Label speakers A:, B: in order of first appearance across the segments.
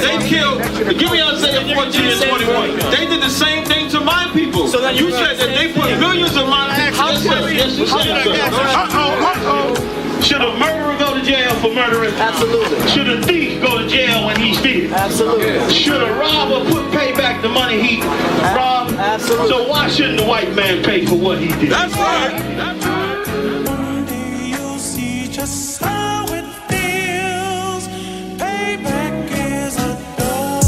A: They killed, give me Isaiah 14 and 21. They did the same thing to my people. So you said that they put billions of my access. Yes, you said Should a murderer go to jail for murdering? Absolutely. Should a thief go to jail when he steals? Absolutely. Should a robber pay back the money he robbed? Absolutely. So why shouldn't the white man pay for what he did? That's right. That's right. One day you'll see just how it feels. Payback is a dog.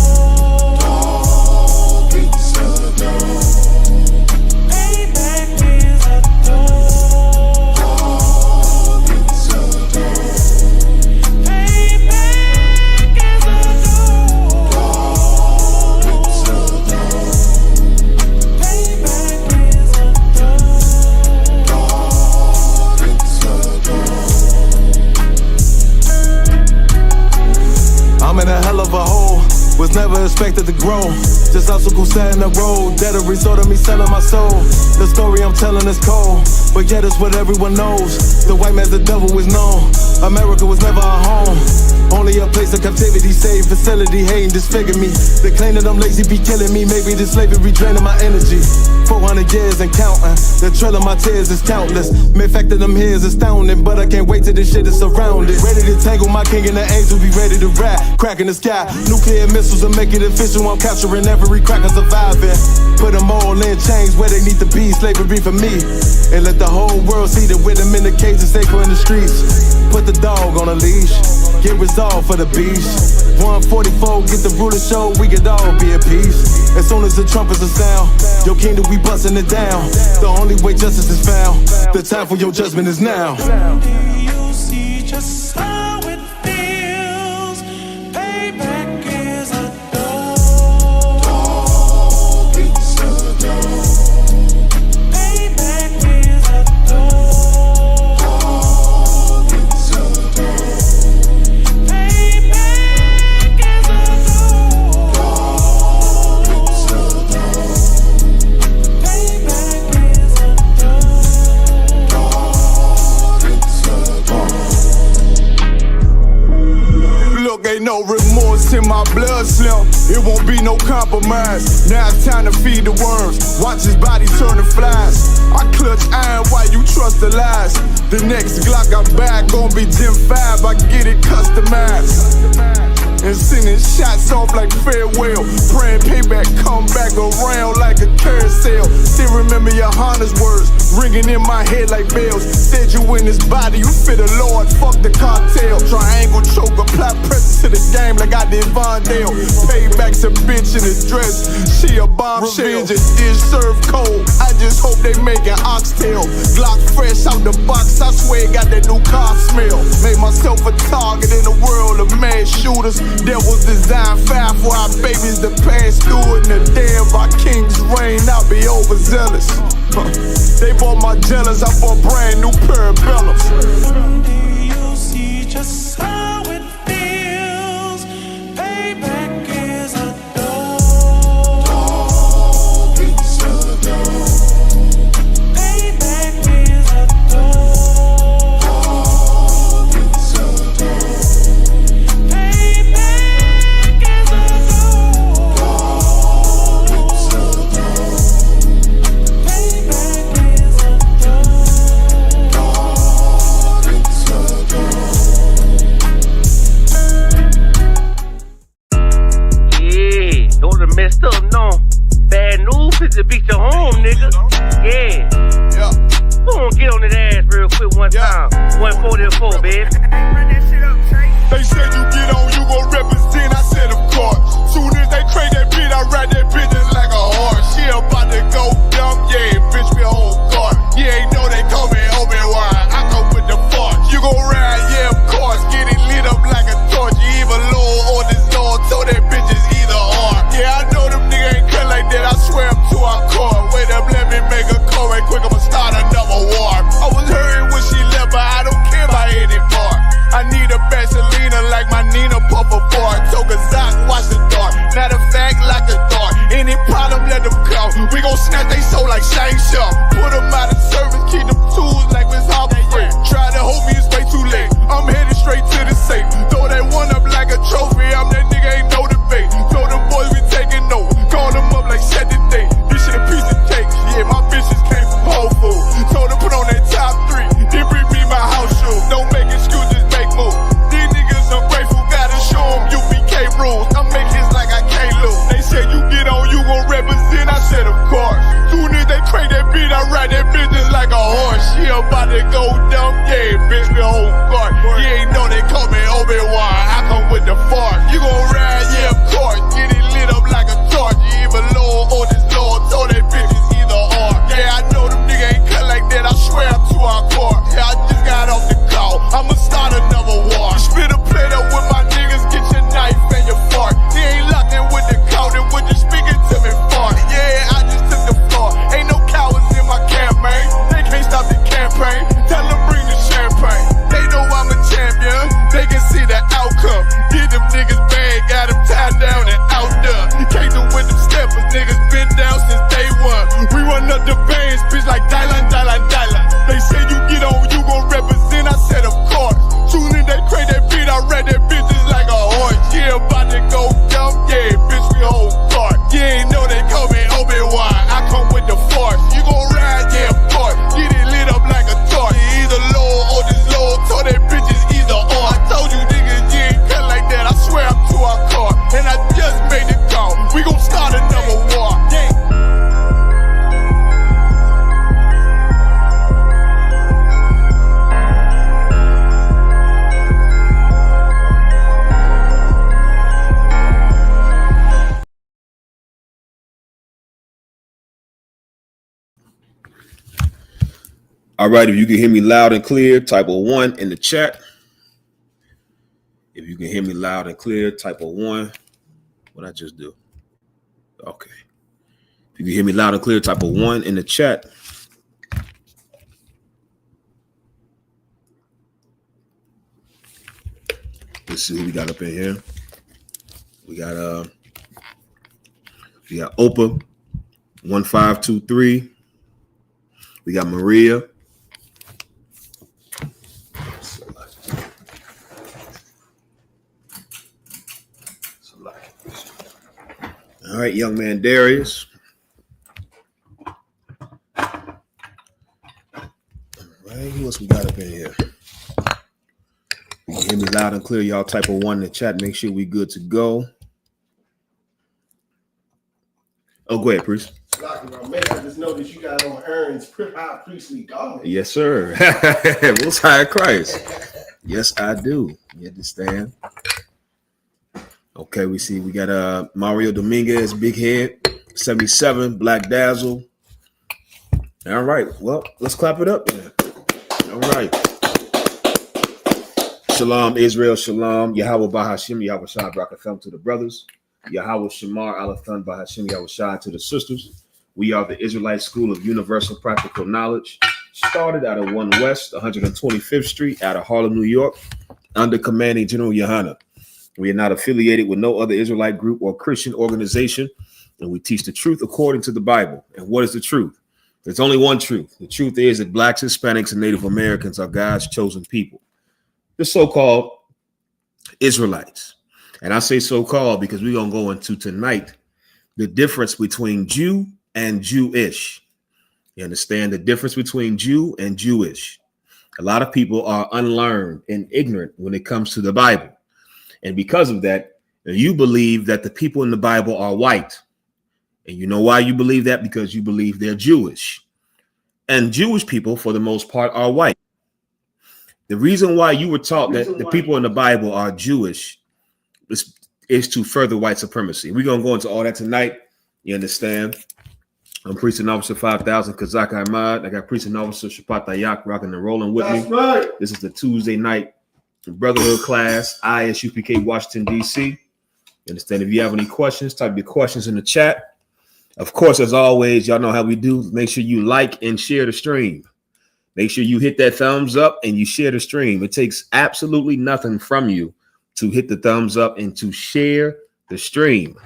A: It's a dog. Payback is a dog.
B: I'm in a hell of a hole, was never expected to grow. Just obstacle set in the road, that a result of me selling my soul. The story I'm telling is cold, but yet it's what everyone knows. The white man's the devil is known. America was never a home, only a place of captivity, safe facility, hating, disfigure me. They claim that I'm lazy, be killing me. Maybe this slavery draining my energy. 400 years and counting, the trail of my tears is countless. Main fact of them here is astounding, but I can't wait till this shit is surrounded. Ready to tangle my king and the angel, be ready to rap. Crack in the sky, nuclear missiles and make it official. I'm capturing every cracker surviving. Put them all in chains where they need to be, slavery for me. And let the whole world see that with them in the cage is safer in the streets. Put the dog on a leash, get resolved for the beast. 144, get the ruler show, we could all be at peace. As soon as the trumpets are sound, your kingdom we busting it down. The only way justice is found, the time for your judgment is now.
C: You'll see just how it feels. Payback is a dog. Dog, it's a dog. Payback is a dog. Dog, it's a dog. Payback is a dog. Dog, it's a dog. Payback is a dog. Dog, it's a dog.
B: Look, ain't no remorse in my blood slim. It won't be no compromise. Now it's time to feed the worms. Watch his body turn to flies. I clutch iron while you trust the lies. The next Glock I buy gon' be Gen 5. I get it customized. And sending shots off like farewell. Praying payback come back around like a carousel. Still remember Yahanna's words ringing in my head like bells. Said you in this body, you fit the Lord, fuck the cartel. Triangle choke, apply pressure to the game like I did Vondale. Payback's a bitch in a dress, she a bombshell. Revenge is served cold, I just hope they making oxtail. Glock fresh out the box, I swear it got that new car smell. Made myself a target in a world of mad shooters. Devils design fire for our babies to pass through. In the day of our king's reign, I'll be overzealous. They bought my jealous, I bought brand new parabellums.
C: Someday you'll see just how it feels. Payback is a dog. Dog, it's a dog. Payback is a dog. Dog, it's a dog. Payback is a dog. Dog, it's a dog. Payback is a dog. Dog, it's a dog.
D: Yeah, those are messed up, no. Bad news, fit to beat your home, nigga. Yeah. Go on, get on that ass real quick one time. 144, baby.
B: They said you get on, you gon' represent, I said of course. Soon as they crank that beat, I ride that bitch just like a horse. She about to go dumb, yeah, bitch, me a whole car. You ain't know they call me Obi-Wan, I come with the force. You gon' ride, yeah, of course, get it lit up like a torch. You even low on this Lord, so that bitch is either or. Yeah, I know them niggas ain't cut like that, I swear I'm to our core. Wait up, let me make a call right quick, I'ma start another war. I was hurting when she left, but I don't care about anymore. I need a Vaselina like my Nina Puffer bar. Took a Zach, watch the dark. Matter of fact, like a dart. Any problem, let them come. We gon' snatch they soul like Shang Tsung. bitch, we hold guard. You ain't know they call me Obi-Wan. I come with the fart. You gon' ride, yeah, of course. Get it lit up like a torch. You even low or this low. Told that bitches either or. Yeah, I know them niggas ain't cut like that. I swear I'm too hardcore. Yeah, I just got off the call. I'ma start another war. Spit a plate up with my niggas. Get your knife and your fork. He ain't locked in with the counter. When you speaking to me fart. Yeah, I just took the floor. Ain't no cowards in my campaign. They can't stop the campaign. Tell them bring the champagne. They know I'm a champion. They can see the outcome. Get them niggas bad. Got them tied down and out there. Can't do with them steppers. Niggas been down since day one. We run up the bands, bitch, like Dylan. They say you get on, you gon' represent. I said, of course. Soon as they create that beat, I read that bitch just like a horse. Yeah, about to go dumb. Yeah, bitch, we hold guard. You ain't know they call me Obi-Wan. I come with the force. You gon' ride, yeah, of course. Get it lit up like a torch. You either low or this low. Told that bitches either or. I told you niggas, you ain't cut like that. I swear I'm too hardcore. And I just made the call. We gon' start another war. Yeah.
E: All right, if you can hear me loud and clear, type a 1 in the chat. If you can hear me loud and clear, type a 1. What'd I just do? Okay. If you can hear me loud and clear, type a 1 in the chat. Let's see who we got up in here. We got Opa 1523. We got Maria. All right, young man Darius. All right, who else we got up in here? You can hear me loud and clear. Y'all type a 1 in the chat. Make sure we good to go. Oh, go ahead, Priest.
F: Man, I just noticed you got on Aaron's high priestly garment.
E: Yes, sir. Most High Christ. Yes, I do. You understand? Okay, we see we got Mario Dominguez, Big Head, 77, Black Dazzle. All right, well, let's clap it up then. All right. Shalom, Israel, Shalom, Yahweh Bahashim, Yahweh Shah Brakathem to the brothers, Yahweh Shamar Alathan Bahashim, Yahweh Shah to the sisters. We are the Israelite School of Universal Practical Knowledge, started out of 1 West, 125th Street, out of Harlem, New York, under commanding General Yahanna. We are not affiliated with no other Israelite group or Christian organization, and we teach the truth according to the Bible. And what is the truth? There's only one truth. The truth is that Blacks, Hispanics, and Native Americans are God's chosen people, the so-called Israelites. And I say so-called because we're going to go into tonight the difference between Jew and Jewish. You understand the difference between Jew and Jewish? A lot of people are unlearned and ignorant when it comes to the Bible. And because of that, you believe that the people in the Bible are white. And you know why you believe that? Because you believe they're Jewish. And Jewish people, for the most part, are white. The reason why you were taught that the people in the Bible are Jewish is to further white supremacy. We're going to go into all that tonight. You understand? I'm Precinct Officer 5000, Kazak Ahmad. I got Precinct Officer Shapat Ayak rocking and rolling with me.
F: Right.
E: This is the Tuesday night Brotherhood class, I.S.U.P.K. Washington, D.C. You understand? If you have any questions, type your questions in the chat. Of course, as always, y'all know how we do. Make sure you like and share the stream. Make sure you hit that thumbs up and you share the stream. It takes absolutely nothing from you to hit the thumbs up and to share the stream.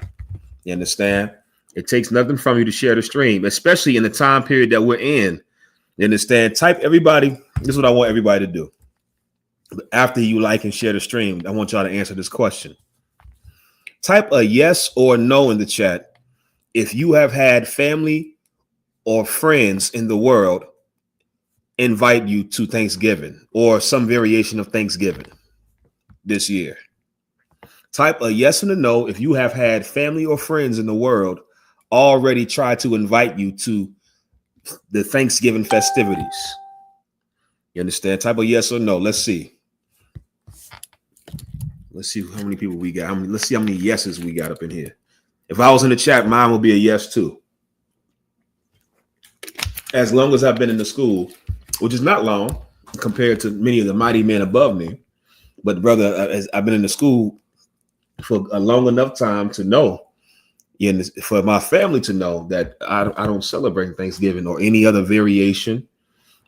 E: You understand? It takes nothing from you to share the stream, especially in the time period that we're in. You understand? Type everybody. This is what I want everybody to do. After you like and share the stream, I want y'all to answer this question. Type a yes or no in the chat if you have had family or friends in the world invite you to Thanksgiving or some variation of Thanksgiving this year. Type a yes and a no if you have had family or friends in the world already try to invite you to the Thanksgiving festivities. You understand? Type of yes or no. Let's see. Let's see how many people we got. Let's see how many yeses we got up in here. If I was in the chat, mine would be a yes too. As long as I've been in the school, which is not long compared to many of the mighty men above me. But brother, as I've been in the school for a long enough time to know, and for my family to know that I don't celebrate Thanksgiving or any other variation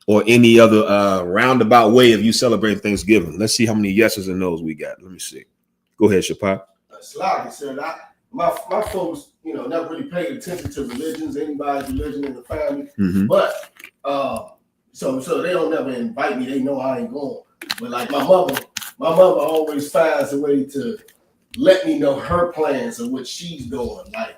E: or any other roundabout way of you celebrating Thanksgiving. Let's see how many yeses and nos we got. Let me see. Go ahead, Shapak.
F: Like I said, my folks, never really paid attention to religions, anybody's religion in the family.
E: Mm-hmm.
F: But so they don't never invite me. They know I ain't going. But like my mother always finds a way to let me know her plans and what she's doing. Like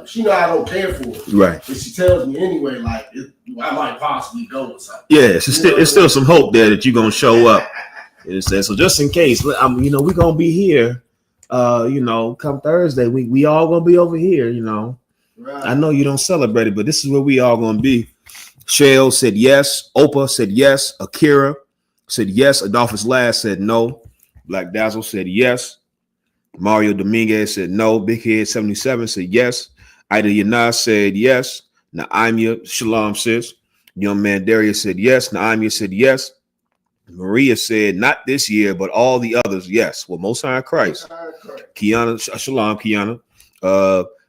F: she know I don't care for it. Right. But she tells me anyway, like I might possibly go or something.
E: Yeah, it's still some hope there that you're gonna show up. So just in case, we're gonna be here. Come Thursday, we all gonna be over here. Right. I know you don't celebrate it, but this is where we all gonna be. Shell said yes. Opa said yes. Akira said yes. Adolphus Last said no. Black Dazzle said yes. Mario Dominguez said no. Big Head 77 said yes. Ida Yahanna said yes. Naimia Shalom sis. Young man Darius said yes. Naimia said yes. Maria said not this year, but all the others yes. Well, Most High Christ. Kiana Shalom Kiana.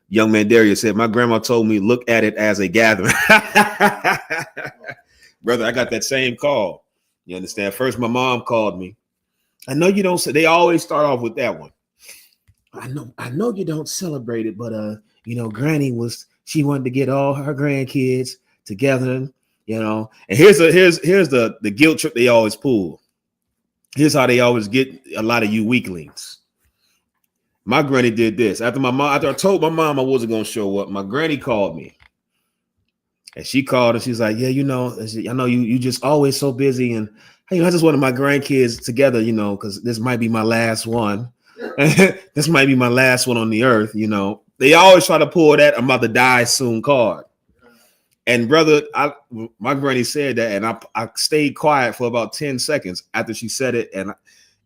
E: Young man Darius said my grandma told me look at it as a gathering. Brother, I got that same call. You understand? First, my mom called me. I know you don't say. They always start off with that one. I know you don't celebrate it, but Granny she wanted to get all her grandkids together, And here's the guilt trip they always pull. Here's how they always get a lot of you weaklings. My granny did this. After I told my mom I wasn't gonna show up, my granny called me. And she called and she's like, yeah, I know you just always so busy. And I just wanted my grandkids together, because this might be my last one. This might be my last one on the earth. They always try to pull that I'm about to die soon card. And brother, my granny said that, and I stayed quiet for about 10 seconds after she said it. And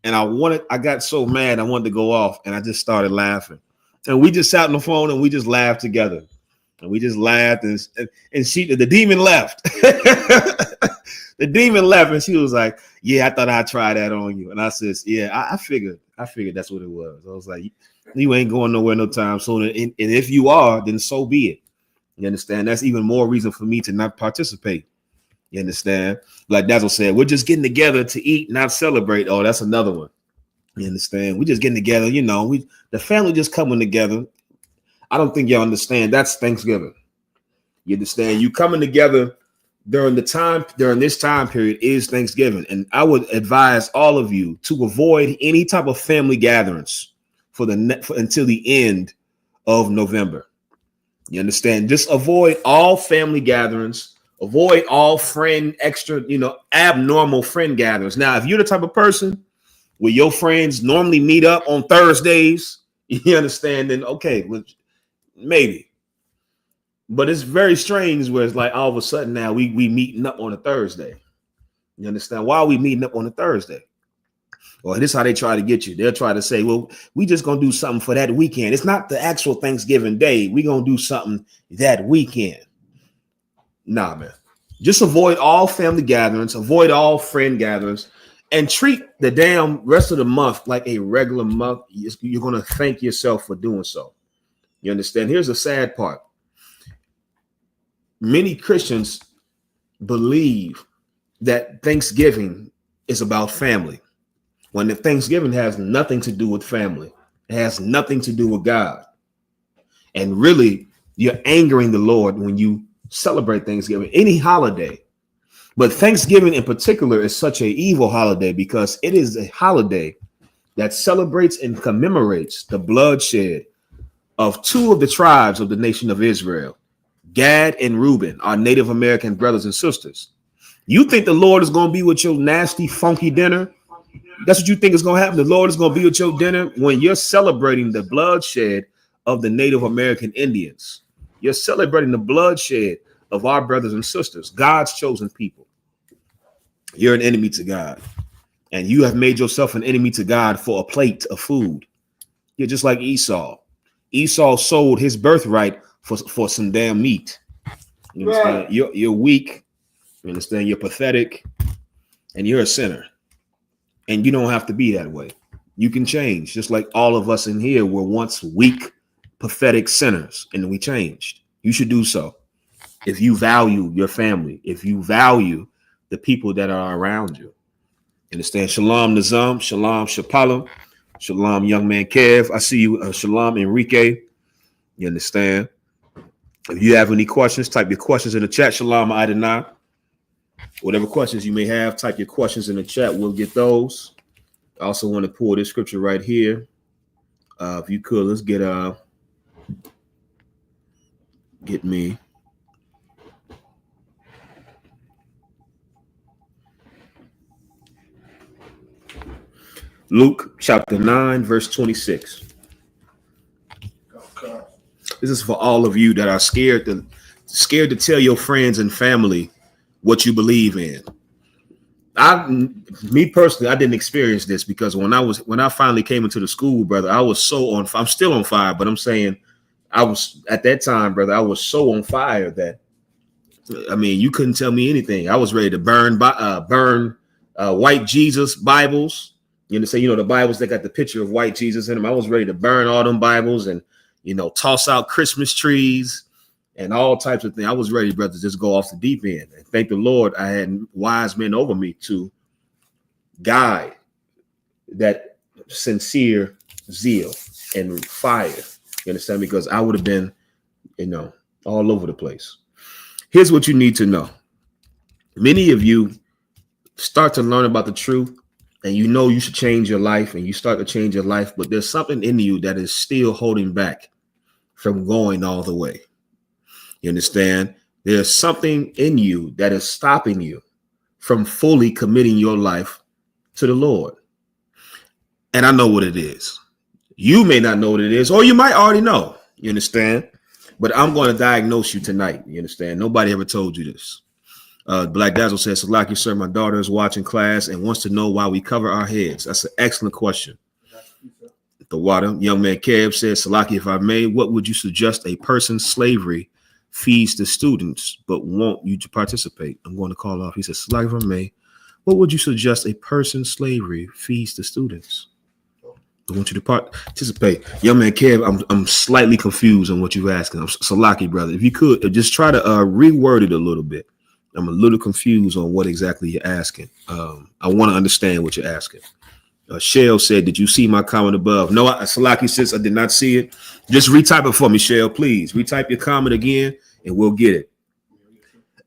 E: I got so mad, I wanted to go off, and I just started laughing. And we just sat on the phone and we just laughed together. And we just laughed, and the demon left. The demon left, and she was like, yeah, I thought I'd try that on you. And I said, yeah, I figured that's what it was. I was like, you ain't going nowhere no time soon. And if you are, then so be it. You understand? That's even more reason for me to not participate. You understand? Like Dazzle said, we're just getting together to eat, not celebrate. Oh, that's another one. You understand? We're just getting together, the family just coming together. I don't think y'all understand. That's Thanksgiving. You understand? You coming together during this time period is Thanksgiving. And I would advise all of you to avoid any type of family gatherings until the end of November. You understand? Just avoid all family gatherings. Avoid all abnormal friend gatherings. Now, if you're the type of person where your friends normally meet up on Thursdays, you understand, then okay, maybe. But it's very strange where it's like all of a sudden now we meeting up on a Thursday. You understand? Why are we meeting up on a Thursday? Well, this is how they try to get you. They'll try to say, well, we just going to do something for that weekend. It's not the actual Thanksgiving day. We're going to do something that weekend. Nah, man. Just avoid all family gatherings. Avoid all friend gatherings. And treat the damn rest of the month like a regular month. You're going to thank yourself for doing so. You understand? Here's the sad part. Many Christians believe that Thanksgiving is about family, when the Thanksgiving has nothing to do with family. It has nothing to do with God. And really, you're angering the Lord when you celebrate Thanksgiving, any holiday. But Thanksgiving in particular is such an evil holiday because it is a holiday that celebrates and commemorates the bloodshed of two of the tribes of the nation of Israel, Gad and Reuben, our Native American brothers and sisters. You think the Lord is going to be with your nasty, funky dinner? That's what you think is going to happen? The Lord is going to be with your dinner when you're celebrating the bloodshed of the Native American Indians. You're celebrating the bloodshed of our brothers and sisters, God's chosen people. You're an enemy to God. And you have made yourself an enemy to God for a plate of food. You're just like Esau. Esau sold his birthright for some damn meat. You understand? Right. You're weak. You understand? You're pathetic. And you're a sinner. And you don't have to be that way. You can change. Just like all of us in here were once weak, pathetic sinners. And we changed. You should do so. If you value your family. If you value the people that are around you. Understand? Shalom Nazam. Shalom Shapalam. Shalom young man Kev. I see you. Shalom Enrique. You understand? If you have any questions, type your questions in the chat. Shalom Adonai. Whatever questions you may have, type your questions in the chat. We'll get those. I also want to pull this scripture right here. If you could, let's get me. Luke chapter 9, verse 26. Okay. This is for all of you that are scared to tell your friends and family what you believe in. Me personally, I didn't experience this because when I finally came into the school, brother, I was so on. I'm still on fire, but I'm saying I was at that time, brother. I was so on fire that you couldn't tell me anything. I was ready to burn white Jesus Bibles. You understand? The Bibles that got the picture of white Jesus in them. I was ready to burn all them Bibles and toss out Christmas trees and all types of things. I was ready, brother, to just go off the deep end. And thank the Lord, I had wise men over me to guide that sincere zeal and fire. You understand? Because I would have been, all over the place. Here's what you need to know. Many of you start to learn about the truth and you should change your life and you start to change your life, but there's something in you that is still holding back from going all the way. You understand? There's something in you that is stopping you from fully committing your life to the Lord. And I know what it is. You may not know what it is, or you might already know. You understand? But I'm going to diagnose you tonight. You understand? Nobody ever told you this. Black Dazzle says, Salaki, sir, my daughter is watching class and wants to know why we cover our heads. That's an excellent question. The water, young man Kev says, Salaki, if I may, what would you suggest a person's slavery feeds to students but want you to participate? I'm going to call off. He says, Salaki, if I may, what would you suggest a person's slavery feeds to students? I want you to participate. Young man Kev, I'm slightly confused on what you're asking. I'm Salaki, brother. If you could just try to reword it a little bit. I'm a little confused on what exactly you're asking. I want to understand what you're asking. Shell said, did you see my comment above? No, Salaki says I did not see it. Just retype it for me, Shell, please. Retype your comment again and we'll get it.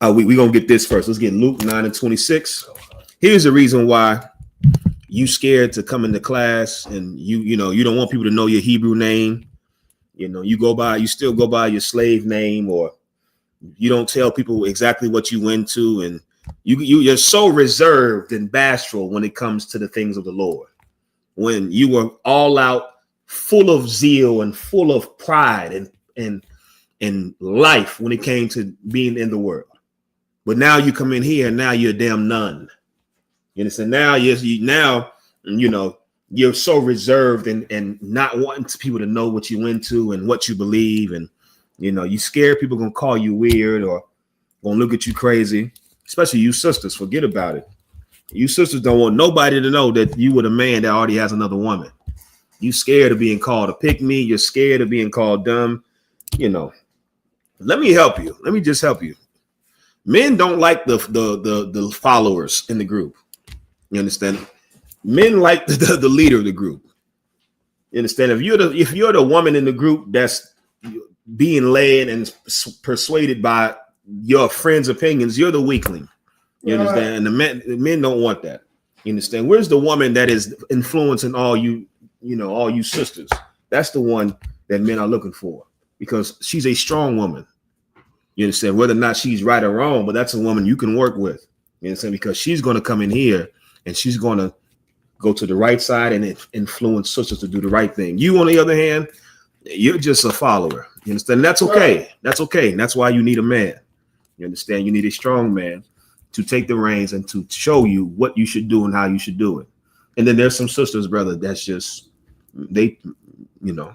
E: We're going to get this first. Let's get Luke 9 and 26. Here's the reason why you scared to come into class and you don't want people to know your Hebrew name. You still go by your slave name, or you don't tell people exactly what you went to, and you're so reserved and bashful when it comes to the things of the Lord. When you were all out, full of zeal and full of pride and life when it came to being in the world. But now you come in here and now you're a damn nun. You understand? Now you're so reserved and not wanting people to know what you went to and what you believe, and you scared people gonna call you weird or gonna look at you crazy, especially you sisters. Forget about it. You sisters don't want nobody to know that you were the man that already has another woman. You scared of being called a pick-me. You're scared of being called dumb. Let me help you. Let me just help you. Men don't like the followers in the group. You understand? Men like the leader of the group. You understand? If you're the woman in the group that's being led and persuaded by your friends' opinions, you're the weakling. You understand? And the men don't want that. You understand? Where's the woman that is influencing all you sisters? That's the one that men are looking for, because she's a strong woman. You understand? Whether or not she's right or wrong, but that's a woman you can work with. You understand? Because she's going to come in here and she's going to go to the right side and influence sisters to do the right thing. You, on the other hand, you're just a follower. You understand? That's okay. That's okay. And that's why you need a man. You understand? You need a strong man. to take the reins and to show you what you should do and how you should do it. And then there's some sisters, brother, that's just, they, you know,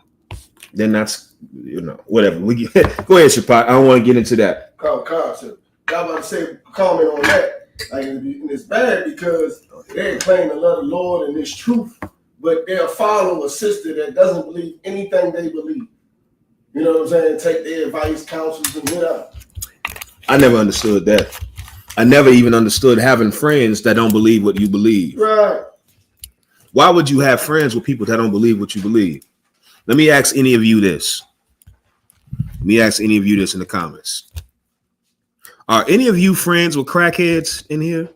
E: then that's, you know, whatever. Go ahead, Shapat. I don't want to get into that.
F: Counsel. I was about to say, comment on that. Like, and it's bad because they claim to love the Lord and this truth, but they'll follow a sister that doesn't believe anything they believe. You know what I'm saying? Take their advice, counsels, and whatever.
E: I never understood that. I never even understood having friends that don't believe what you believe.
F: Right.
E: Why would you have friends with people that don't believe what you believe? Let me ask any of you this. Let me ask any of you this in the comments. Are any of you friends with crackheads in here?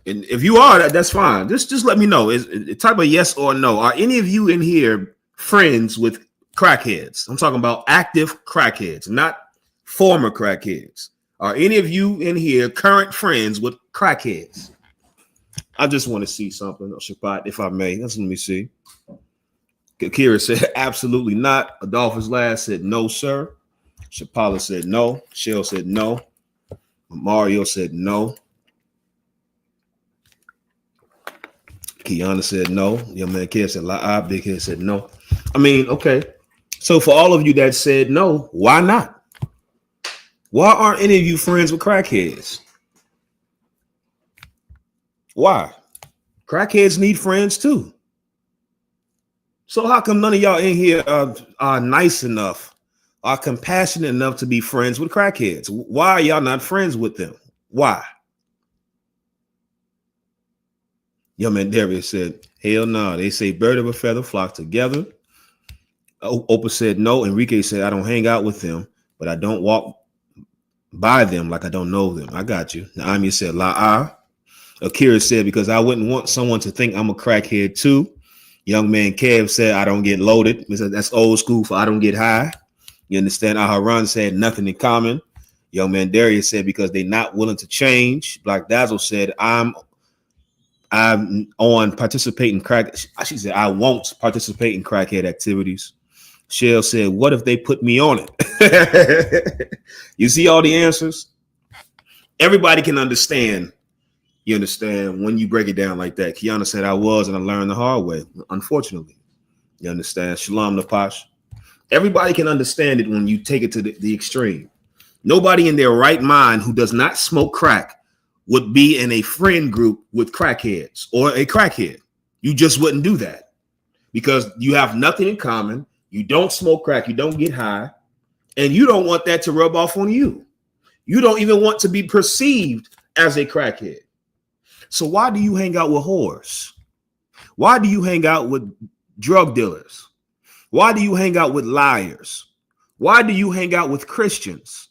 E: And if you are, that's fine. Just let me know. Type a yes or no. Are any of you in here friends with crackheads? I'm talking about active crackheads, not former crackheads. Are any of you in here current friends with crackheads? I just want to see something, Shapat, if I may. Let me see. Kira said, absolutely not. Adolphus Last said, no, sir. Shapala said no. Shell said no. Mario said no. Kiana said no. Young man Kev said la. Big Head said no. I mean, okay. So for all of you that said no, why not? Why aren't any of you friends with crackheads? Why? Crackheads need friends too. So how come none of y'all in here are nice enough, are compassionate enough to be friends with crackheads? Why are y'all not friends with them? Why? Young man Darius said, hell no. They say bird of a feather flock together. Opa said no. Enrique said, I don't hang out with them, but I don't walk by them like I don't know them. I got you. Naomi said la. Akira said, because I wouldn't want someone to think I'm a crackhead too. Young man Kev said, I don't get loaded. That's old school for I don't get high. You understand? Aharon said nothing in common. Young man Darius said, because they're not willing to change. Black Dazzle said, I'm on participating crack. She said, I won't participate in crackhead activities. Shell said, what if they put me on it? You see all the answers? Everybody can understand. You understand when you break it down like that. Kiana said, I was, and I learned the hard way, unfortunately. You understand? Shalom Napash. Everybody can understand it when you take it to the extreme. Nobody in their right mind who does not smoke crack would be in a friend group with crackheads or a crackhead. You just wouldn't do that because you have nothing in common. You don't smoke crack. You don't get high. And you don't want that to rub off on you. You don't even want to be perceived as a crackhead. So why do you hang out with whores? Why do you hang out with drug dealers? Why do you hang out with liars? Why do you hang out with Christians?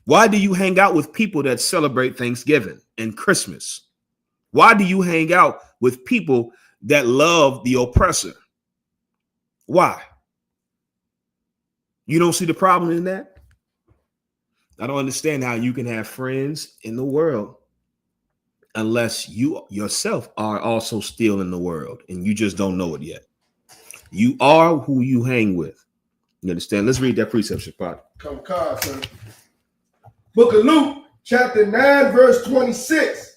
E: Why do you hang out with people that celebrate Thanksgiving and Christmas? Why do you hang out with people that love the oppressor? Why? You don't see the problem in that? I don't understand how you can have friends in the world unless you yourself are also still in the world and you just don't know it yet. You are who you hang with. You understand? Let's read that precept, Shapat.
F: Come, sir. Book of Luke, chapter 9, verse 26.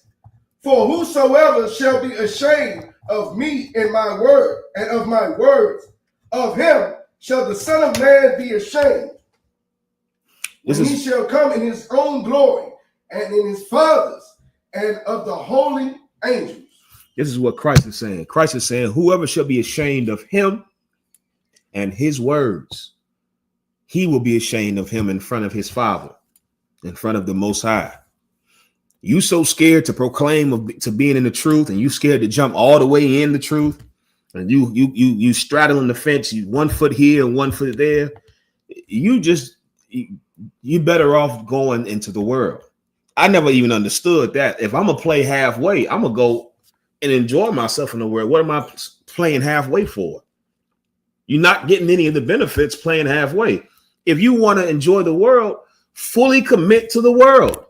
F: For whosoever shall be ashamed of me and my word and of my words, of him shall the Son of Man be ashamed. When he shall come in his own glory and in his Father's and of the holy angels.
E: This is what Christ is saying. Christ is saying, whoever shall be ashamed of him and his words, he will be ashamed of him in front of his Father, in front of the Most High. You so scared to proclaim to being in the truth, and you scared to jump all the way in the truth, and you straddling the fence, you 1 foot here and 1 foot there. You better off going into the world. I never even understood that. If I'm gonna play halfway, I'm gonna go and enjoy myself in the world. What am I playing halfway for? You're not getting any of the benefits playing halfway. If you want to enjoy the world, fully commit to the world.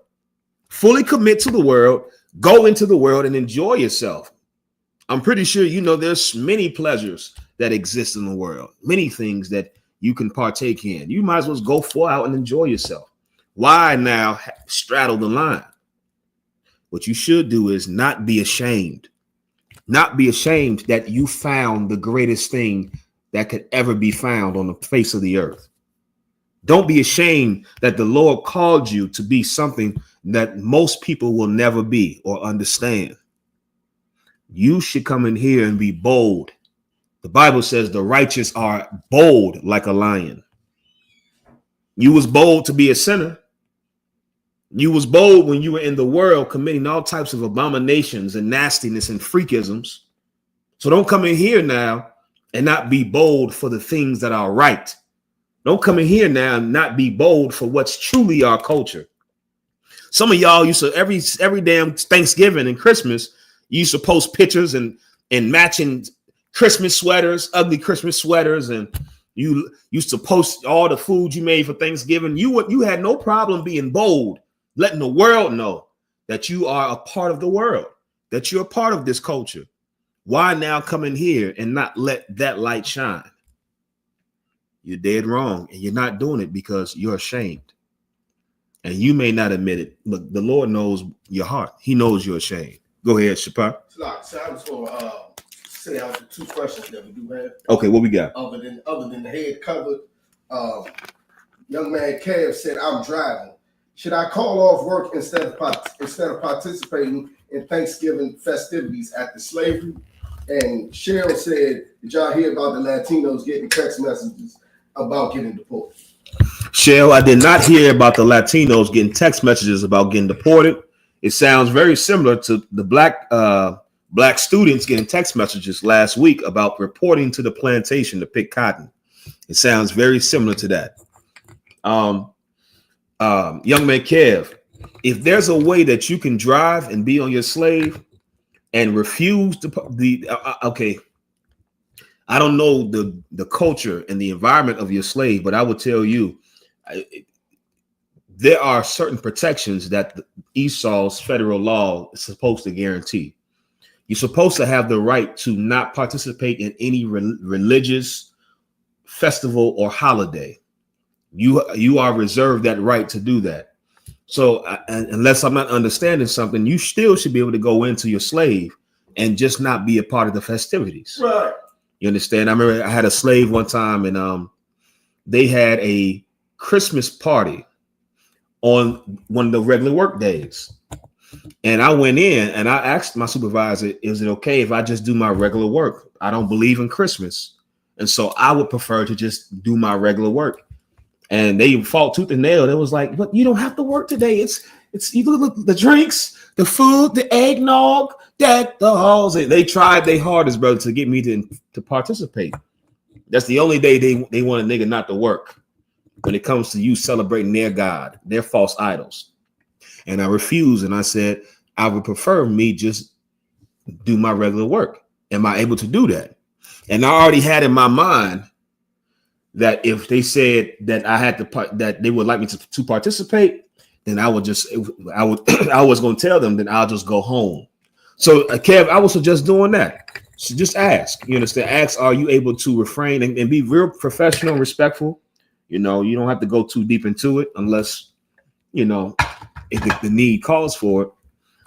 E: Fully commit to the world. Go into the world and enjoy yourself. I'm pretty sure you know there's many pleasures that exist in the world, many things that you can partake in. You might as well go out and enjoy yourself. Why now straddle the line? What you should do is not be ashamed. Not be ashamed that you found the greatest thing that could ever be found on the face of the earth. Don't be ashamed that the Lord called you to be something that most people will never be or understand. You should come in here and be bold. The Bible says the righteous are bold like a lion. You was bold to be a sinner. You was bold when you were in the world committing all types of abominations and nastiness and freakisms. So don't come in here now and not be bold for the things that are right. Don't come in here now and not be bold for what's truly our culture. Some of y'all used to every damn Thanksgiving and Christmas, you used to post pictures and matching Christmas sweaters, ugly Christmas sweaters, and you used to post all the food you made for Thanksgiving. You had no problem being bold, letting the world know that you are a part of the world, that you're a part of this culture. Why now come in here and not let that light shine? You're dead wrong, and you're not doing it because you're ashamed. And you may not admit it, but the Lord knows your heart. He knows you're ashamed. Go ahead, Shapar.
F: So I just want to say out the two questions that we do have.
E: Okay, what we got?
F: Other than the head covered, young man Kev said, "I'm driving. Should I call off work instead of participating in Thanksgiving festivities after slavery?" And Cheryl said, "Did y'all hear about the Latinos getting text messages about getting deported?"
E: Cheryl, I did not hear about the Latinos getting text messages about getting deported. It sounds very similar to the black students getting text messages last week about reporting to the plantation to pick cotton. It sounds very similar to that. Young man Kev, if there's a way that you can drive and be on your slave and refuse okay, I don't know the culture and the environment of your slave, but I would tell you there are certain protections that Esau's federal law is supposed to guarantee. You're supposed to have the right to not participate in any religious festival or holiday. You are reserved that right to do that. So unless I'm not understanding something, you still should be able to go into your slave and just not be a part of the festivities.
F: Right.
E: You understand? I remember I had a slave one time, and they had a Christmas party on one of the regular work days. And I went in and I asked my supervisor, "Is it okay if I just do my regular work? I don't believe in Christmas. And so I would prefer to just do my regular work." And they fought tooth and nail. It was like, "But you don't have to work today. It's you look the drinks, the food, the eggnog, the halls." They tried their hardest, brother, to get me to participate. That's the only day they want a nigga not to work when it comes to you celebrating their God, their false idols. And I refused, and I said, I would prefer me just do my regular work. Am I able to do that? And I already had in my mind that if they said that I had to, that they would like me to participate, then I was going to tell them, then I'll just go home. So Kev, I was suggest doing that. So just ask, you understand? Ask, are you able to refrain and be real professional and respectful? You know, you don't have to go too deep into it unless, you know, if the need calls for it.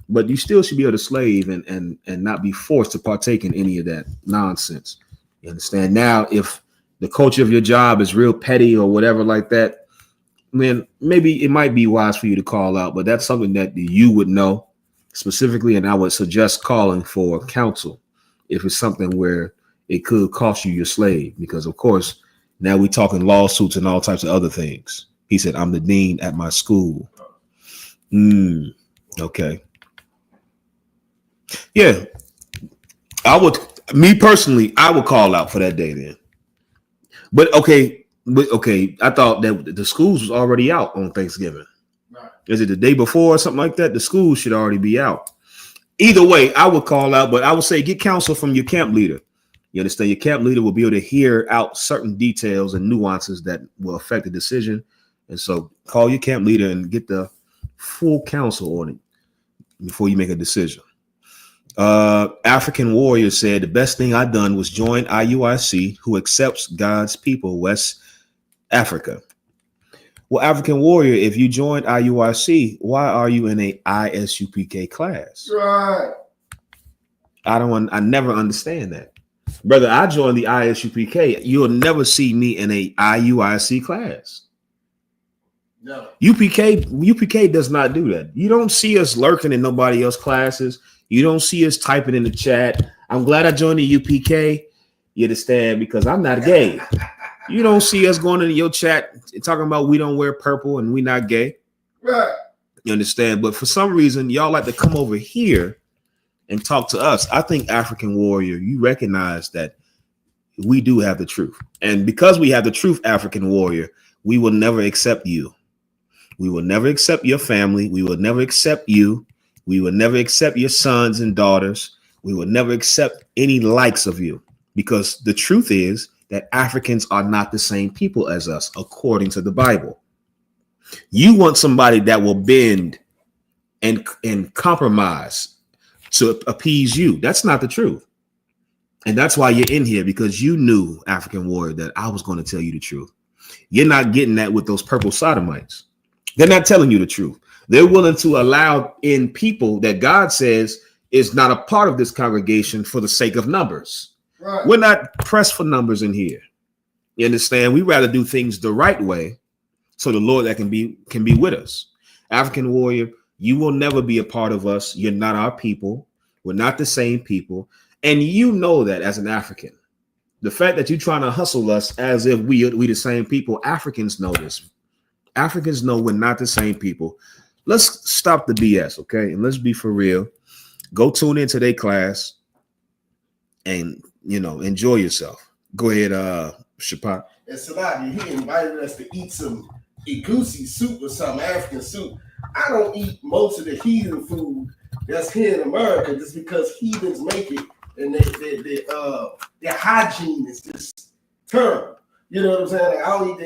E: But you still should be able to slave and not be forced to partake in any of that nonsense. You understand? Now, if the culture of your job is real petty or whatever like that, then maybe it might be wise for you to call out. But that's something that you would know specifically, and I would suggest calling for counsel if it's something where it could cost you your slave. Because, of course, now we're talking lawsuits and all types of other things. He said, "I'm the dean at my school." Okay. Yeah. Me personally, I would call out for that day then. But okay, I thought that the schools was already out on Thanksgiving. Right. Is it the day before or something like that? The schools should already be out. Either way, I would call out, but I would say get counsel from your camp leader. You understand? Your camp leader will be able to hear out certain details and nuances that will affect the decision. And so call your camp leader and get the full counsel on it before you make a decision. African Warrior said, "The best thing I done was join IUIC, who accepts God's people, West Africa." Well, African warrior, if you joined IUIC, why are you in a ISUPK class?
F: Right.
E: I never understand that. Brother, I joined the ISUPK. You'll never see me in a IUIC class.
F: No.
E: UPK does not do that. You don't see us lurking in nobody else's classes. You don't see us typing in the chat. I'm glad I joined the UPK. You understand? Because I'm not gay. You don't see us going into your chat talking about we don't wear purple and we not gay.
F: Right.
E: You understand? But for some reason, y'all like to come over here and talk to us. I think African warrior, you recognize that we do have the truth. And because we have the truth, African warrior, we will never accept you. We will never accept your family. We will never accept you. We will never accept your sons and daughters. We will never accept any likes of you, because the truth is that Africans are not the same people as us, according to the Bible. You want somebody that will bend and compromise to appease you. That's not the truth. And that's why you're in here, because you knew, African warrior, that I was going to tell you the truth. You're not getting that with those purple sodomites. They're not telling you the truth. They're willing to allow in people that God says is not a part of this congregation for the sake of numbers.
F: Right.
E: We're not pressed for numbers in here. You understand? We rather do things the right way so the Lord that can be with us. African warrior, you will never be a part of us. You're not our people. We're not the same people. And you know that as an African. The fact that you're trying to hustle us as if we the same people, Africans know this. Africans know we're not the same people. Let's stop the BS, okay? And let's be for real. Go tune into their class and, enjoy yourself. Go ahead, Shapat.
F: And Salabi, he invited us to eat some egusi soup or some African soup. I don't eat most of the heathen food that's here in America just because heathens make it, and their hygiene is just terrible. You know what I'm saying? Like,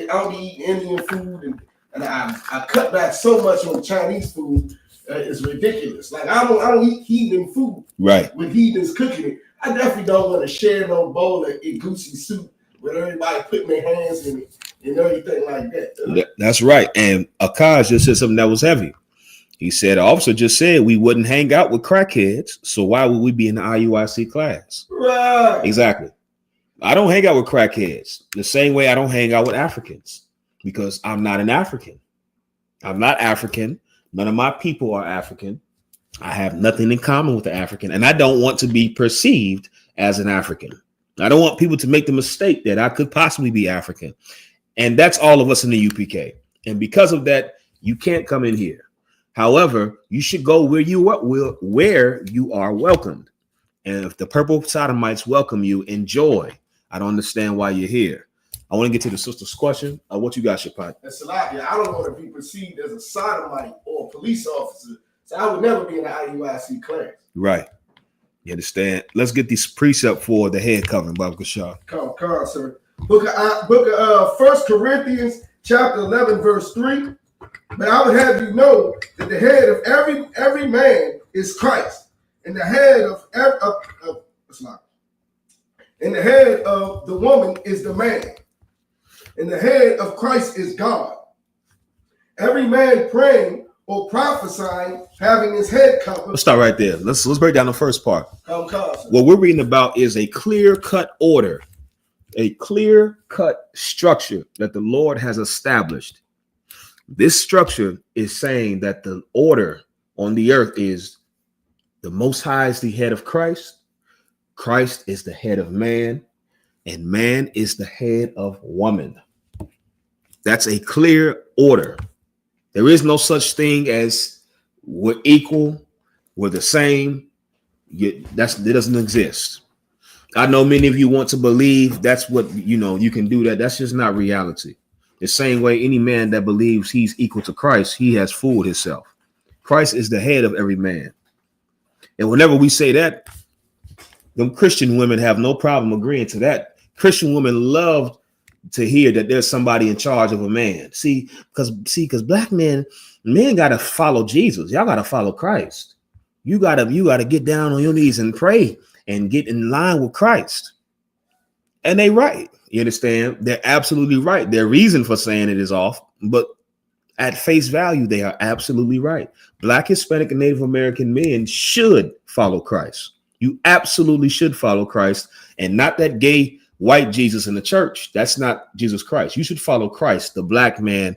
F: I don't eat Indian food, and I cut back so much on Chinese food. It's ridiculous. Like, I don't eat heathen food.
E: Right.
F: With heathens cooking it. I definitely don't want to share no bowl of egusi soup with everybody putting their hands in it and everything like that.
E: That's right. And Akash just said something that was heavy. He said, the officer just said we wouldn't hang out with crackheads, so why would we be in the IUIC class?
F: Right.
E: Exactly. I don't hang out with crackheads the same way I don't hang out with Africans, because I'm not an African. I'm not African. None of my people are African. I have nothing in common with the African, and I don't want to be perceived as an African. I don't want people to make the mistake that I could possibly be African. And that's all of us in the UPK. And because of that, you can't come in here. However, you should go where you are welcomed. And if the purple sodomites welcome you, enjoy. I don't understand why you're here. I want to get to the sister's question. What you got, Shapat?
F: And Salakia, I don't want to be perceived as a sodomite or a police officer, so I would never be in the IUIC class.
E: Right. You understand? Let's get this precept for the head covering, Baba Kashar.
F: Come, sir. Book of 1 Corinthians chapter 11, verse 3. But I would have you know that the head of every man is Christ, and the head of and the head of the woman is the man, and the head of Christ is God. Every man praying or prophesying, having his head covered.
E: Let's start right there. Let's break down the first part.
F: Come,
E: what we're reading about is a clear-cut order, a clear-cut structure that the Lord has established. This structure is saying that the order on the earth is the Most High is the head of Christ, Christ is the head of man, and man is the head of woman. That's a clear order. There is no such thing as we're equal, we're the same. It doesn't exist. I know many of you want to believe that's what, you can do that. That's just not reality. The same way any man that believes he's equal to Christ, he has fooled himself. Christ is the head of every man. And whenever we say that, them Christian women have no problem agreeing to that. Christian women love to hear that there's somebody in charge of a man. Because black men got to follow Jesus. Y'all got to follow Christ. You got to get down on your knees and pray and get in line with Christ. And they right. You understand? They're absolutely right. Their reason for saying it is off, but At face value, they are absolutely right. Black, Hispanic, and Native American men should follow Christ. You absolutely should follow Christ, and not that gay white Jesus in the church. That's not Jesus Christ. You should follow Christ, the black man,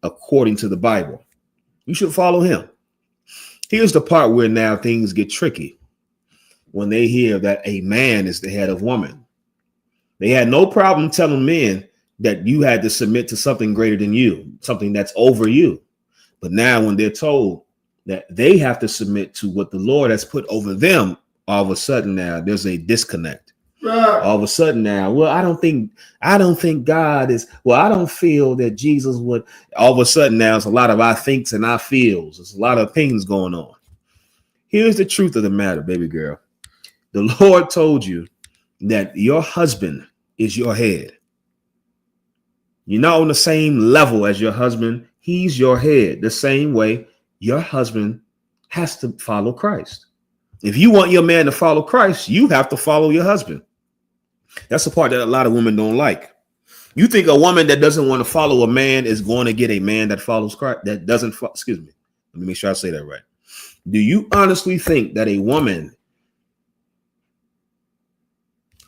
E: according to the Bible. You should follow him. Here's the part where now things get tricky. When they hear that a man is the head of woman, they had no problem telling men that you had to submit to something greater than you, something that's over you. But now when they're told that they have to submit to what the Lord has put over them, all of a sudden now there's a disconnect. All of a sudden now, well, I don't think God is, well, I don't feel that Jesus would. All of a sudden now it's a lot of I thinks and I feels. There's a lot of things going on. Here's the truth of the matter, baby girl. The Lord told you that your husband is your head. You're not on the same level as your husband. He's your head. The same way your husband has to follow Christ. If you want your man to follow Christ, you have to follow your husband. That's the part that a lot of women don't like. You think a woman that doesn't want to follow a man is going to get a man that follows Christ, that doesn't, excuse me. Let me make sure I say that right. Do you honestly think that a woman,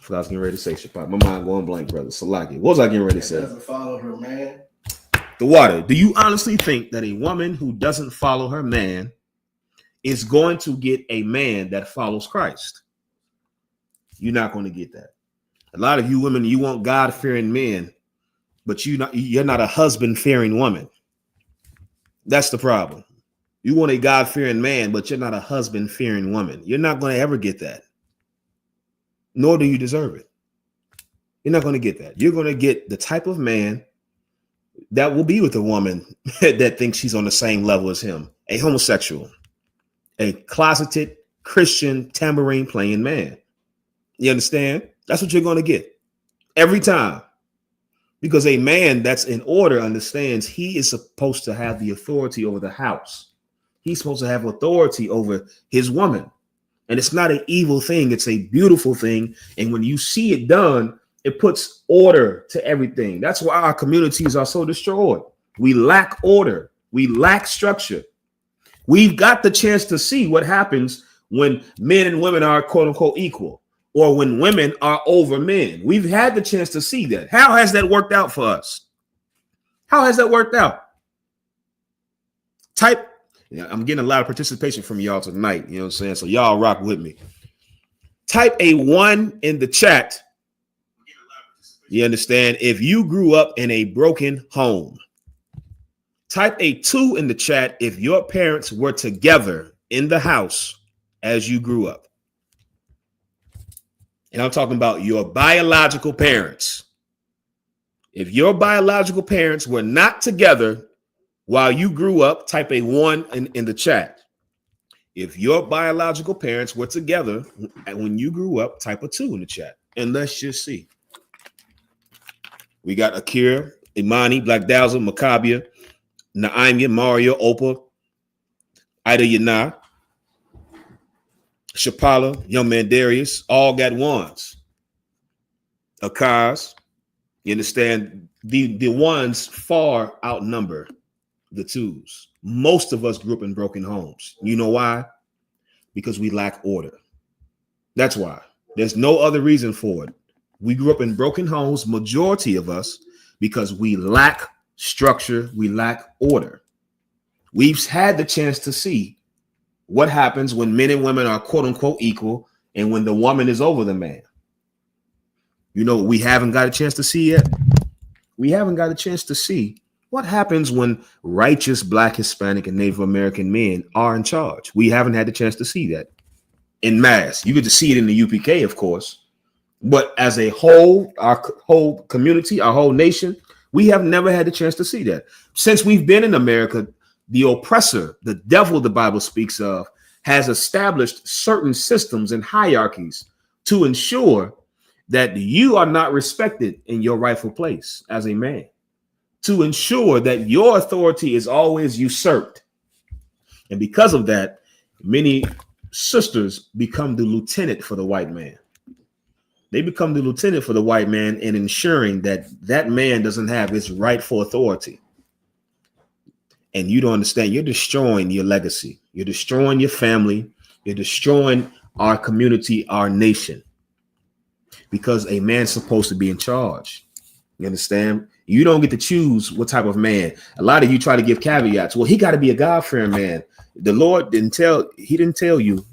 E: I was getting ready to say, Shapat, my mind going blank, brother. Salaki. What was I getting ready to say?
F: Doesn't follow her man.
E: The water. Do you honestly think that a woman who doesn't follow her man is going to get a man that follows Christ? You're not going to get that. A lot of you women, you want God-fearing men, but you're not a husband-fearing woman. That's the problem. You want a God-fearing man, but you're not a husband-fearing woman. You're not going to ever get that. Nor do you deserve it. You're not going to get that. You're going to get the type of man that will be with a woman that thinks she's on the same level as him, a homosexual, a closeted Christian tambourine playing man. You understand? That's what you're going to get every time, because a man that's in order understands he is supposed to have the authority over the house. He's supposed to have authority over his woman. And it's not an evil thing. It's a beautiful thing. And when you see it done, it puts order to everything. That's why our communities are so destroyed. We lack order. We lack structure. We've got the chance to see what happens when men and women are quote unquote equal, or when women are over men. We've had the chance to see that. How has that worked out for us? How has that worked out? I'm getting a lot of participation from y'all tonight. You know what I'm saying? So y'all rock with me. Type a 1 in the chat. You understand? If you grew up in a broken home. Type a 2 in the chat if your parents were together in the house as you grew up. And I'm talking about your biological parents. If your biological parents were not together while you grew up, type a 1 in the chat. If your biological parents were together when you grew up, type a 2 in the chat. And let's just see. We got Akira, Imani, Black Dazzle, Maccabia, Naimya, Mario, Opa, Ida Yana, Shapala, Young Man Darius, all got 1s. Akaz, you understand? The 1s far outnumber the 2s. Most of us grew up in broken homes. You know why? Because we lack order. That's why. There's no other reason for it. We grew up in broken homes, majority of us, because we lack structure, we lack order. We've had the chance to see what happens when men and women are quote unquote equal and when the woman is over the man. You know, we haven't got a chance to see yet. We haven't got a chance to see what happens when righteous Black, Hispanic, and Native American men are in charge. We haven't had the chance to see that in mass. You get to see it in the UPK, of course. But as a whole, our whole community, our whole nation, we have never had the chance to see that. Since we've been in America, the oppressor, the devil the Bible speaks of, has established certain systems and hierarchies to ensure that you are not respected in your rightful place as a man, to ensure that your authority is always usurped. And because of that, many sisters become the lieutenant for the white man. They become the lieutenant for the white man in ensuring that that man doesn't have his rightful authority. and you don't understand, you're destroying your legacy. You're destroying your family. You're destroying our community, our nation, because a man's supposed to be in charge. You understand? You don't get to choose what type of man. A lot of you try to give caveats. Well, he got to be a God-fearing man. The Lord didn't tell you.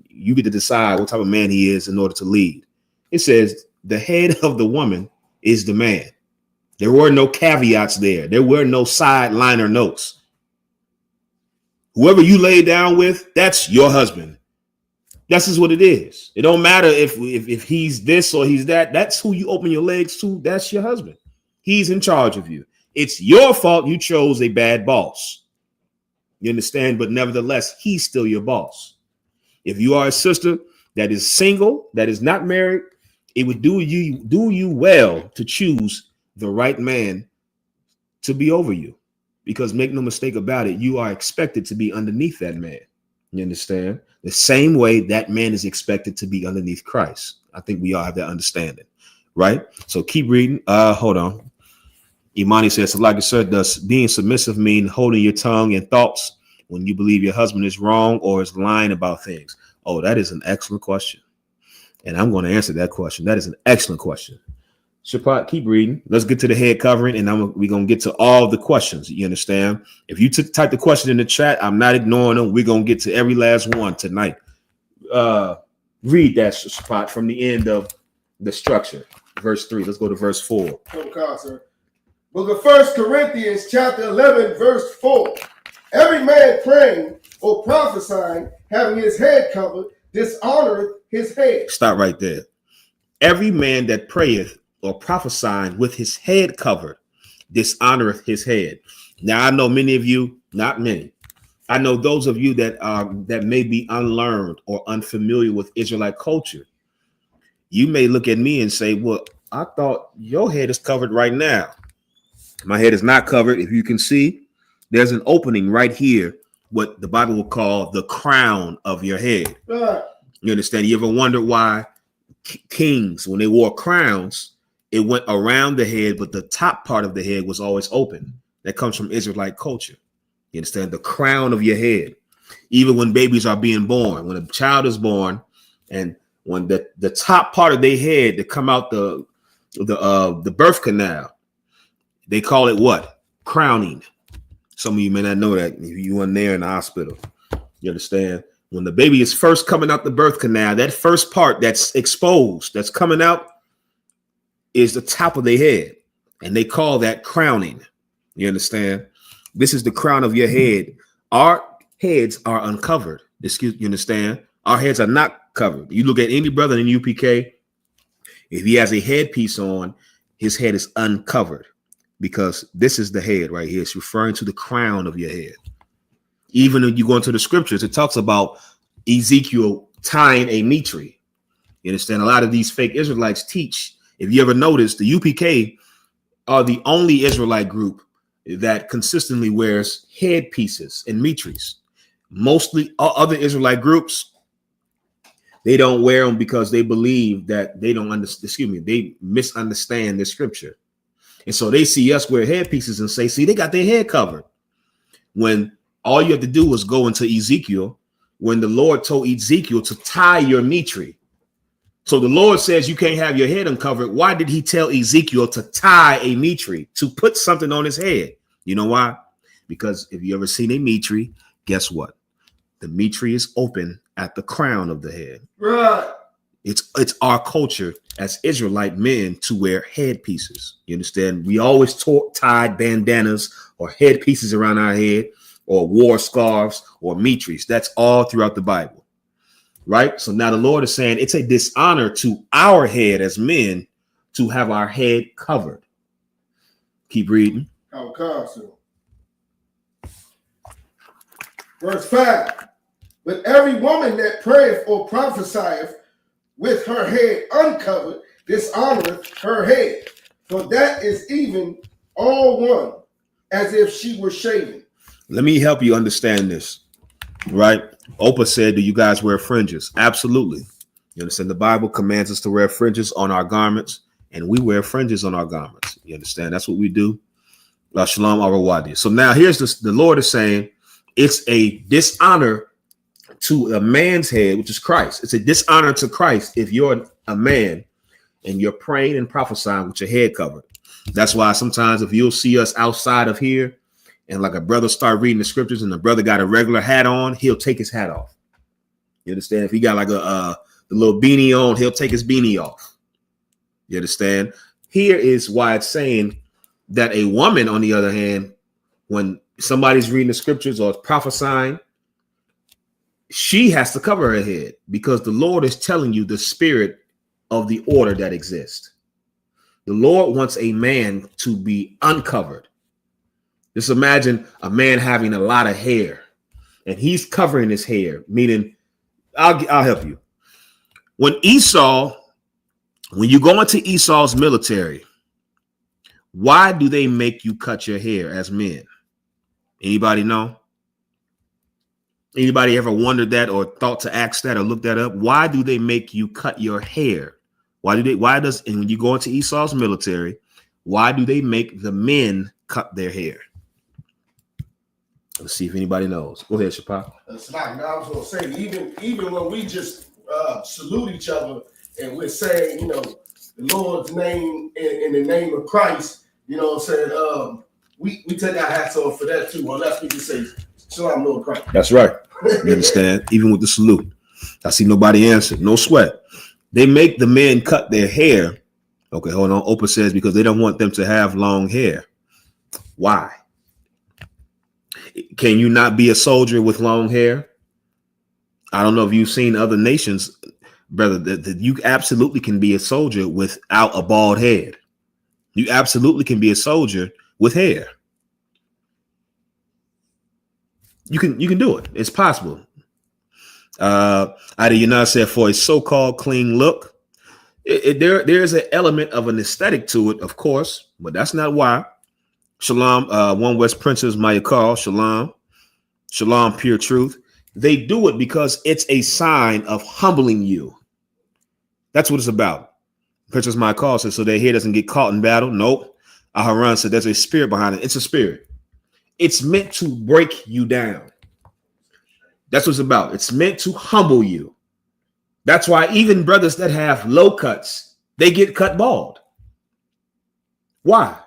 E: You get to decide what type of man he is in order to lead. It says the head of the woman is the man. There were no caveats there. There were no sideliner notes. Whoever you lay down with, that's your husband. That's just what it is. It don't matter if he's this or he's that. That's who you open your legs to. That's your husband. He's in charge of you. It's your fault you chose a bad boss. You understand? But nevertheless, he's still your boss. If you are a sister that is single, that is not married, it would do you well to choose the right man to be over you. Because make no mistake about it, you are expected to be underneath that man. You understand? The same way that man is expected to be underneath Christ. I think we all have that understanding, right? So keep reading. Hold on. Imani says, so like I said, does being submissive mean holding your tongue and thoughts when you believe your husband is wrong or is lying about things? Oh, that is an excellent question. And I'm going to answer that question. That is an excellent question. Shapat, keep reading. Let's get to the head covering, and we're going to get to all the questions. You understand? If you type the question in the chat, I'm not ignoring them. We're going to get to every last one tonight. Read that, Shapat, from the end of the structure. Verse 3. Let's go to verse 4.
F: Okay, sir. Book of 1 Corinthians chapter 11, verse 4. Every man praying or prophesying, having his head covered, dishonoreth his head.
E: Stop right there. Every man that prayeth or prophesying with his head covered, dishonoreth his head. Now, I know many of you, not many. I know those of you that may be unlearned or unfamiliar with Israelite culture. You may look at me and say, well, I thought your head is covered right now. My head is not covered. If you can see, there's an opening right here, what the Bible will call the crown of your head. You understand? You ever wonder why kings, when they wore crowns, it went around the head, but the top part of the head was always open? That comes from Israelite culture. You understand? The crown of your head. Even when babies are being born, when a child is born, and when the top part of their head to come out the birth canal, they call it what? Crowning. Some of you may not know that if you weren't there in the hospital. You understand? When the baby is first coming out the birth canal, that first part that's exposed, that's coming out, is the top of their head. And they call that crowning. You understand? This is the crown of your head. Our heads are uncovered. You understand? Our heads are not covered. You look at any brother in UPK, if he has a headpiece on, his head is uncovered, because this is the head right here. It's referring to the crown of your head. Even when you go into the scriptures, it talks about Ezekiel tying a mitre. You understand? A lot of these fake Israelites teach. If you ever notice, the UPK are the only Israelite group that consistently wears headpieces and mitres. Mostly other Israelite groups, they don't wear them because they believe that they don't understand. They misunderstand the scripture. And so they see us wear headpieces and say, see, they got their head covered. When all you have to do was go into Ezekiel, when the Lord told Ezekiel to tie your mitre. So the Lord says you can't have your head uncovered. Why did he tell Ezekiel to tie a mitre, to put something on his head? You know why? Because if you ever seen a mitre, guess what? The mitre is open at the crown of the head.
F: Right.
E: It's our culture as Israelite men to wear headpieces. You understand? We always tied bandanas or headpieces around our head, or wore scarves or mitres. That's all throughout the Bible. Right? So now the Lord is saying it's a dishonor to our head as men to have our head covered. Keep reading.
F: Counsel. Verse 5. But every woman that prayeth or prophesieth with her head uncovered dishonoreth her head, for that is even all one, as if she were shaven.
E: Let me help you understand this. Right? Oprah said, do you guys wear fringes? Absolutely. You understand? The Bible commands us to wear fringes on our garments, and we wear fringes on our garments. You understand? That's what we do. Shalom Arawadi. So now here's the Lord is saying it's a dishonor to a man's head, which is Christ. It's a dishonor to Christ if you're a man and you're praying and prophesying with your head covered. That's why sometimes if you'll see us outside of here and like a brother start reading the scriptures and the brother got a regular hat on, he'll take his hat off. You understand? If he got like the little beanie on, he'll take his beanie off. You understand? Here is why it's saying that a woman, on the other hand, when somebody's reading the scriptures or prophesying, she has to cover her head because the Lord is telling you the spirit of the order that exists. The Lord wants a man to be uncovered. Just imagine a man having a lot of hair and he's covering his hair, meaning I'll help you. When you go into Esau's military, why do they make you cut your hair as men? Anybody know? Anybody ever wondered that or thought to ask that or look that up? Why do they make you cut your hair? And when you go into Esau's military, why do they make the men cut their hair? Let's see if anybody knows. Go ahead, Shapa.
F: That's like I was gonna say, even when we just salute each other and we're saying, the Lord's name in the name of Christ, what I'm saying? We take our hats off for that too. Unless we just say Shalom, Lord Christ.
E: That's right. You understand? Even with the salute. I see nobody answer. No sweat. They make the men cut their hair. Okay, hold on. Opa says because they don't want them to have long hair. Why? Can you not be a soldier with long hair? I don't know if you've seen other nations, brother, that you absolutely can be a soldier without a bald head. You absolutely can be a soldier with hair. You can do it. It's possible. Yahanna said for a so-called clean look, there's an element of an aesthetic to it, of course, but that's not why. Shalom, One West Princess Mayakal, Shalom, pure truth. They do it because it's a sign of humbling you. That's what it's about. Princess Mayakal says so their hair doesn't get caught in battle. Nope. Aharon said there's a spirit behind it. It's a spirit. It's meant to break you down. That's what it's about. It's meant to humble you. That's why even brothers that have low cuts, they get cut bald. Why?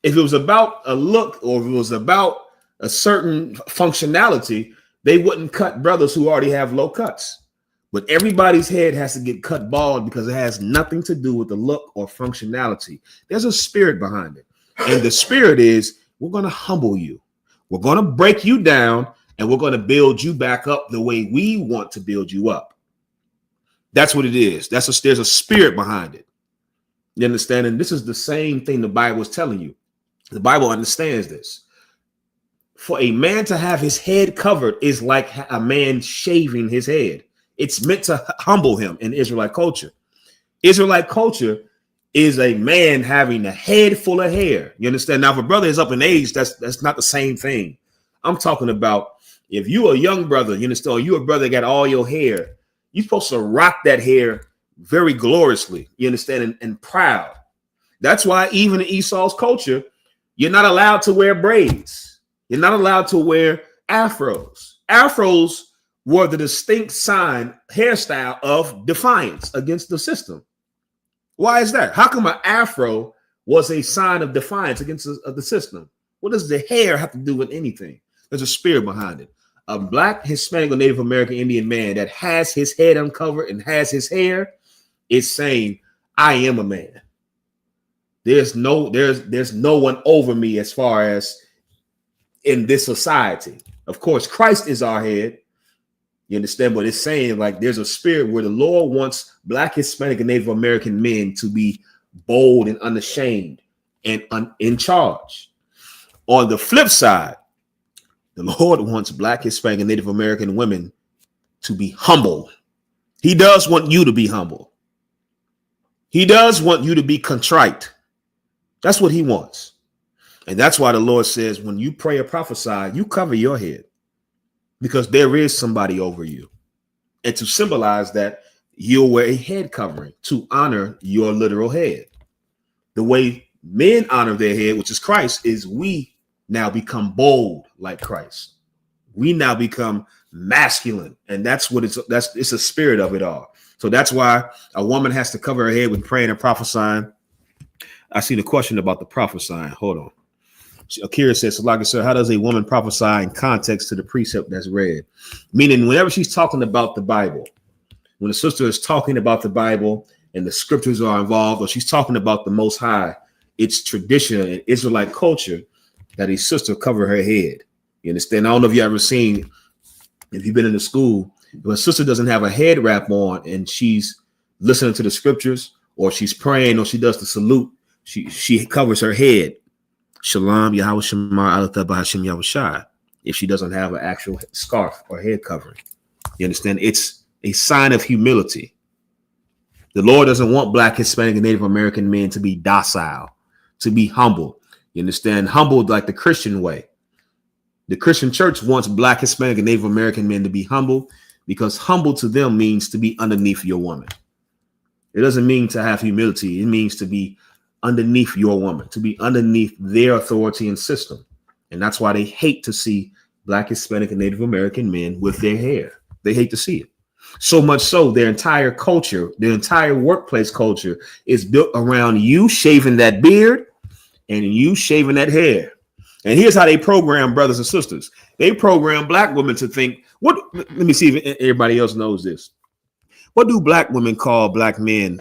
E: If it was about a look or if it was about a certain functionality, they wouldn't cut brothers who already have low cuts. But everybody's head has to get cut bald because it has nothing to do with the look or functionality. There's a spirit behind it. And the spirit is, we're going to humble you. We're going to break you down and we're going to build you back up the way we want to build you up. That's what it is. There's a spirit behind it. You understand? And this is the same thing the Bible is telling you. The Bible understands this. For a man to have his head covered is like a man shaving his head. It's meant to humble him in Israelite culture. Israelite culture is a man having a head full of hair. You understand? Now, if a brother is up in age, that's not the same thing. I'm talking about if you a young brother, you understand, or you a brother that got all your hair, you're supposed to rock that hair very gloriously, you understand, and proud. That's why even in Esau's culture, you're not allowed to wear braids. You're not allowed to wear afros. Afros were the distinct hairstyle of defiance against the system. Why is that? How come an afro was a sign of defiance against the system? What does the hair have to do with anything? There's a spirit behind it. A Black, Hispanic, or Native American Indian man that has his head uncovered and has his hair is saying, I am a man. There's no one over me as far as in this society. Of course, Christ is our head. You understand? But it's saying like there's a spirit where the Lord wants Black, Hispanic, and Native American men to be bold and unashamed and in charge. On the flip side, the Lord wants Black, Hispanic, and Native American women to be humble. He does want you to be humble. He does want you to be contrite. That's what he wants. And that's why the Lord says, when you pray or prophesy, you cover your head because there is somebody over you. And to symbolize that, you'll wear a head covering to honor your literal head. The way men honor their head, which is Christ, is we now become bold like Christ. We now become masculine. And that's what it's a spirit of it all. So that's why a woman has to cover her head with praying and prophesying. I see the question about the prophesying. Hold on. Akira says, Salaka, sir, how does a woman prophesy in context to the precept that's read? Meaning, whenever she's talking about the Bible, when the sister is talking about the Bible and the scriptures are involved, or she's talking about the Most High, it's tradition in Israelite culture that a sister cover her head. You understand? I don't know if you ever seen, if you've been in the school, if a sister doesn't have a head wrap on and she's listening to the scriptures, or she's praying, or she does the salute, she covers her head. Shalom, Yahweh Shemar, Alatha Bahashim Yahushai. If she doesn't have an actual scarf or head covering, you understand? It's a sign of humility. The Lord doesn't want Black, Hispanic, and Native American men to be docile, to be humble. You understand? Humbled like the Christian way. The Christian church wants Black, Hispanic, and Native American men to be humble, because humble to them means to be underneath your woman. It doesn't mean to have humility. It means to be underneath your woman, to be underneath their authority and system. And that's why they hate to see Black, Hispanic, and Native American men with their hair. They hate to see it. So much so their entire culture, their entire workplace culture is built around you shaving that beard and you shaving that hair. And here's how they program brothers and sisters. They program Black women to think, let me see if everybody else knows this. What do Black women call Black men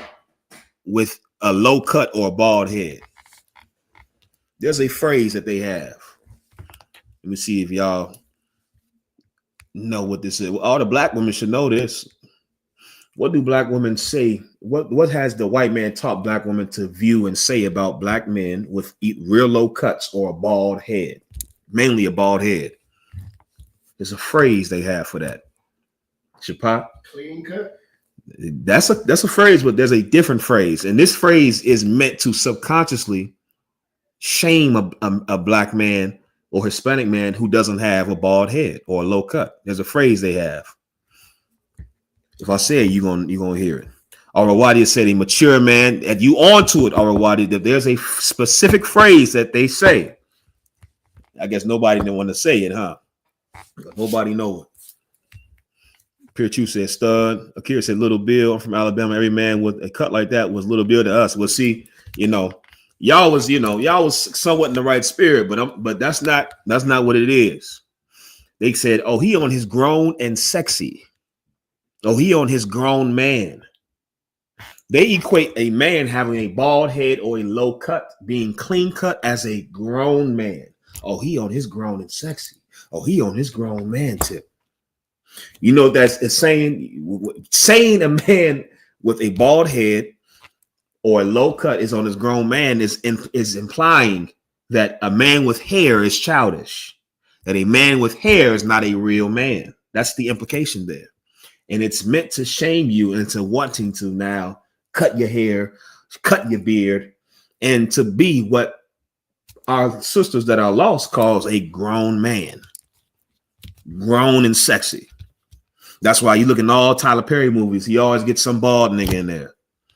E: with a low cut or a bald head? There's a phrase that they have. Let me see if y'all know what this is. All the Black women should know this. What do Black women say? What has the white man taught Black women to view and say about Black men with real low cuts or a bald head? Mainly a bald head. There's a phrase they have for that. Shapap? Clean cut? That's a phrase, but there's a different phrase. And this phrase is meant to subconsciously shame a Black man or Hispanic man who doesn't have a bald head or a low cut. There's a phrase they have. If I say it, you're gonna hear it. Arawadi said a mature man, and you onto it, Arawadi, that there's a specific phrase that they say. I guess nobody didn't want to say it, huh? Nobody know it. Pirachu said stud. Akira said Little Bill. I'm from Alabama. Every man with a cut like that was Little Bill to us. Well, see, y'all was somewhat in the right spirit, but that's not what it is. They said, oh, he on his grown and sexy. Oh, he on his grown man. They equate a man having a bald head or a low cut, being clean cut, as a grown man. Oh, he on his grown and sexy. Oh, he on his grown man tip. You know, that's saying a man with a bald head or a low cut is on his grown man is implying that a man with hair is childish, that a man with hair is not a real man. That's the implication there. And it's meant to shame you into wanting to now cut your hair, cut your beard, and to be what our sisters that are lost calls a grown man, grown and sexy. That's why you look in all Tyler Perry movies, he always gets some bald nigga in there,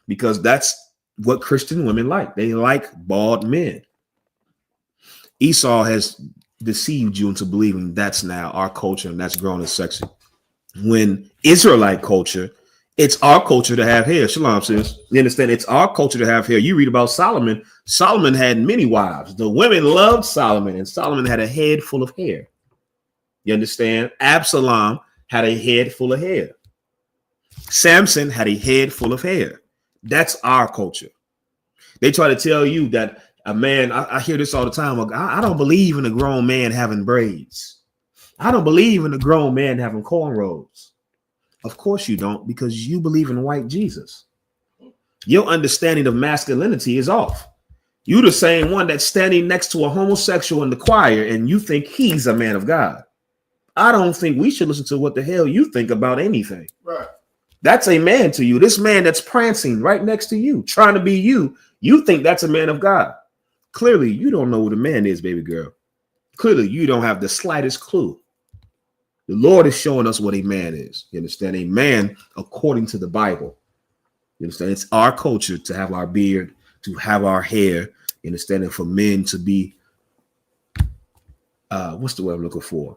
E: because that's what Christian women like. They like bald men. Esau has deceived you into believing that's now our culture and that's grown and sexy. When Israelite culture, it's our culture to have hair. Shalom, sis. You understand? It's our culture to have hair. You read about Solomon. Solomon had many wives. The women loved Solomon, and Solomon had a head full of hair. You understand? Absalom had a head full of hair. Samson had a head full of hair. That's our culture. They try to tell you that a man, I hear this all the time. I don't believe in a grown man having braids. I don't believe in a grown man having cornrows. Of course you don't, because you believe in white Jesus. Your understanding of masculinity is off. You're the same one that's standing next to a homosexual in the choir and you think he's a man of God. I don't think we should listen to what the hell you think about anything. Right. That's a man to you. This man that's prancing right next to you, trying to be you, you think that's a man of God. Clearly, you don't know what a man is, baby girl. Clearly, you don't have the slightest clue. The Lord is showing us what a man is. You understand? A man according to the Bible. You understand? It's our culture to have our beard, to have our hair, You understand? And for men to be, what's the word I'm looking for?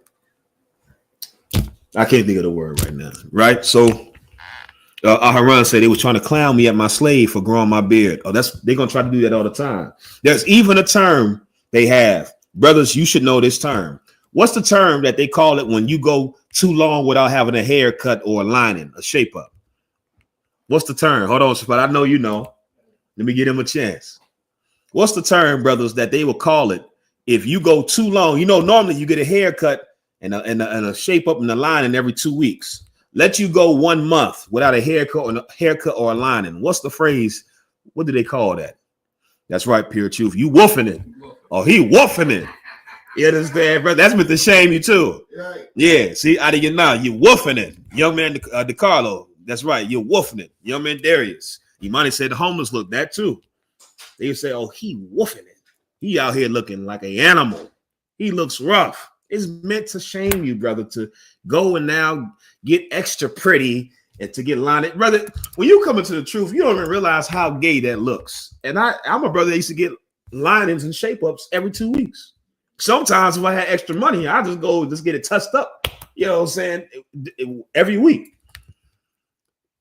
E: I can't think of the word right now. Right? So Aharon said they were trying to clown me at my slave for growing my beard. Oh, they're gonna try to do that all the time. There's even a term they have. Brothers, you should know this term. What's the term that they call it when you go too long without having a haircut or a lining, a shape up? What's the term? Hold on, but I know you know. Let me give him a chance. What's the term, brothers, that they will call it if you go too long? You know, normally you get a haircut and a shape up and a lining every 2 weeks. Let you go 1 month without a haircut or a lining. What's the phrase? What do they call that? That's right, pure truth. You woofing it. Oh, he woofing it. You understand, brother? That's meant to shame you too. Yeah, see, out of your mouth, you woofing it. Young man DeCarlo, that's right, you're woofing it. Young man Darius, you might have said the homeless look that too. They say, oh, he woofing it. He out here looking like an animal. He looks rough. It's meant to shame you, brother, to go and now get extra pretty and to get lined. Brother, when you come into the truth, you don't even realize how gay that looks. And I'm a brother that used to get linings and shape ups every 2 weeks. Sometimes if I had extra money, I just get it touched up. You know what I'm saying? Every week.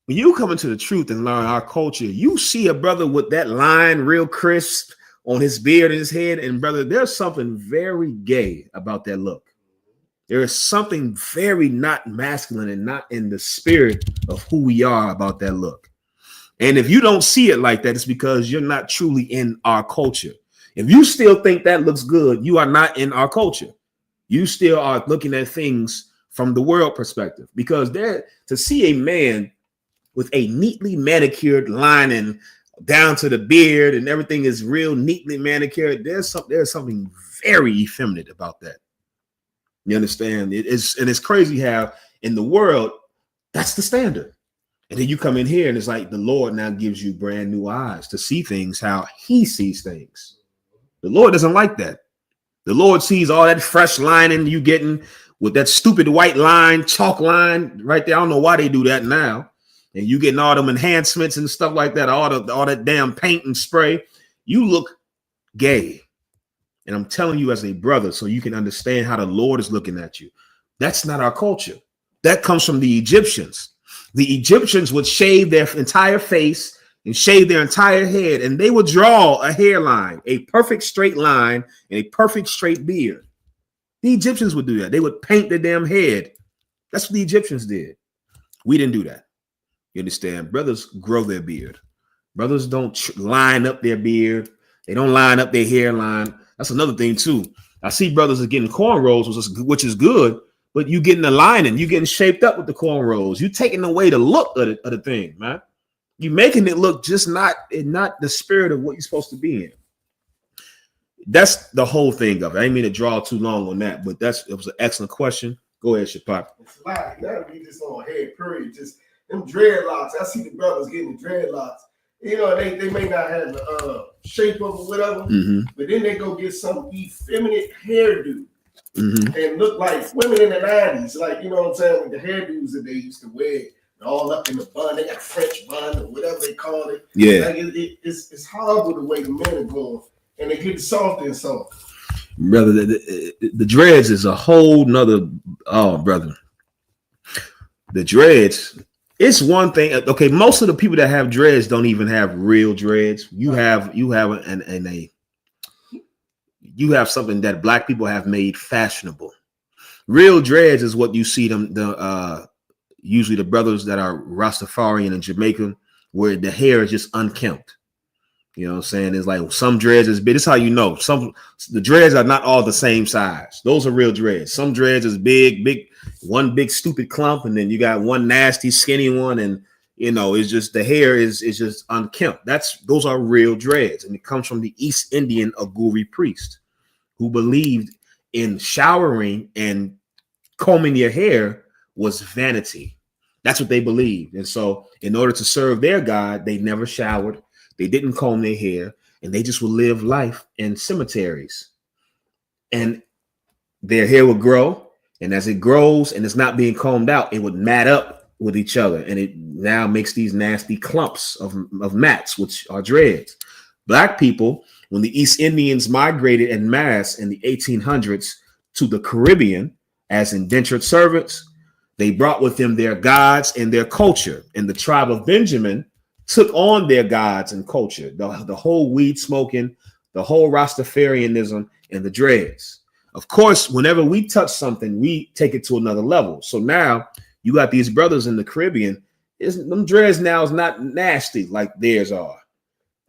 E: When you come into the truth and learn our culture, you see a brother with that line real crisp on his beard and his head. And brother, there's something very gay about that look. There is something very not masculine and not in the spirit of who we are about that look. And if you don't see it like that, it's because you're not truly in our culture. If you still think that looks good, you are not in our culture. You still are looking at things from the world perspective, because to see a man with a neatly manicured lining down to the beard and everything is real neatly manicured, there's something very effeminate about that. You understand? It's crazy how in the world that's the standard. And then you come in here and it's like the Lord now gives you brand new eyes to see things how he sees things. The Lord doesn't like that. The Lord sees all that fresh lining you getting with that stupid white line, chalk line right there. I don't know why they do that now. And you getting all them enhancements and stuff like that, all that damn paint and spray. You look gay. And I'm telling you as a brother, so you can understand how the Lord is looking at you. That's not our culture. That comes from the Egyptians. The Egyptians would shave their entire face and shave their entire head, and they would draw a hairline, a perfect straight line, and a perfect straight beard. The Egyptians would do that. They would paint their damn head. That's what the Egyptians did. We didn't do that. You understand? Brothers grow their beard. Brothers don't line up their beard. They don't line up their hairline. That's another thing too. I see brothers are getting cornrows, which is good, but you getting the lining, you getting shaped up with the cornrows. You taking away the look of the thing, man. You making it look just not the spirit of what you're supposed to be in. That's the whole thing of it. I didn't mean to draw too long on that, but it was an excellent question. Go ahead, Shapop.
F: It's like that be just on head period. Just them dreadlocks. I see the brothers getting the dreadlocks. You know, they may not have the shape of or whatever, but then they go get some effeminate hairdo and look like women in the 90s. Like, you know what I'm saying? With the hairdos that they used to wear, all up in the bun. They got French bun or whatever they call it.
E: Yeah.
F: Like it's horrible the way the men are going. And they get softer and softer.
E: Brother, the dreads is a whole nother, brother. The dreads, it's one thing. Okay, most of the people that have dreads don't even have real dreads. You have something that black people have made fashionable. Real dreads is what you see usually the brothers that are Rastafarian in Jamaica, where the hair is just unkempt. You know what I'm saying? It's like some dreads is big. This is how you know. The dreads are not all the same size. Those are real dreads. Some dreads is big, one big stupid clump, and then you got one nasty skinny one, and you know, it's just the hair is just unkempt. Those are real dreads, and it comes from the East Indian Aguri priest who believed in showering and combing your hair was vanity. That's what they believed. And so in order to serve their God, they never showered. They didn't comb their hair, and they just would live life in cemeteries. And their hair would grow, and as it grows and it's not being combed out, it would mat up with each other, and it now makes these nasty clumps of mats, which are dreads. Black people When the East Indians migrated en masse in the 1800s to the Caribbean as indentured servants, they brought with them their gods and their culture. And the tribe of Benjamin took on their gods and culture, the whole weed smoking, the whole Rastafarianism, and the dreads. Of course, whenever we touch something, we take it to another level. So now you got these brothers in the Caribbean. Them dreads now is not nasty like theirs are.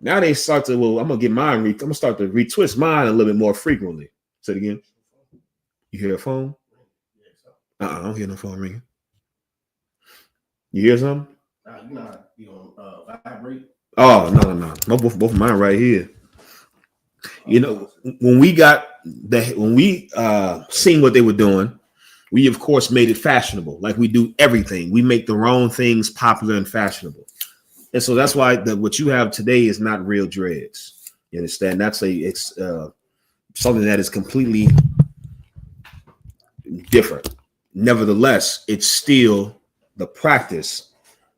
E: Now they start to, well, I'm gonna start to retwist mine a little bit more frequently. Say it again. You hear a phone? I don't hear no phone ringing. You hear something?
F: You on vibrate?
E: Oh, no. Both of mine right here. You know, when we seen what they were doing, we of course made it fashionable. Like we do everything. We make the wrong things popular and fashionable. And so that's why what you have today is not real dreads. You understand? It's something that is completely different. Nevertheless, it's still the practice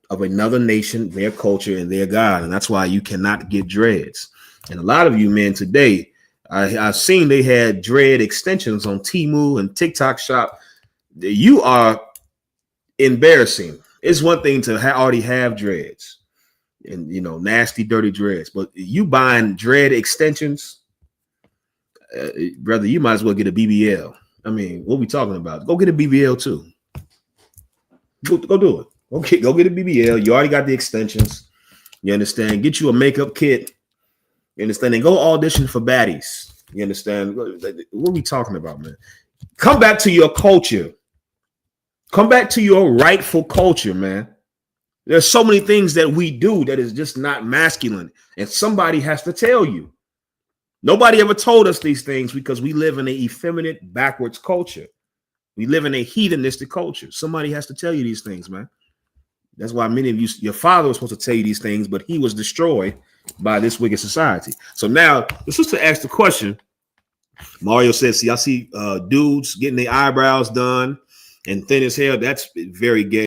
E: of another nation, their culture, and their God. And that's why you cannot get dreads. And a lot of you men today, I've seen they had dread extensions on Temu and TikTok Shop. You are embarrassing. It's one thing to already have dreads and, you know, nasty, dirty dreads, but you buying dread extensions, brother, you might as well get a BBL. I mean, what are we talking about? Go get a BBL too. Go do it. Go get a BBL. You already got the extensions. You understand? Get you a makeup kit. You understand? And go audition for baddies. You understand? What are we talking about, man? Come back to your culture. Come back to your rightful culture, man. There's so many things that we do that is just not masculine. And somebody has to tell you. Nobody ever told us these things because we live in an effeminate, backwards culture. We live in a hedonistic culture. Somebody has to tell you these things, man. That's why many of you, your father was supposed to tell you these things, but he was destroyed by this wicked society. So now the sister asked the question. Mario says, see, I see dudes getting their eyebrows done and thin as hell. That's very gay.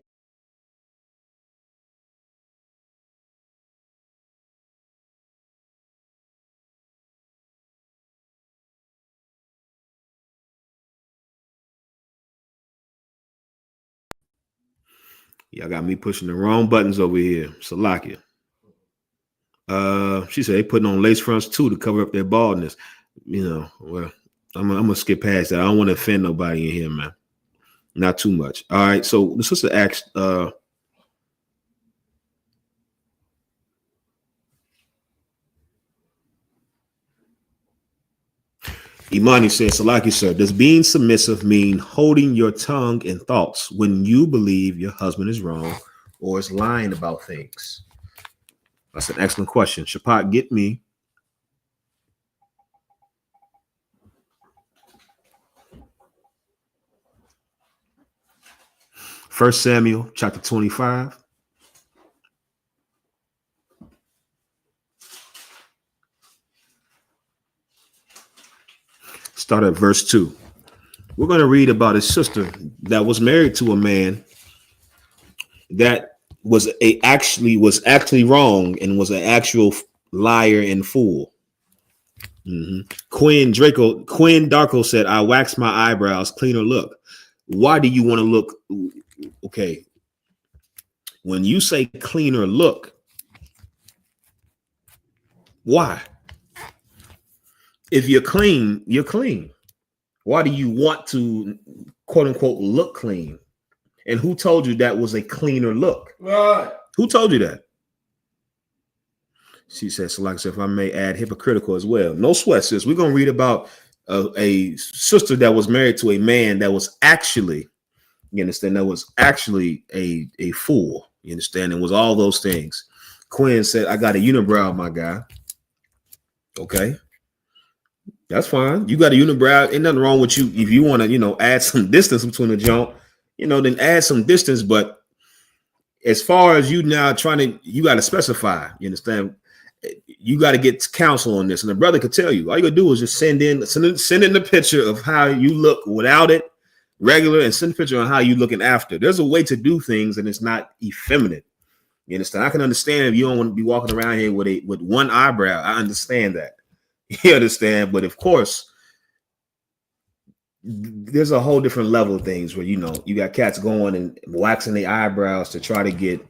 E: Y'all got me pushing the wrong buttons over here. Salakia. She said they putting on lace fronts too to cover up their baldness. You know, well, I'm gonna skip past that. I don't want to offend nobody in here, man. Not too much. All right. So the sister asked, Imani says, Salaki, sir, does being submissive mean holding your tongue and thoughts when you believe your husband is wrong or is lying about things? That's an excellent question. Shapat, get me. First Samuel chapter 25. Start at verse 2. We're going to read about a sister that was married to a man that was actually wrong and was an actual liar and fool. Quinn Darko said, I wax my eyebrows, cleaner look. Why do you want to look? Okay. When you say cleaner look, why? If you're clean, you're clean. Why do you want to, quote unquote, look clean? And who told you that was a cleaner look?
F: Right.
E: Who told you that? She says, so like I said, if I may add, hypocritical as well. No sweat, sis. We're going to read about a sister that was married to a man that was actually, you understand, that was actually a fool. You understand? It was all those things. Quinn said, I got a unibrow, my guy. Okay. That's fine. You got a unibrow. Ain't nothing wrong with you. If you want to, add some distance between the joint, then add some distance. But as far as you now you got to specify, you understand? You got to get counsel on this. And the brother could tell you, all you got to do is just send in the picture of how you look without it, regular, and send a picture on how you looking after. There's a way to do things and it's not effeminate. You understand? I can understand if you don't want to be walking around here with one eyebrow. I understand that. You understand? But of course, there's a whole different level of things where, you know, you got cats going and waxing their eyebrows to try to get,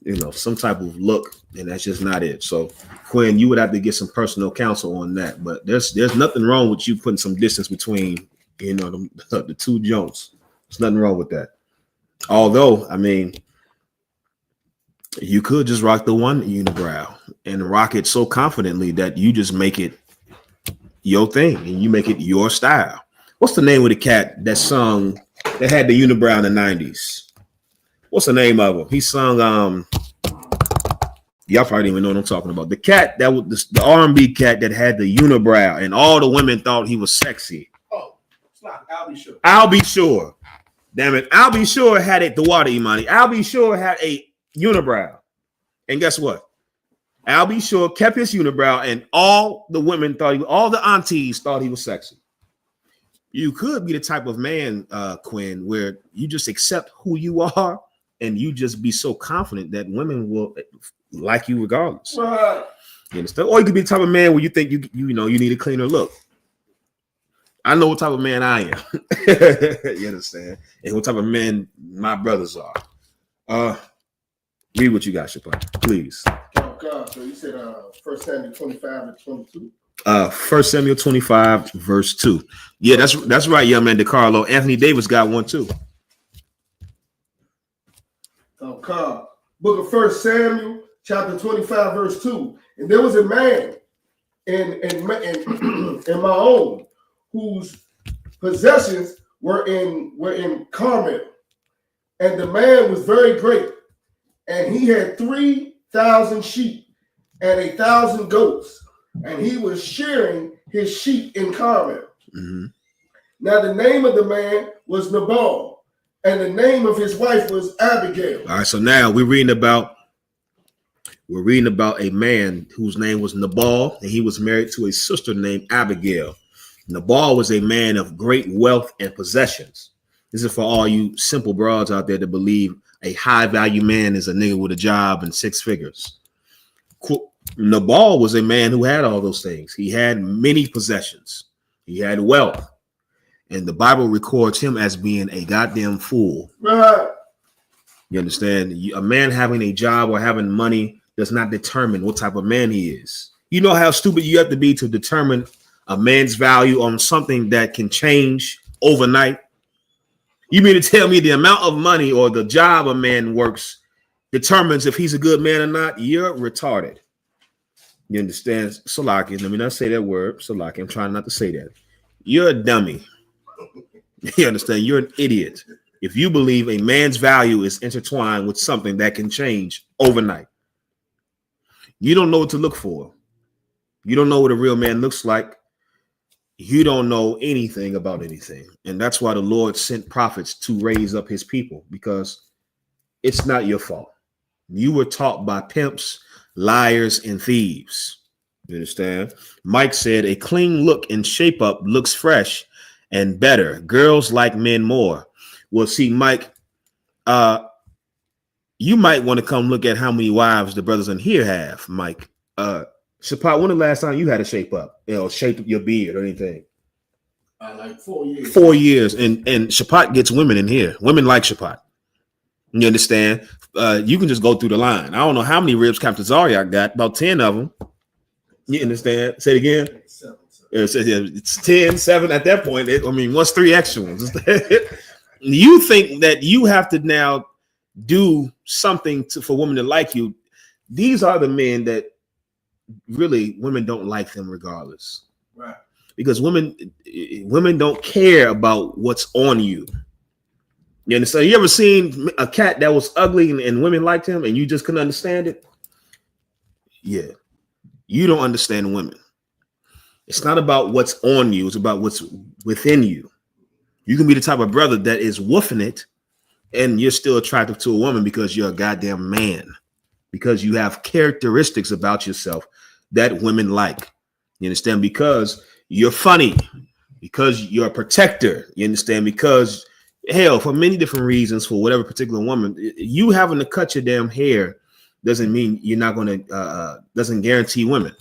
E: you know, some type of look, and that's just not it. So Quinn, you would have to get some personal counsel on that. But there's nothing wrong with you putting some distance between, you know, the two joints. There's nothing wrong with that. Although, I mean, you could just rock the one unibrow and rock it so confidently that you just make it your thing and you make it your style. What's the name of the cat that sung, that had the unibrow in the 90s? What's the name of him? He sung, y'all probably don't even know what I'm talking about. The cat that was the R&B cat that had the unibrow and all the women thought he was sexy.
F: Oh, it's not. I'll be sure.
E: I'll Be Sure. Damn it. I'll Be Sure had it, the water Imani. I'll Be Sure had a unibrow. And guess what? I'll Be Sure kept his unibrow and all the women thought all the aunties thought he was sexy. You could be the type of man, Quinn, where you just accept who you are and you just be so confident that women will like you regardless.
F: Right.
E: You understand? Or you could be the type of man where you think you know you need a cleaner look. I know what type of man I am. You understand? And what type of men my brothers are. Read what you got, Shapar, please.
F: Oh God. So you said 1 Samuel 25 and 22.
E: 1 Samuel 25, verse 2. Yeah, that's right, young man DeCarlo. Anthony Davis got one too.
F: Oh God. Book of 1 Samuel, chapter 25, verse 2. And there was a man in my own whose possessions were in Carmel, and the man was very great, and he had 3,000 sheep and 1,000 goats. And he was shearing his sheep in Carmel. Mm-hmm. Now the name of the man was Nabal, and the name of his wife was Abigail.
E: All right, so now we're reading about a man whose name was Nabal, and he was married to a sister named Abigail. Nabal was a man of great wealth and possessions. This is for all you simple broads out there that believe a high value man is a nigga with a job and 6 figures. Nabal was a man who had all those things. He had many possessions. He had wealth. And the Bible records him as being a goddamn fool.
F: Right.
E: You understand? A man having a job or having money does not determine what type of man he is. You know how stupid you have to be to determine a man's value on something that can change overnight? You mean to tell me the amount of money or the job a man works determines if he's a good man or not? You're retarded. You understand? Salaki, let me not say that word. Salaki, I'm trying not to say that. You're a dummy. You understand? You're an idiot if you believe a man's value is intertwined with something that can change overnight. You don't know what to look for. You don't know what a real man looks like. You don't know anything about anything. And that's why the Lord sent prophets to raise up his people, because it's not your fault. You were taught by pimps, liars, and thieves. You understand? Mike said a clean look and shape up looks fresh and better. Girls like men more. Well, see, Mike, you might want to come look at how many wives the brothers in here have, Mike. Shapat, when the last time you had a shape up, shape your beard or anything?
F: Like 4 years.
E: 4 years. And Shapat gets women in here. Women like Shapat. You understand? You can just go through the line. I don't know how many ribs Captain Zarya got, about 10 of them. You understand? Say it again.
F: 7.
E: It's 10, 7 at that point. What's 3 extra ones? You think that you have to now do something for women to like you. These are the men that really women don't like them regardless.
F: Right.
E: Because women don't care about what's on you. You understand? You ever seen a cat that was ugly and women liked him and you just couldn't understand it? Yeah. You don't understand women. It's not about what's on you. It's about what's within you. You can be the type of brother that is woofing it and you're still attractive to a woman because you're a goddamn man, because you have characteristics about yourself that women like. You understand? Because you're funny, because you're a protector. You understand? Because hell, for many different reasons, for whatever particular woman, you having to cut your damn hair doesn't mean you're not going to, doesn't guarantee women.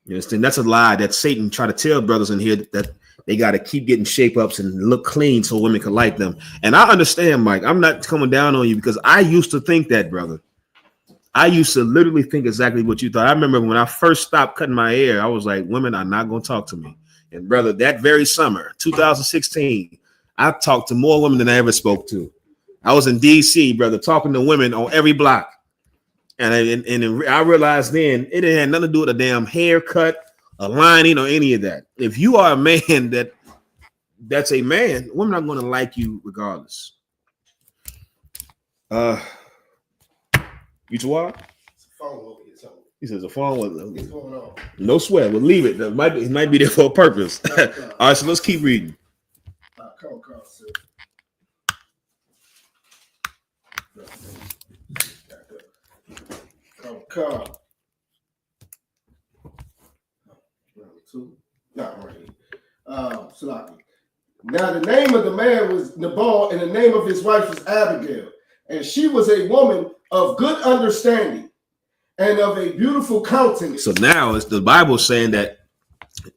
E: You understand? That's a lie that Satan try to tell brothers in here that they got to keep getting shape ups and look clean so women can like them. And I understand, Mike. I'm not coming down on you because I used to think that, brother. I used to literally think exactly what you thought. I remember when I first stopped cutting my hair, I was like, women are not going to talk to me. And brother, that very summer, 2016, I talked to more women than I ever spoke to. I was in DC, brother, talking to women on every block. And I realized then it had nothing to do with a damn haircut, a lining, or any of that. If you are a man that's a man, women are going to like you regardless. You what? He says a phone.
F: What's going on?
E: No sweat. We'll leave it. It might be there for a purpose. All right, so let's keep reading.
F: Come, sir. Come. Not right. Salaki. Now the name of the man was Nabal, and the name of his wife was Abigail, and she was a woman of good understanding and of a beautiful countenance.
E: So now it's the Bible saying that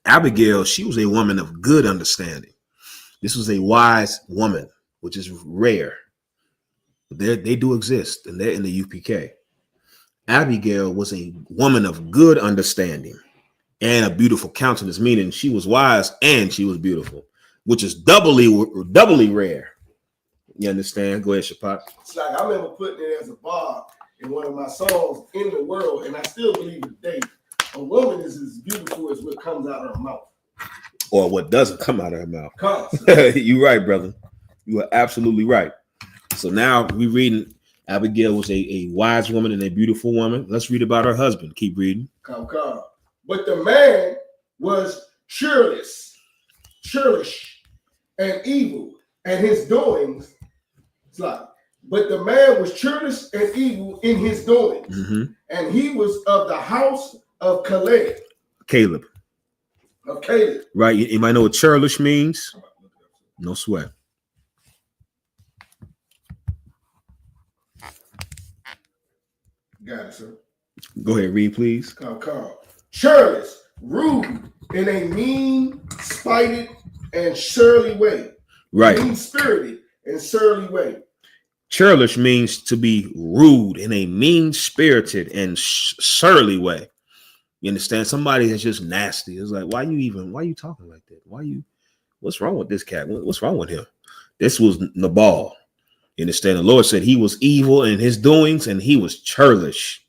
E: Abigail, she was a woman of good understanding. This was a wise woman, which is rare. They do exist, and they're in the UPK. Abigail was a woman of good understanding and a beautiful countenance, meaning she was wise and she was beautiful, which is doubly rare. You understand? Go ahead, Shapak.
F: It's like I remember putting it as a bar in one of my songs, In the World, and I still believe today a woman is as beautiful as what comes out of her mouth.
E: Or what doesn't come out of her mouth.
F: You're
E: right, brother. You are absolutely right. So now we're reading Abigail was a wise woman and a beautiful woman. Let's read about her husband. Keep reading.
F: Come. But the man was churlish, and evil, and his doings. It's like, but the man was churlish and evil in his doings, and he was of the house of Caleb. Right.
E: You might know what churlish means. No sweat.
F: Got it, sir.
E: Go ahead, read, please.
F: Come. Churlish, rude, in a mean, spited, and surly way.
E: Right.
F: Mean-spirited and surly way.
E: Churlish means to be rude in a mean-spirited and surly way. You understand? Somebody that's just nasty. It's like, why you talking like that? What's wrong with this cat? What's wrong with him? This was Nabal. You understand? The Lord said he was evil in his doings and he was churlish,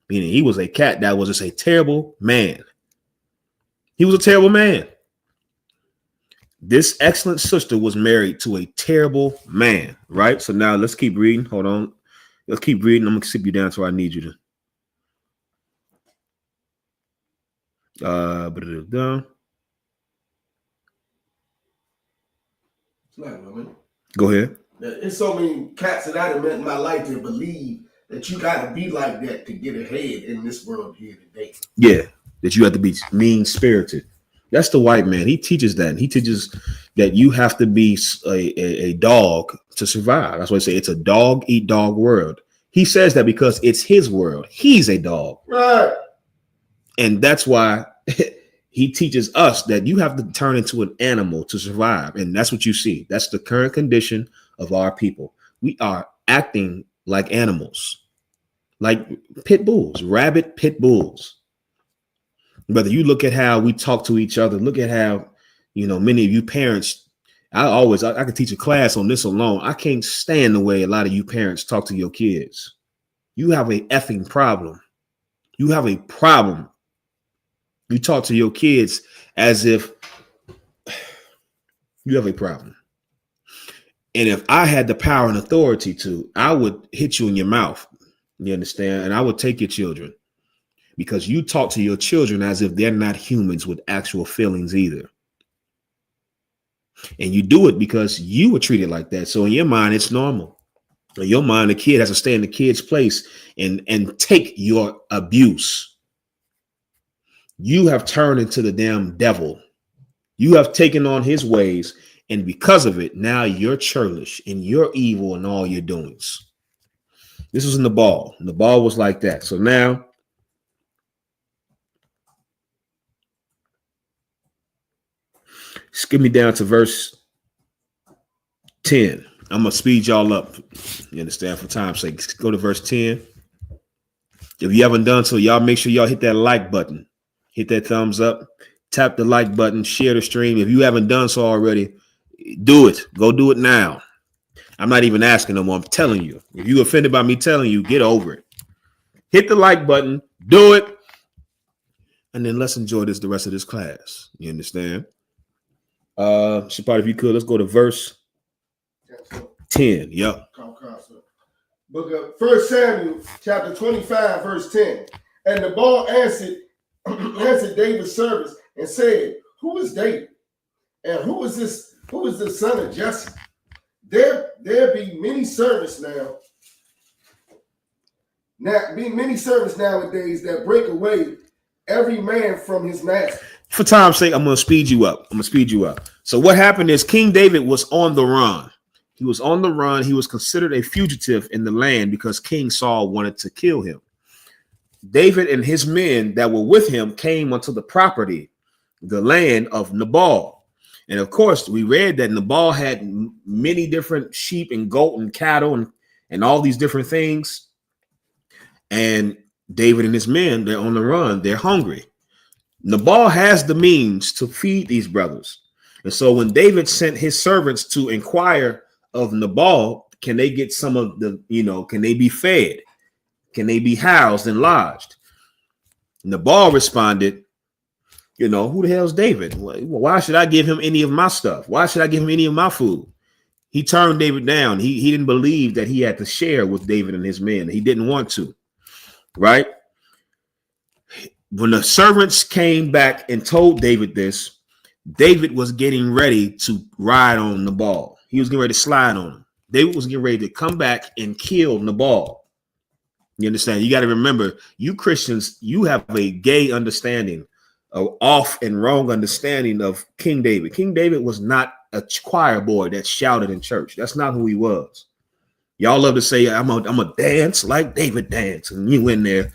E: meaning he was a cat that was just a terrible man. He was a terrible man. This excellent sister was married to a terrible man, right? So now let's keep reading. Hold on. Let's keep reading. I'm going to skip you down to where I need you to. Go ahead.
F: There's so many cats that I have met in my life that believe that you got to be like that to get ahead in this world here today.
E: Yeah, that you have to be mean-spirited. That's the white man. He teaches that. And he teaches that you have to be a dog to survive. That's why I say it's a dog-eat-dog world. He says that because it's his world. He's a dog.
F: Right.
E: And that's why he teaches us that you have to turn into an animal to survive. And that's what you see. That's the current condition of our people. We are acting like animals, like pit bulls, rabid pit bulls. Whether you look at how we talk to each other, look at how, many of you parents, I could teach a class on this alone. I can't stand the way a lot of you parents talk to your kids. You have a effing problem. You have a problem. You talk to your kids as if you have a problem. And if I had the power and authority to, I would hit you in your mouth. You understand? And I would take your children, because you talk to your children as if they're not humans with actual feelings either. And you do it because you were treated like that. So in your mind, it's normal. In your mind, the kid has to stay in the kid's place and take your abuse. You have turned into the damn devil. You have taken on his ways. And because of it, now you're churlish and you're evil in all your doings. This was in the ball. And the ball was like that. So now Skip me down to verse 10. I'm gonna speed y'all up. You understand? For time's sake, go to verse 10. If you haven't done so, y'all make sure y'all hit that like button, hit that thumbs up, tap the like button, share the stream. If you haven't done so already, do it. Go do it now. I'm not even asking no more. I'm telling you. If you offended by me telling you, get over it. Hit the like button, do it, and then let's enjoy the rest of this class. You understand? Shapard, if you could, let's go to verse 10. Yep.
F: Book of 1 Samuel, chapter 25, verse 10. And Nabal answered David's servants and said, Who is David? And who is this? Who is the son of Jesse? There be many servants now. Be many servants nowadays that break away every man from his master.
E: For time's sake, I'm gonna speed you up. So what happened is King David was on the run. He was on the run. He was considered a fugitive in the land because King Saul wanted to kill him. David and his men that were with him came onto the property, the land of Nabal. And of course, we read that Nabal had many different sheep and goat and cattle and all these different things. And David and his men, they're on the run. They're hungry. Nabal has the means to feed these brothers. And so when David sent his servants to inquire of Nabal, can they get some of the, can they be fed? Can they be housed and lodged? Nabal responded, who the hell is David? Why should I give him any of my stuff? Why should I give him any of my food? He turned David down. He didn't believe that he had to share with David and his men. He didn't want to, right? When the servants came back and told David this, David was getting ready to ride on Nabal. He was getting ready to slide on him. David was getting ready to come back and kill Nabal. You understand? You got to remember, you Christians, you have a gay understanding, of off and wrong understanding of King David. King David was not a choir boy that shouted in church. That's not who he was. Y'all love to say, I'm a dance like David dance. And you in there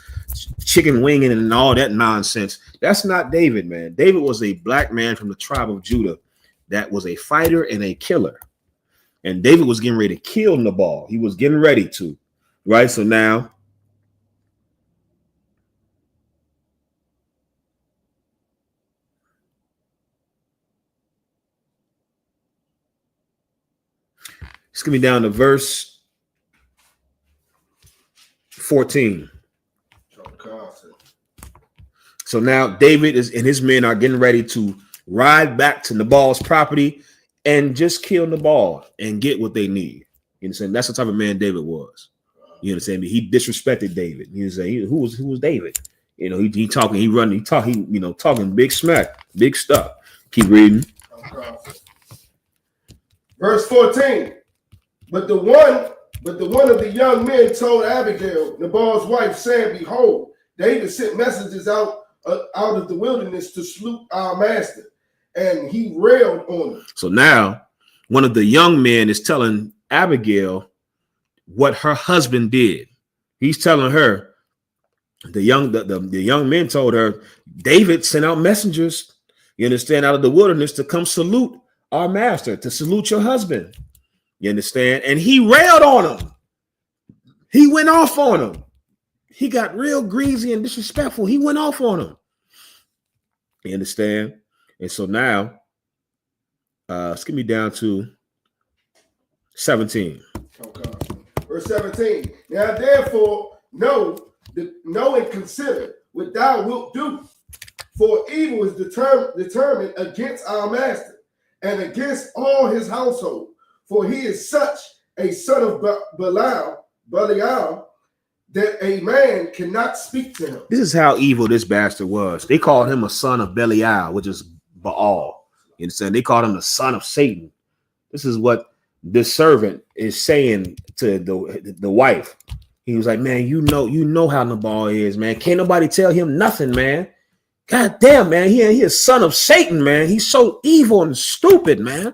E: chicken winging and all that nonsense. That's not David, man. David was a black man from the tribe of Judah that was a fighter and a killer. And David was getting ready to kill Nabal. He was getting ready to, right? So now, it's going to be down to verse 14. So now David and his men are getting ready to ride back to Nabal's property and just kill Nabal and get what they need. You understand? That's the type of man David was. You understand me? He disrespected David. He was saying, who was David? He talking, talking big smack, big stuff. Keep reading.
F: Verse 14. But the one of the young men told Abigail, Nabal's wife, saying, Behold, David sent messengers out of the wilderness to salute our master, and he railed on him. So now one of the young men is telling Abigail what her husband did. He's telling her, the young men told her, David sent out messengers, you understand, out of the wilderness to come salute our master, to salute your husband. You understand? And he railed on him. He went off on him. He got real greasy and disrespectful. He went off on him. You understand? And so now, skip me down to 17. Okay. Verse 17. Now, therefore, know and consider what thou wilt do. For evil is determined against our master and against all his household. For he is such a son of Belial, that a man cannot speak to him. This is how evil this bastard was. They called him a son of Belial, which is Baal. You understand? They called him the son of Satan. This is what this servant is saying to the wife. He was like, man, you know how Nabal is, man. Can't nobody tell him nothing, man. God damn, man. He is son of Satan, man. He's so evil and stupid, man.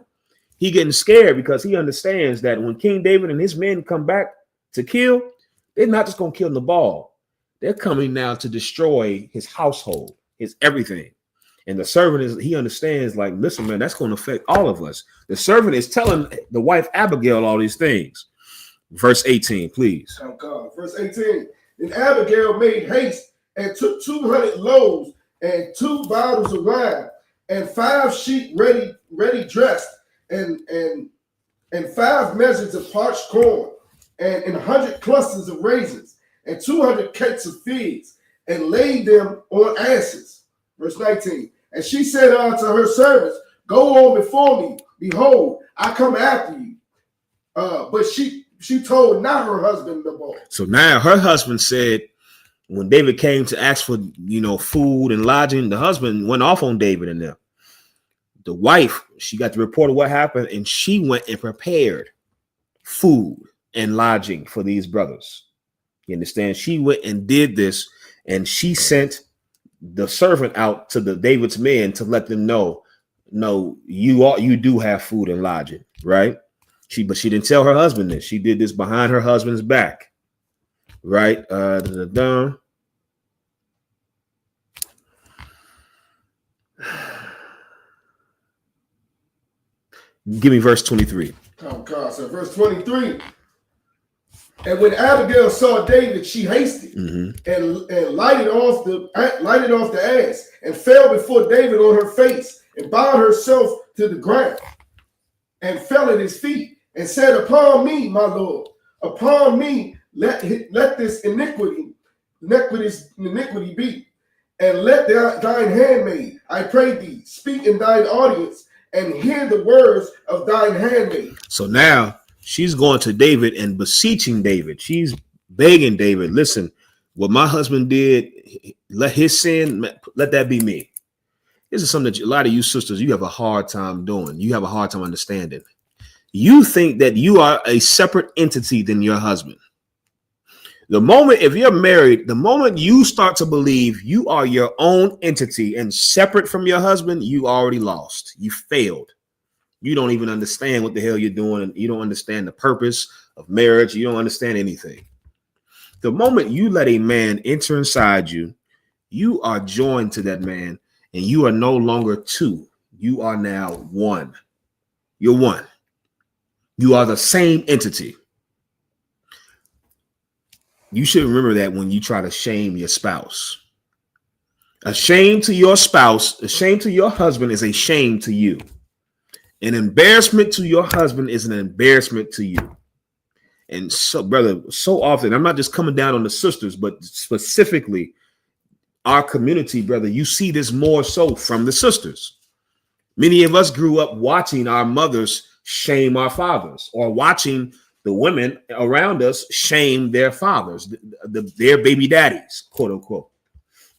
F: He getting scared because he understands that when King David and his men come back to kill, they're not just going to kill Nabal. They're coming now to destroy his household, his everything.
E: And the servant he understands, like, listen, man, that's going to affect all of us. The servant is telling the wife Abigail all these things. Verse 18, please.
F: Oh God. Verse 18. And Abigail made haste and took 200 loaves and 2 bottles of wine and 5 sheep ready dressed and 5 measures of parched corn and 100 clusters of raisins and 200 cakes of figs and laid them on asses. Verse 19. And she said unto her servants, go on before me. Behold, I come after you. But she told not her husband the boy.
E: So now her husband said, when David came to ask for, food and lodging, the husband went off on David and them. The wife, she got the report of what happened, and she went and prepared food and lodging for these brothers. You understand? She went and did this, and she sent the servant out to the David's men to let them know, no, you do have food and lodging, right? But she didn't tell her husband this. She did this behind her husband's back, right? Give me verse 23.
F: Oh God. So verse 23. And when Abigail saw David, she hasted and lighted off the ass and fell before David on her face and bowed herself to the ground and fell at his feet and said, upon me, my Lord, upon me, let this iniquity be, and let thine handmaid, I pray thee, speak in thine audience and hear the words of thine handmaid.
E: So now she's going to David and beseeching David. She's begging David, listen, what my husband did, let his sin, let that be me. This is something that a lot of you sisters, you have a hard time doing. You have a hard time understanding. You think that you are a separate entity than your husband. The moment, if you're married, the moment you start to believe you are your own entity and separate from your husband, you already lost. You failed. You don't even understand what the hell you're doing. You don't understand the purpose of marriage. You don't understand anything. The moment you let a man enter inside you, you are joined to that man, and you are no longer two. You are now one. You're one. You are the same entity. You should remember that when you try to shame your spouse. A shame to your spouse, a shame to your husband is a shame to you. An embarrassment to your husband is an embarrassment to you. And so, brother, so often, I'm not just coming down on the sisters, but specifically our community, brother, you see this more so from the sisters. Many of us grew up watching our mothers shame our fathers, or watching the women around us shame their fathers, their baby daddies, quote unquote.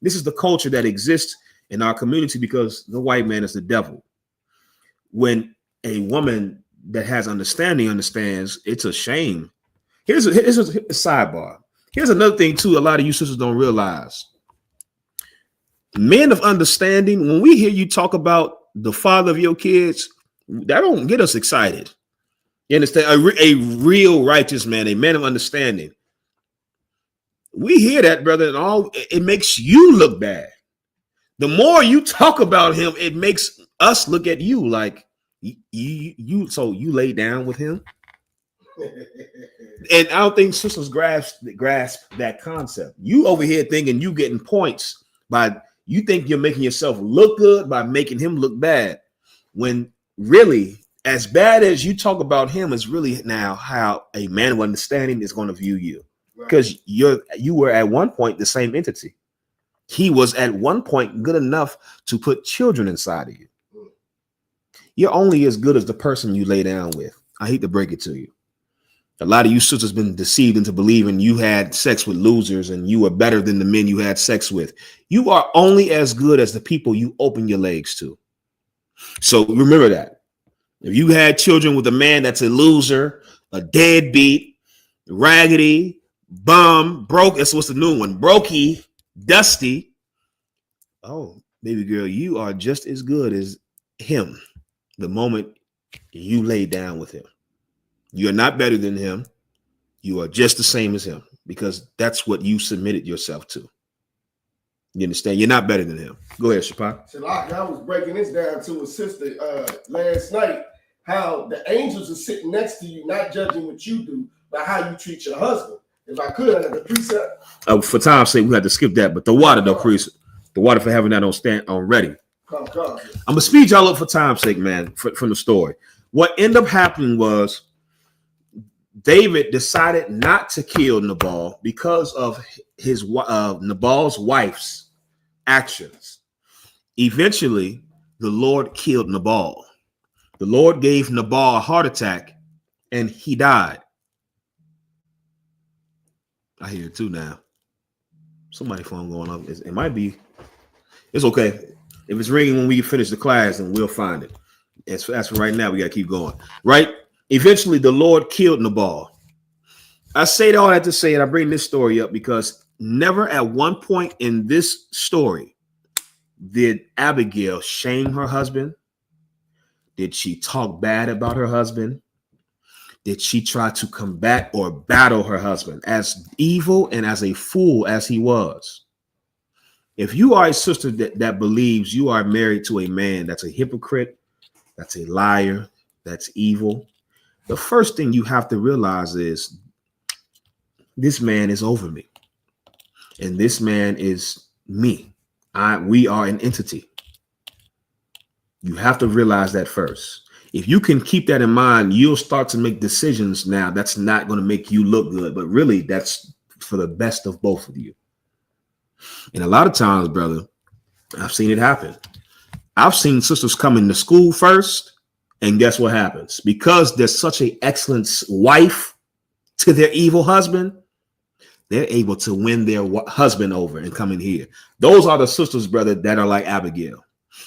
E: This is the culture that exists in our community because the white man is the devil. When a woman that has understanding understands, it's a shame. Here's a sidebar. Here's another thing too, a lot of you sisters don't realize. Men of understanding, when we hear you talk about the father of your kids, that don't get us excited. You understand? A real righteous man, a man of understanding. We hear that, brother, and it makes you look bad. The more you talk about him, it makes us look at you like so you lay down with him. And I don't think sisters grasp that concept. You over here thinking you getting points you think you're making yourself look good by making him look bad, when really, as bad as you talk about him is really now how a man of understanding is going to view you, because you were at one point the same entity. He was at one point good enough to put children inside of you. You're only as good as the person you lay down with. I hate to break it to you. A lot of you sisters been deceived into believing you had sex with losers and you were better than the men you had sex with. You are only as good as the people you open your legs to. So remember that. If you had children with a man that's a loser, a deadbeat, raggedy, bum, broke, that's what's the new one, brokey, dusty. Oh, baby girl, you are just as good as him the moment you lay down with him. You're not better than him. You are just the same as him, because that's what you submitted yourself to. You understand? You're not better than him. Go ahead, Shapak.
F: So I was breaking this down to a sister last night, how the angels are sitting next to you, not judging what you do, but how you treat your husband. If I could, under the precept.
E: For time's sake, we had to skip that. But the water, though, priest, the water for having that on ready.
F: Come.
E: I'm gonna speed y'all up for time's sake, man. From the story, what ended up happening was David decided not to kill Nabal because of his Nabal's wife's actions. Eventually, the Lord killed Nabal. The Lord gave Nabal a heart attack, and he died. I hear it too now. Somebody phone going off. It might be. It's okay. If it's ringing when we finish the class, then we'll find it. As for right now, we got to keep going. Right? Eventually, the Lord killed Nabal. I say all that to say, and I bring this story up because never at one point in this story did Abigail shame her husband. Did she talk bad about her husband? Did she try to combat or battle her husband, as evil and as a fool as he was? If you are a sister that believes you are married to a man that's a hypocrite, that's a liar, that's evil, the first thing you have to realize is this man is over me. And this man is me. We are an entity. You have to realize that first. If you can keep that in mind, you'll start to make decisions now that's not going to make you look good, but really that's for the best of both of you. And a lot of times, brother, I've seen it happen. I've seen sisters come into school first, and guess what happens? Because there's such an excellent wife to their evil husband, they're able to win their husband over and come in here. Those are the sisters, brother, that are like Abigail.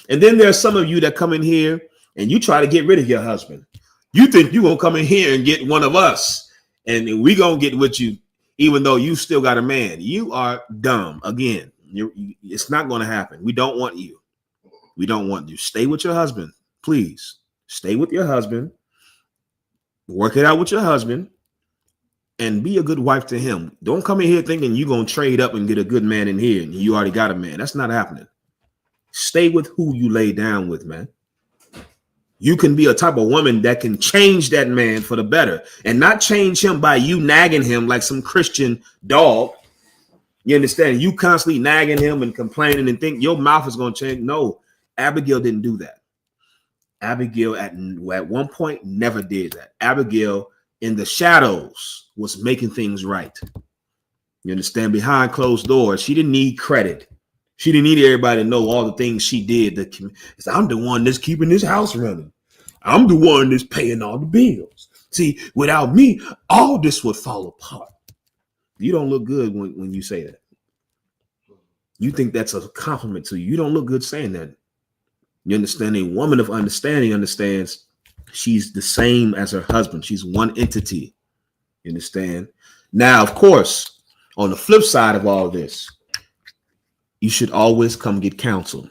E: And then there's some of you that come in here and you try to get rid of your husband. You think you're going to come in here and get one of us, and we going to get with you, even though you still got a man. You are dumb. Again, it's not going to happen. We don't want you. We don't want you. Stay with your husband. Please stay with your husband. Work it out with your husband and be a good wife to him. Don't come in here thinking you're going to trade up and get a good man in here and you already got a man. That's not happening. Stay with who you lay down with, man. You can be a type of woman that can change that man for the better and not change him by you nagging him like some Christian dog. You understand? You constantly nagging him and complaining and think your mouth is going to change. No, Abigail didn't do that. Abigail at one point never did that. Abigail in the shadows was making things right. You understand? Behind closed doors, she didn't need credit. She didn't need everybody to know all the things she did. I'm the one that's keeping this house running. I'm the one that's paying all the bills. See, without me, all this would fall apart. You don't look good when you say that. You think that's a compliment to you. You don't look good saying that. You understand? A woman of understanding understands she's the same as her husband. She's one entity. You understand? Now, of course, on the flip side of all this, you should always come get counsel.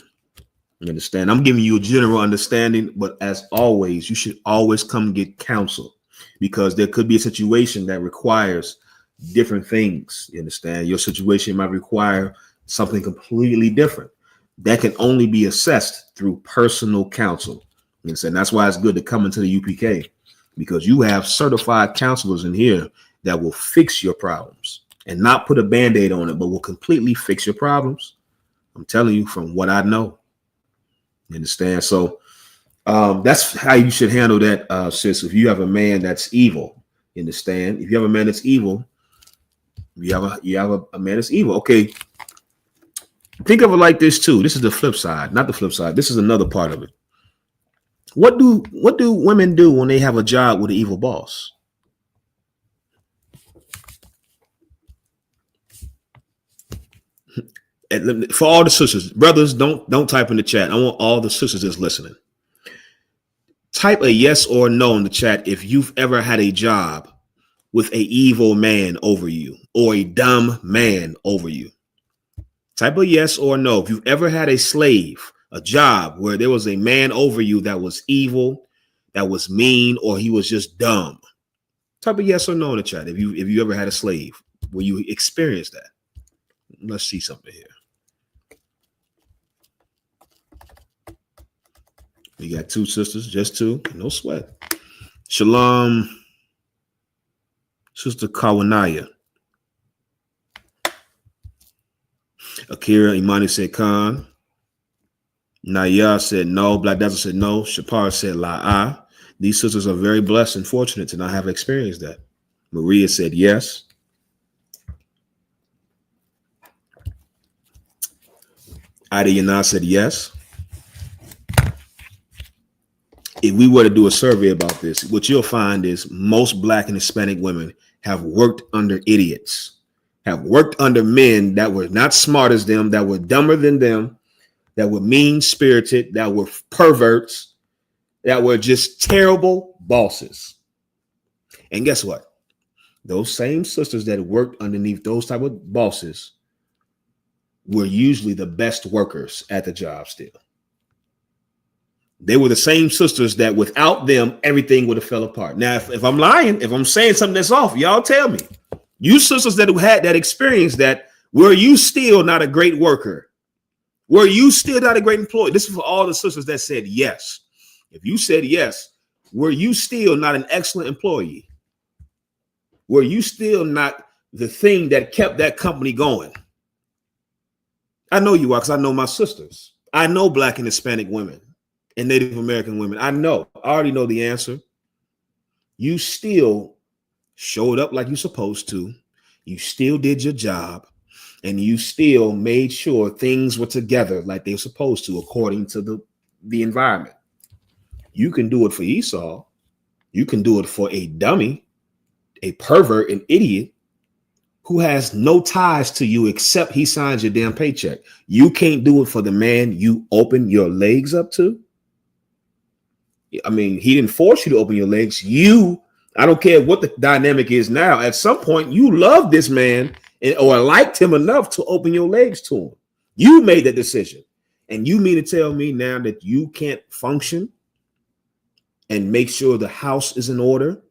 E: You understand? I'm giving you a general understanding, but as always, you should always come get counsel because there could be a situation that requires different things. You understand? Your situation might require something completely different that can only be assessed through personal counsel. You understand? That's why it's good to come into the UPK because you have certified counselors in here that will fix your problems and not put a Band-Aid on it, but will completely fix your problems. I'm telling you from what I know. You understand? So that's how you should handle that, sis. If you have a man that's evil, you understand? If you have a man that's evil, you have a man that's evil. Okay. Think of it like this too. This is the flip side, not the flip side. This is another part of it. What do women do when they have a job with an evil boss? For all the sisters, brothers, don't type in the chat. I want all the sisters that's listening. Type a yes or no in the chat if you've ever had a job with an evil man over you or a dumb man over you. Type a yes or no. If you've ever had a slave, a job where there was a man over you that was evil, that was mean, or he was just dumb. Type a yes or no in the chat if you ever had a slave where you experienced that. Let's see something here. We got 2 sisters, just 2, no sweat. Shalom, Sister Kawanaya. Akira Imani said Khan. Naya said no. Black Dazzle said no. Shapar said la. These sisters are very blessed and fortunate to not have experienced that. Maria said yes. Ida Yana said yes. If we were to do a survey about this, what you'll find is most Black and Hispanic women have worked under idiots, have worked under men that were not smart as them, that were dumber than them, that were mean-spirited, that were perverts, that were just terrible bosses. And guess what? Those same sisters that worked underneath those type of bosses were usually the best workers at the job still. They were the same sisters that without them, everything would have fell apart. Now, if I'm lying, if I'm saying something that's off, y'all tell me. You sisters that had that experience, that were you still not a great worker? Were you still not a great employee? This is for all the sisters that said yes. If you said yes, were you still not an excellent employee? Were you still not the thing that kept that company going? I know you are, because I know my sisters. I know Black and Hispanic women and Native American women. I already know the answer. You still showed up like you're supposed to. You still did your job, and you still made sure things were together like they were supposed to, according to the environment. You can do it for Esau. You can do it for a dummy, a pervert, an idiot who has no ties to you except he signs your damn paycheck. You can't do it for the man you open your legs up to. I mean, he didn't force you to open your legs. I don't care what the dynamic is now. At some point, you loved this man or liked him enough to open your legs to him. You made that decision. And you mean to tell me now that you can't function and make sure the house is in order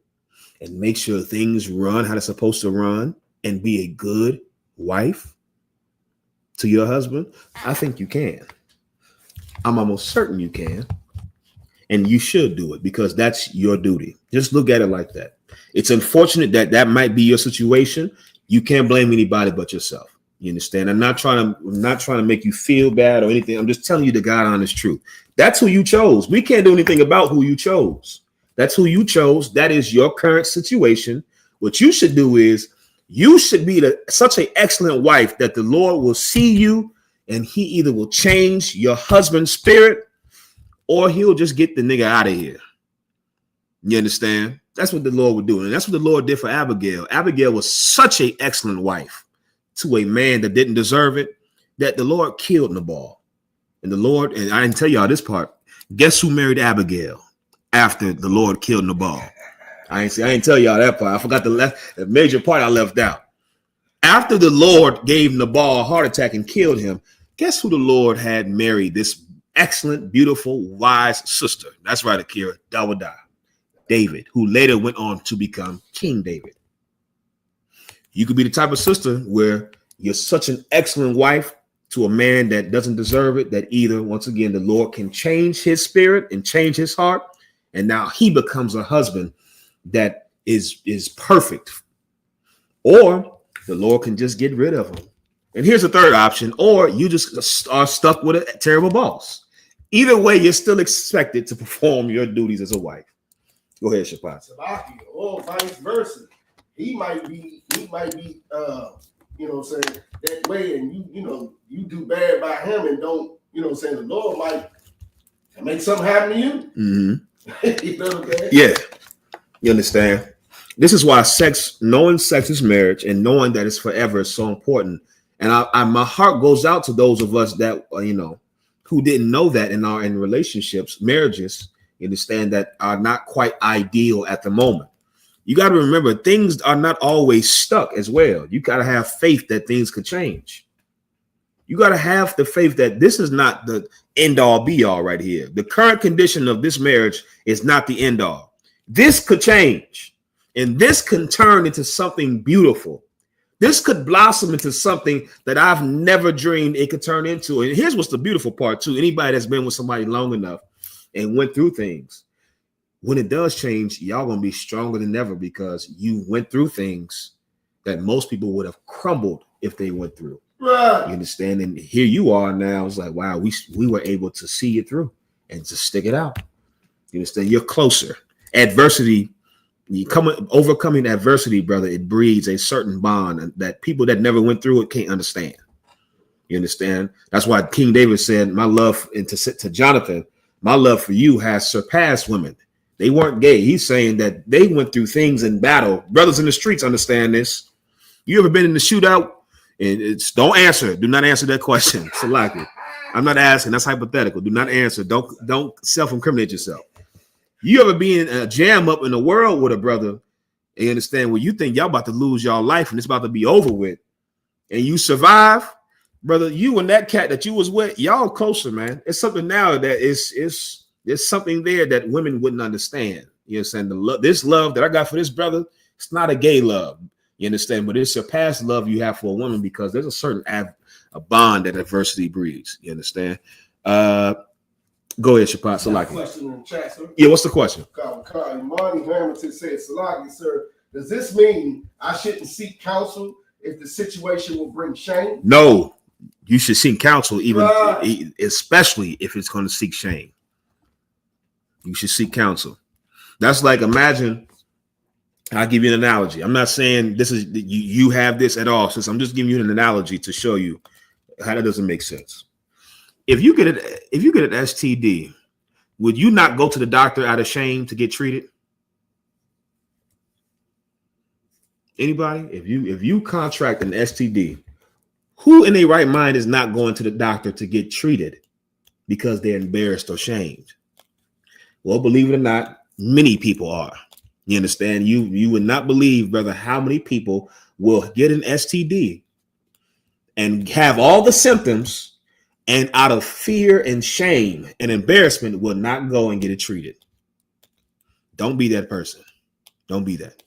E: and make sure things run how they're supposed to run and be a good wife to your husband? I think you can. I'm almost certain you can. And you should do it because that's your duty. Just look at it like that. It's unfortunate that that might be your situation. You can't blame anybody but yourself. You understand? I'm not trying to make you feel bad or anything. I'm just telling you the God honest truth. That's who you chose. We can't do anything about who you chose. That's who you chose. That is your current situation. What you should do is you should be such an excellent wife that the Lord will see you and he either will change your husband's spirit or he'll just get the nigga out of here. You understand? That's what the Lord would do. And that's what the Lord did for Abigail. Abigail was such an excellent wife to a man that didn't deserve it, that the Lord killed Nabal. And the Lord, and I didn't tell y'all this part, guess who married Abigail after the Lord killed Nabal? I ain't tell y'all that part. I forgot the major part I left out. After the Lord gave Nabal a heart attack and killed him, guess who the Lord had married? This excellent, beautiful, wise sister. That's right, Akira, David, who later went on to become King David. You could be the type of sister where you're such an excellent wife to a man that doesn't deserve it, that either, once again, the Lord can change his spirit and change his heart, and now he becomes a husband that is perfect, or the Lord can just get rid of him. And here's the third option, or you just are stuck with a terrible boss. Either way, you're still expected to perform your duties as a wife. Go ahead, Shapat.
F: Or vice versa. He might be, you know what I'm saying, that way, and you do bad by him and don't, you know what I'm saying, the Lord might make something happen to you. Mm-hmm. You know what I'm saying? Yeah.
E: You understand? This is why knowing sex is marriage and knowing that it's forever is so important. And my heart goes out to those of us that, who didn't know that in relationships, marriages, you understand, that are not quite ideal at the moment. You got to remember, things are not always stuck as well. You got to have faith that things could change. You got to have the faith that this is not the end all be all right here. The current condition of this marriage is not the end all. This could change, and this can turn into something beautiful. This could blossom into something that I've never dreamed it could turn into. And here's what's the beautiful part too. Anybody that's been with somebody long enough, and went through things. When it does change, y'all gonna be stronger than ever because you went through things that most people would have crumbled if they went through.
F: Right.
E: You understand? And here you are now. It's like, wow, we were able to see it through and just stick it out. You understand? You're closer. Adversity, overcoming adversity, brother, it breeds a certain bond that people that never went through it can't understand. You understand? That's why King David said, my love to Jonathan, my love for you has surpassed women. They weren't gay. He's saying that they went through things in battle. Brothers in the streets understand this. You ever been in the shootout? And it's don't answer. Do not answer that question. Salaki. I'm not asking. That's hypothetical. Do not answer. Don't self-incriminate yourself. You ever be in a jam up in the world with a brother? You understand where you think y'all about to lose y'all life and it's about to be over with, and you survive, brother. You and that cat that you was with, y'all closer, man. It's something now that there's something there that women wouldn't understand. You understand? This love that I got for this brother, it's not a gay love. You understand? But it's surpassed love you have for a woman because there's a certain a bond that adversity breeds. You understand? Go ahead, Shapat. Salaki.
F: Question in the chat, sir.
E: Yeah, what's the question?
F: Imani Hamilton said, Salaki, sir, does this mean I shouldn't seek counsel if the situation will bring shame?
E: No, you should seek counsel, especially if it's going to seek shame. You should seek counsel. That's like, imagine, I'll give you an analogy. I'm not saying this is you have this at all, since I'm just giving you an analogy to show you how that doesn't make sense. If you get an STD, would you not go to the doctor out of shame to get treated? Anybody? If you contract an STD, who in their right mind is not going to the doctor to get treated because they're embarrassed or shamed? Well, believe it or not, many people are. You understand? You would not believe, brother, how many people will get an STD and have all the symptoms, and out of fear and shame and embarrassment will not go and get it treated. Don't be that person. Don't be that.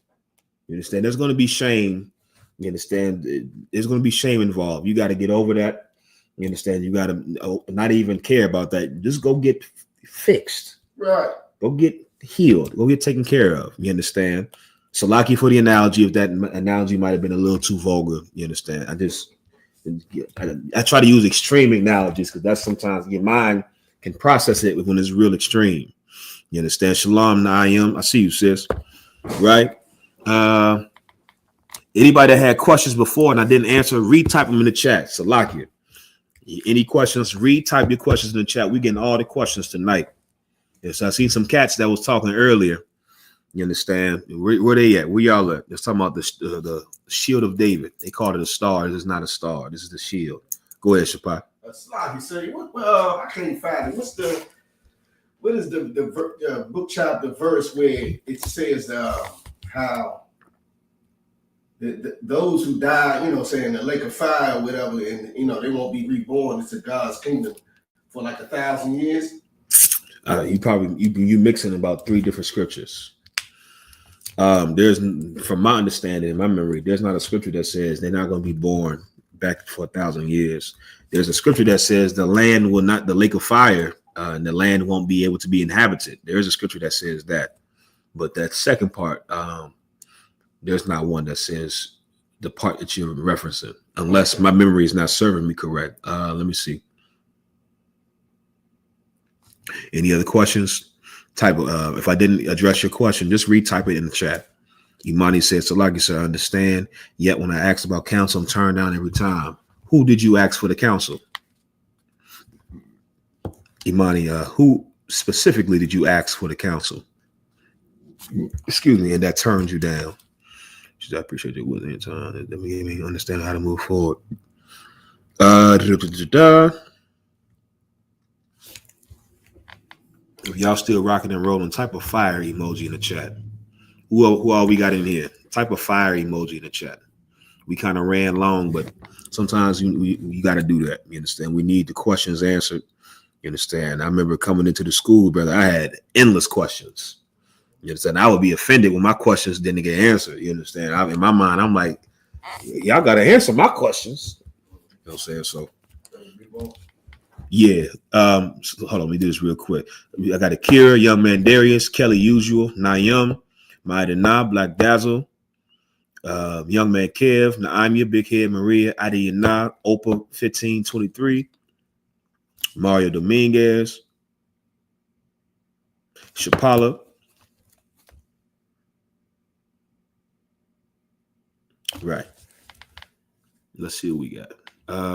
E: You understand? There's going to be shame. You understand? There's going to be shame involved. You got to get over that. You understand? You got to not even care about that. Just go get fixed.
F: Right.
E: Go get healed. Go get taken care of. You understand? So lucky for the analogy. If that analogy might have been a little too vulgar. You understand? I try to use extreme analogies because that's sometimes your mind can process it when it's real extreme. You understand? Shalom, I see you, sis. Right? Anybody that had questions before and I didn't answer, retype them in the chat. Salakia. Any questions? Retype your questions in the chat. We're getting all the questions tonight. Yes, I seen some cats that was talking earlier. You understand? Where they at? Where y'all at? They're talking about the shield of David. They called it a star. This is not a star. This is the shield. Go ahead, Shapai.
F: Salakia, sir. I can't find it. What is the book chapter verse where it says how those who die, in the lake of fire or whatever, and they won't be reborn into God's kingdom for like 1,000 years?
E: You mixing about 3 different scriptures. There's, from my understanding, in my memory, there's not a scripture that says they're not going to be born back for 1,000 years. There's a scripture that says the land will not, the lake of fire, and the land won't be able to be inhabited. There is a scripture that says that, but that second part, there's not one that says the part that you're referencing, unless my memory is not serving me correct. Let me see. Any other questions? Type if I didn't address your question, just retype it in the chat. Imani says, Salaki, sir, I understand. Yet when I asked about counsel, I'm turned down every time. Who did you ask for the counsel? Imani, who specifically did you ask for the counsel? Excuse me, and that turned you down. I appreciate your wisdom and time. Let me understand how to move forward. If y'all still rocking and rolling, type a fire emoji in the chat. Who all we got in here? Type a fire emoji in the chat. We kind of ran long, but sometimes you got to do that. You understand? We need the questions answered. You understand? I remember coming into the school, brother, I had endless questions. You understand? I would be offended when my questions didn't get answered. You understand? In my mind, I'm like, y'all got to answer my questions. You know what I'm saying? So, Yeah. So hold on, let me do this real quick. I got Akira, Young Man Darius, Kelly Usual, Nayum, Maidana, Black Dazzle, Young Man Kev, Naimia, Big Head Maria, Adiyana, Opa 1523, Mario Dominguez, Shapala. Right. Let's see what we got.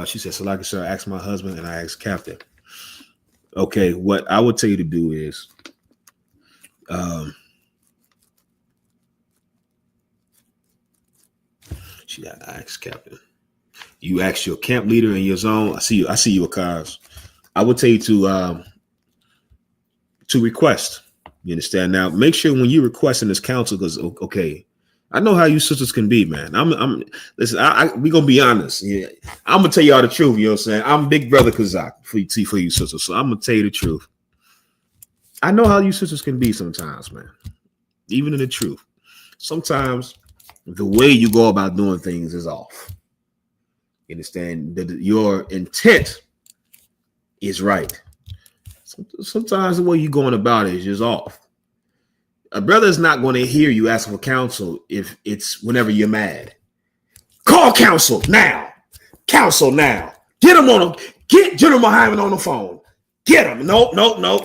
E: She said, so like I said, I asked my husband and I asked Captain. Okay, what I would tell you to do is she got asked Captain. You ask your camp leader in your zone. I see you, Akaz. I would tell you to request. You understand? Now, make sure when you request in this council, because okay, I know how you sisters can be, man. Listen, we gonna be honest. Yeah, I'm gonna tell y'all the truth. You know what I'm saying? I'm Big Brother Kazak for you sisters. So I'm gonna tell you the truth. I know how you sisters can be sometimes, man. Even in the truth, sometimes the way you go about doing things is off. You understand that your intent is right. Sometimes the way you're going about it is just off. A brother is not going to hear you ask for counsel if it's whenever you're mad. Call counsel now. Counsel now. Get him on him. Get General Muhammad on the phone. Get him. Nope.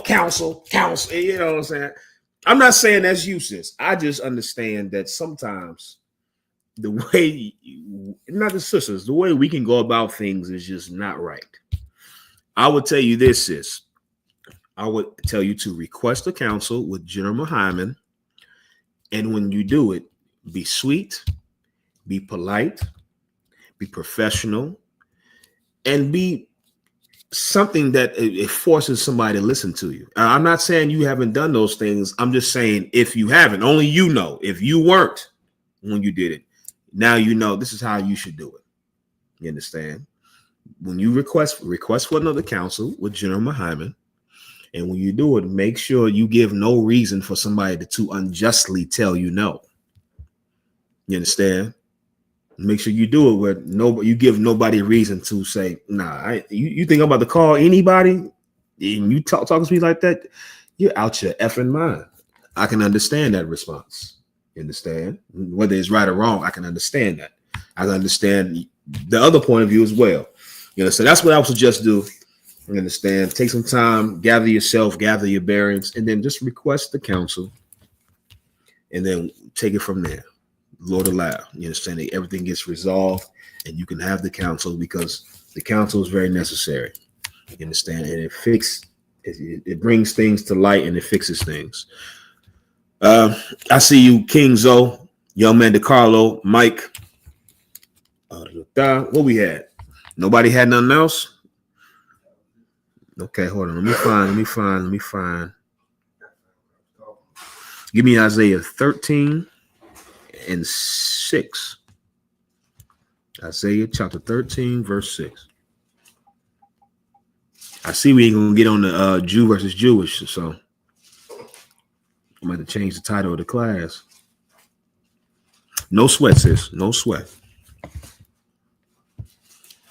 E: Counsel. You know what I'm saying? I'm not saying that's useless. I just understand that sometimes the way, not the sisters, the way we can go about things is just not right. I would tell you this, sis. I would tell you to request a counsel with General Muhammad. And when you do it, be sweet, be polite, be professional, and be something that it forces somebody to listen to you. I'm not saying you haven't done those things. I'm just saying if you haven't, only you know. If you weren't when you did it, now you know this is how you should do it. You understand? When you request for another counsel with General Muhammad, and when you do it, make sure you give no reason for somebody to unjustly tell you no. You understand? Make sure you do it where you give nobody reason to say, nah, you think I'm about to call anybody and you talk to me like that, you're out your effing mind. I can understand that response. You understand? Whether it's right or wrong, I can understand that. I can understand the other point of view as well. You know, so that's what I would suggest do. You understand? Take some time, gather yourself, gather your bearings, and then just request the counsel, and then take it from there. Lord allow. You understand? That everything gets resolved, and you can have the counsel because the counsel is very necessary. You understand? And it brings things to light and it fixes things. I see you, King Zoe, Young Man DeCarlo, Mike. What we had? Nobody had nothing else? Okay, hold on. Let me find. Give me Isaiah 13 and 6. Isaiah chapter 13, verse 6. I see we ain't gonna get on the Jew versus Jewish, so I'm going to change the title of the class. No sweat, sis. No sweat.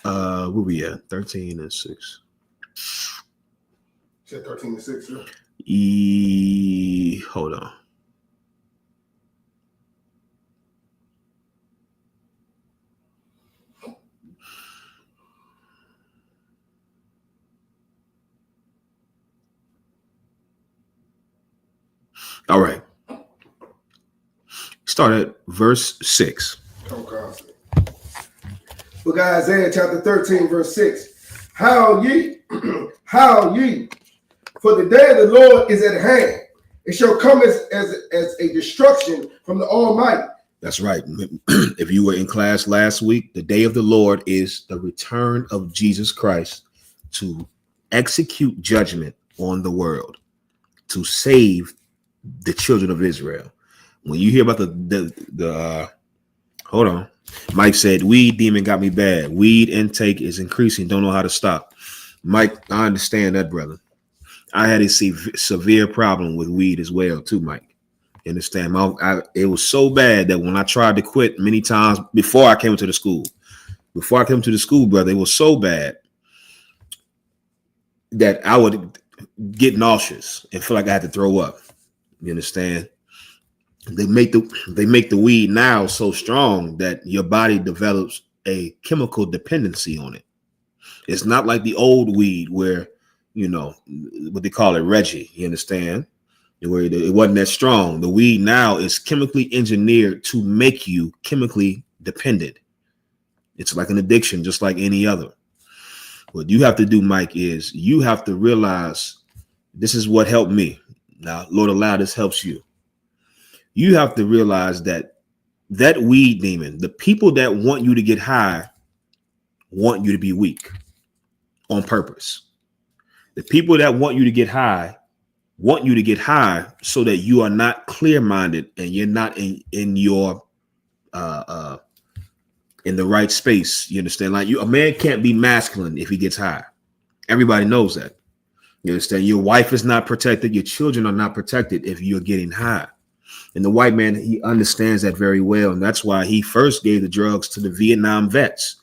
E: Where we at? 13 and 6.
F: Said 13 and 6, sir.
E: Hold on. All right. Start at verse 6.
F: Okay. Book of Isaiah chapter 13, verse 6. Howl ye, howl ye, for the day of the Lord is at hand. It shall come as a destruction from the Almighty.
E: That's right. If you were in class last week, the day of the Lord is the return of Jesus Christ to execute judgment on the world, to save the children of Israel. When you hear about the hold on, Mike said weed demon got me bad. Weed intake is increasing. Don't know how to stop. Mike, I understand that, brother. I had a severe problem with weed as well, too, Mike. You understand? It was so bad that when I tried to quit many times before I came to the school, brother, it was so bad. that I would get nauseous and feel like I had to throw up. You understand? They make the weed now so strong that your body develops a chemical dependency on it. It's not like the old weed where, you know, what they call it, Reggie. You understand? Where it wasn't that strong. The weed now is chemically engineered to make you chemically dependent. It's like an addiction, just like any other. What you have to do, Mike, is you have to realize this is what helped me. Now, Lord, allow this helps you. You have to realize that weed demon, the people that want you to get high, want you to be weak on purpose. The people that want you to get high so that you are not clear-minded and you're not in your in the right space. You understand? Like a man can't be masculine if he gets high. Everybody knows that. You understand? Your wife is not protected. Your children are not protected if you're getting high. And the white man, he understands that very well. And that's why he first gave the drugs to the Vietnam vets,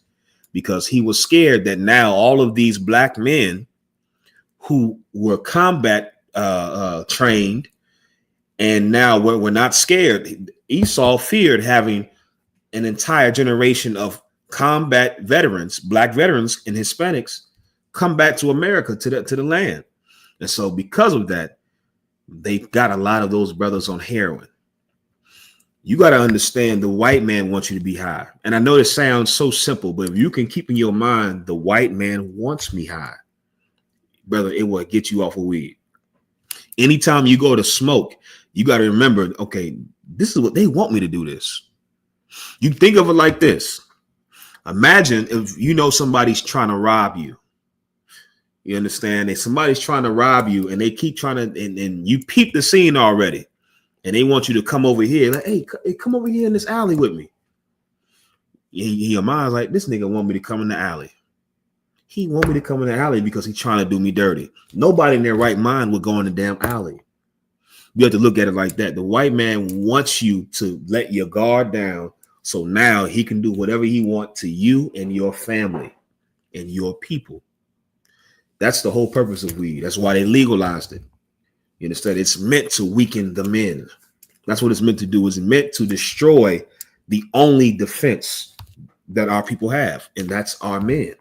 E: because he was scared that now all of these black men who were combat trained and now we're not scared. Esau feared having an entire generation of combat veterans, black veterans and Hispanics, come back to America, to the land. And so because of that, they got a lot of those brothers on heroin. You got to understand the white man wants you to be high. And I know this sounds so simple, but if you can keep in your mind, the white man wants me high, brother, it will get you off of weed. Anytime you go to smoke, you got to remember, okay, this is what they want me to do this. You think of it like this. Imagine if you know somebody's trying to rob you. You understand? If somebody's trying to rob you and they keep trying to, and you peep the scene already, and they want you to come over here, like, hey, come over here in this alley with me. Your mind's like, this nigga want me to come in the alley. He want me to come in the alley because he's trying to do me dirty. Nobody in their right mind would go in the damn alley. You have to look at it like that. The white man wants you to let your guard down, so now he can do whatever he wants to you and your family and your people. That's the whole purpose of weed. That's why they legalized it. You understand? It's meant to weaken the men. That's what it's meant to do. It's meant to destroy the only defense that our people have, and that's our men.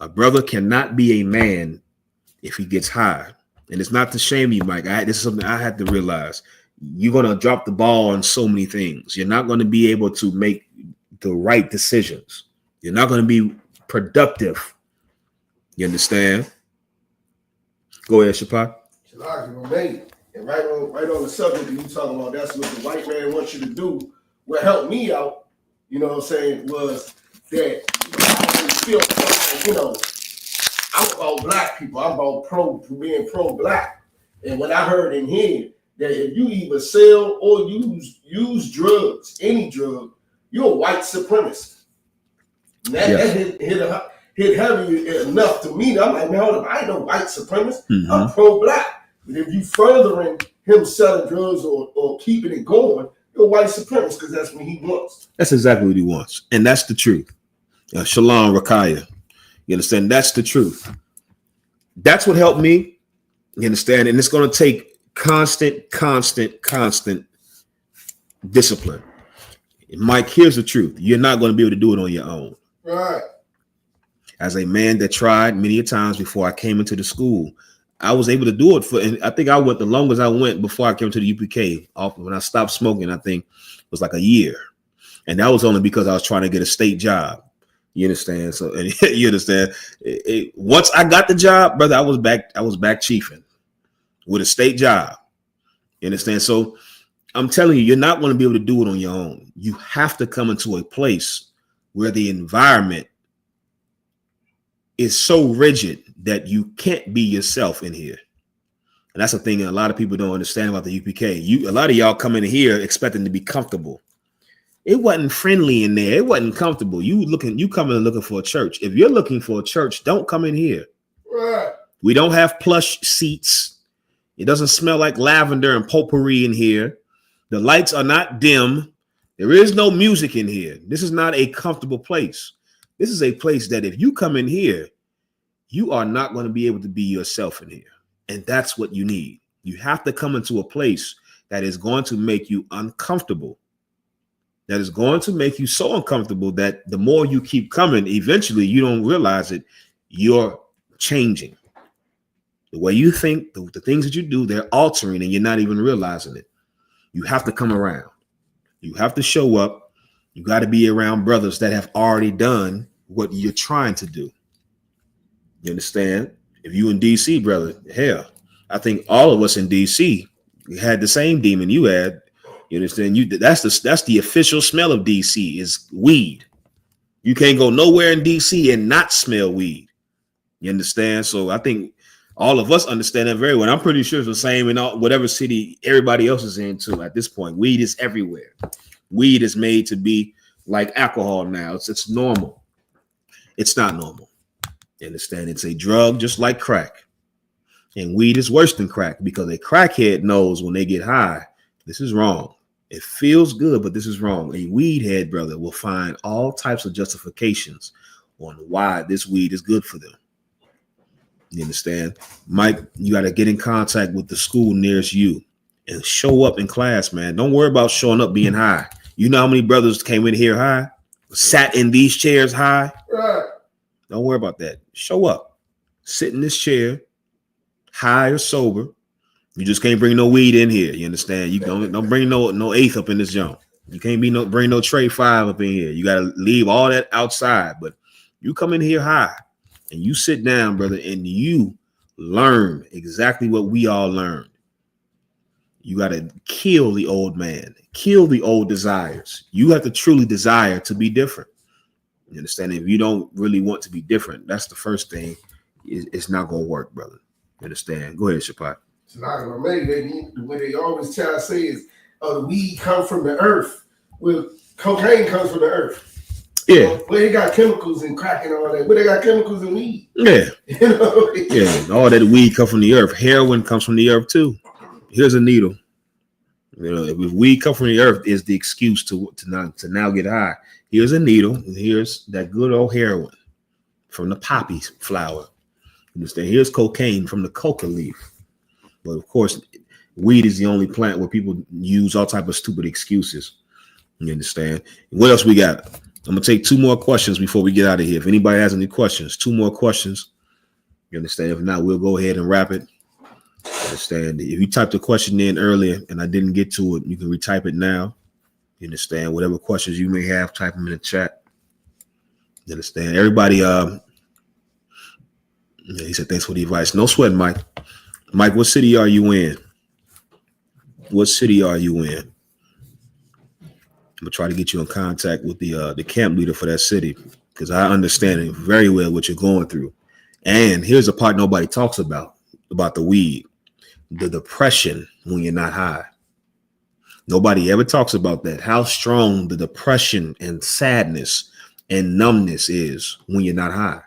E: A brother cannot be a man if he gets high. And it's not to shame you, Mike. This is something I had to realize. You're going to drop the ball on so many things. You're not going to be able to make the right decisions. You're not going to be productive. You understand? Go ahead, Shapak.
F: And right on the subject that you talking about, that's what the white man wants you to do. What helped me out, you know what I'm saying, was that I feel, you know, I'm about black people. I'm about being pro-black. And when I heard in here that if you either sell or use drugs, any drug, you're a white supremacist. And that hit heavy enough to me. I'm like, man, hold up, I ain't no white supremacist. Mm-hmm. I'm pro-black. But if you furthering him selling drugs or keeping it going, you're a white supremacist because that's what he wants.
E: That's exactly what he wants. And that's the truth. Shalom, Rakaya. You understand? That's the truth. That's what helped me. You understand? And it's going to take constant discipline. Mike, here's the truth. You're not going to be able to do it on your own.
F: Right. As
E: a man that tried many times before I came into the school, I was able to do it and I think I went the longest I went before I came to the UPK. When I stopped smoking, I think it was like a year. And that was only because I was trying to get a state job. You understand? So, and you understand. Once I got the job, brother, I was back chiefing with a state job. You understand? So I'm telling you, you're not going to be able to do it on your own. You have to come into a place where the environment is so rigid that you can't be yourself in here. And that's the thing that a lot of people don't understand about the UPK. A lot of y'all come in here expecting to be comfortable. It wasn't friendly in there. It wasn't comfortable. You coming and looking for a church. If you're looking for a church, don't come in here.
F: Right.
E: We don't have plush seats. It doesn't smell like lavender and potpourri in here. The lights are not dim. There is no music in here. This is not a comfortable place. This is a place that if you come in here, you are not going to be able to be yourself in here. And that's what you need. You have to come into a place that is going to make you uncomfortable. That is going to make you so uncomfortable that the more you keep coming, eventually you don't realize it, you're changing. The way you think, the things that you do, they're altering and you're not even realizing it. You have to come around. You have to show up. You got to be around brothers that have already done what you're trying to do. You understand? If you in DC, brother, hell, I think all of us in DC had the same demon you had. You understand? That's the official smell of DC is weed. You can't go nowhere in DC and not smell weed. You understand? So I think all of us understand that very well. I'm pretty sure it's the same in whatever city everybody else is in too. At this point, weed is everywhere. Weed is made to be like alcohol now. It's normal. It's not normal. You understand? It's a drug just like crack. And weed is worse than crack because a crackhead knows when they get high, this is wrong. It feels good, but this is wrong. A weed head, brother, will find all types of justifications on why this weed is good for them. You understand? Mike, you got to get in contact with the school nearest you and show up in class, man. Don't worry about showing up being high. You know how many brothers came in here high, sat in these chairs high?
F: Right.
E: Don't worry about that. Show up. Sit in this chair, high or sober. You just can't bring no weed in here. You understand? You don't bring no eighth up in this junk. You can't bring no tray 5 up in here. You got to leave all that outside. But you come in here high and you sit down, brother, and you learn exactly what we all learned. You got to kill the old man, kill the old desires. You have to truly desire to be different. You understand? If you don't really want to be different, that's the first thing. It's not going to work, brother. You understand? Go ahead, Shapat.
F: It's not gonna make it. The way they always try to say is, the weed comes from the earth. Well, cocaine comes from the earth.
E: Yeah.
F: Well, they got chemicals in crack and all that. But they got chemicals in weed.
E: Yeah.
F: You know?
E: Yeah. All that weed comes from the earth. Heroin comes from the earth too. Here's a needle. You know, if weed comes from the earth is the excuse to now get high. Here's a needle, and here's that good old heroin from the poppy flower. You understand? Here's cocaine from the coca leaf. But of course, weed is the only plant where people use all type of stupid excuses. You understand? What else we got? I'm gonna take 2 more questions before we get out of here. If anybody has any questions, 2 more questions. You understand? If not, we'll go ahead and wrap it. Understand? If you typed a question in earlier and I didn't get to it, you can retype it now. You understand? Whatever questions you may have, type them in the chat. You understand? Everybody, he said, thanks for the advice. No sweat, Mike. Mike, what city are you in? What city are you in? I'm gonna try to get you in contact with the camp leader for that city because I understand very well what you're going through. And here's a part nobody talks about the weed, the depression when you're not high. Nobody ever talks about that. How strong the depression and sadness and numbness is when you're not high.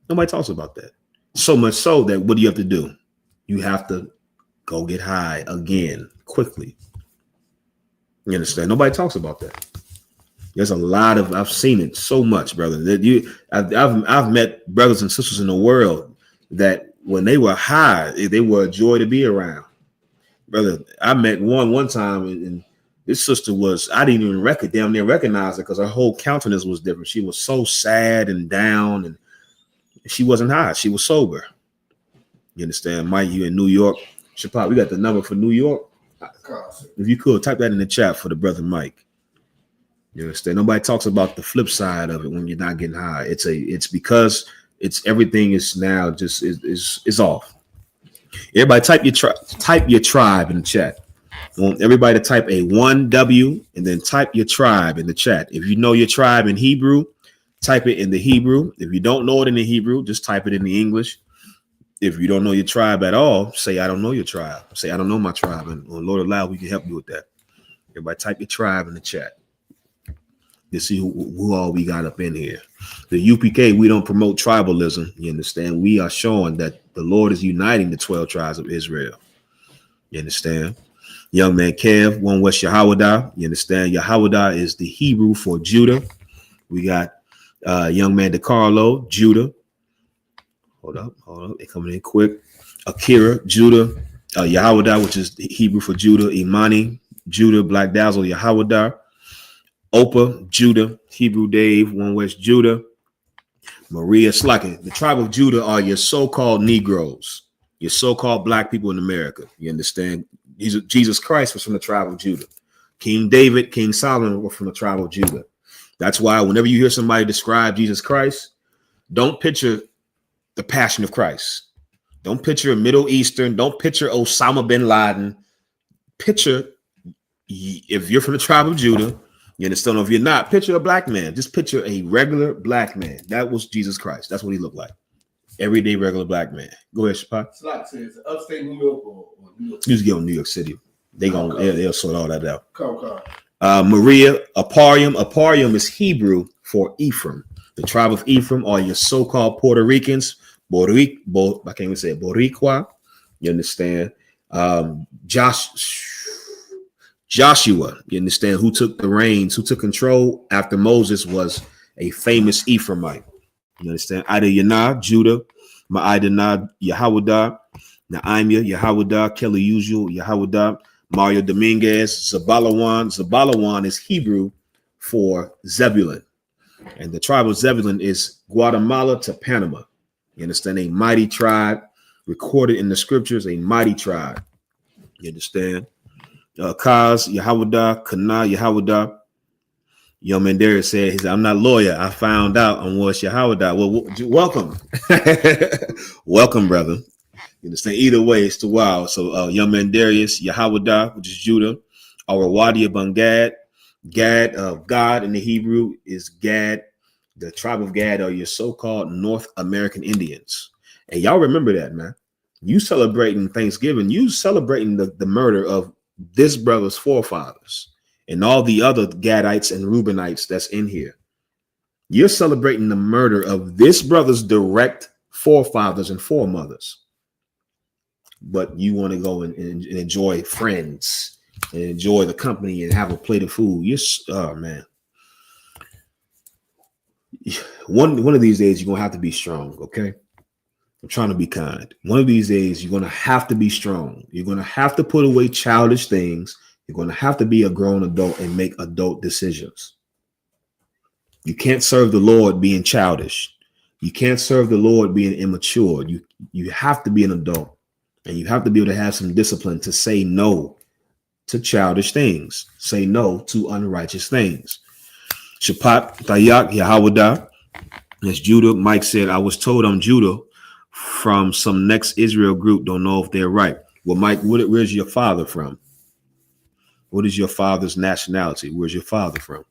E: Nobody talks about that. So much so that what do you have to do? You have to go get high again quickly. You understand? Nobody talks about that. There's a lot of, I've seen it so much, brother. That I've met brothers and sisters in the world that when they were high, they were a joy to be around. Brother, I met one time, and this sister was, I didn't even damn near recognize her because her whole countenance was different. She was so sad and down, and she wasn't high. She was sober. You understand? Mike, you in New York. Shapat, we got the number for New York. If you could, type that in the chat for the brother Mike. You understand? Nobody talks about the flip side of it when you're not getting high. It's because everything is now just is off. Everybody type your tribe in the chat. I want everybody to type a 1W and then type your tribe in the chat. If you know your tribe in Hebrew, type it in the Hebrew. If you don't know it in the Hebrew, just type it in the English. If you don't know your tribe at all, say, I don't know your tribe. Say, I don't know my tribe. And Lord allow, we can help you with that. Everybody type your tribe in the chat. You see who all we got up in here. The UPK, we don't promote tribalism. You understand? We are showing that the Lord is uniting the 12 tribes of Israel. You understand? Young man Kev, one West Yahawada. You understand? Yahawada is the Hebrew for Judah. We got young man DeCarlo, Judah. Hold up. They're coming in quick. Akira, Judah, Yahawada, which is Hebrew for Judah. Imani, Judah, Black Dazzle, Yahawada. Opa, Judah, Hebrew Dave, One West Judah. Maria Slacken. The tribe of Judah are your so-called Negroes, your so-called black people in America. You understand? Jesus Christ was from the tribe of Judah. King David, King Solomon were from the tribe of Judah. That's why whenever you hear somebody describe Jesus Christ, don't picture the Passion of Christ. Don't picture Middle Eastern. Don't picture Osama bin Laden. Picture, if you're from the tribe of Judah, you understand? If you're not, picture a black man. Just picture a regular black man. That was Jesus Christ. That's what he looked like. Everyday regular black man. Go ahead, Shapai.
F: It's like says upstate New York or New York.
E: You just get on New York City. They'll sort all that out.
F: Come.
E: Maria, Aparium. Aparium is Hebrew for Ephraim. The tribe of Ephraim are your so-called Puerto Ricans. I can't even say it. Boricua. You understand? Joshua, you understand, who took the reins, who took control after Moses, was a famous Ephraimite. You understand? Ida Judah, Ma'idana, Yahawada, Naimia, Yahawada, Kelly Usual, Yahawada, Mario Dominguez, Zabalawan. Zabalawan is Hebrew for Zebulun. And the tribe of Zebulun is Guatemala to Panama. You understand? A mighty tribe, recorded in the scriptures, a mighty tribe. You understand? Kaz, Yahawada, Kana, Yahawada. Young Mandarius said, I'm not a lawyer. I found out on what's Yahawada. Well, welcome. Welcome, brother. You understand? Either way, it's the wild. So, young Mandarius, Yahawada, which is Judah. Our Wadi Abun Gad. Gad of God in the Hebrew is Gad. The tribe of Gad are your so-called North American Indians. And y'all remember that, man. You celebrating Thanksgiving, you celebrating the murder of this brother's forefathers and all the other Gadites and Reubenites that's in here. You're celebrating the murder of this brother's direct forefathers and foremothers. But you want to go and enjoy friends and enjoy the company and have a plate of food. Oh man. One of these days you're gonna have to be strong, okay? I'm trying to be kind. One of these days, you're going to have to be strong. You're going to have to put away childish things. You're going to have to be a grown adult and make adult decisions. You can't serve the Lord being childish. You can't serve the Lord being immature. You have to be an adult, and you have to be able to have some discipline to say no to childish things. Say no to unrighteous things. Shapat, Tayak, Yahawada. As Judah, Mike said, I was told I'm Judah from some next Israel group. Don't know if they're right. Well, Mike, where's your father from? What is your father's nationality? Where's your father from?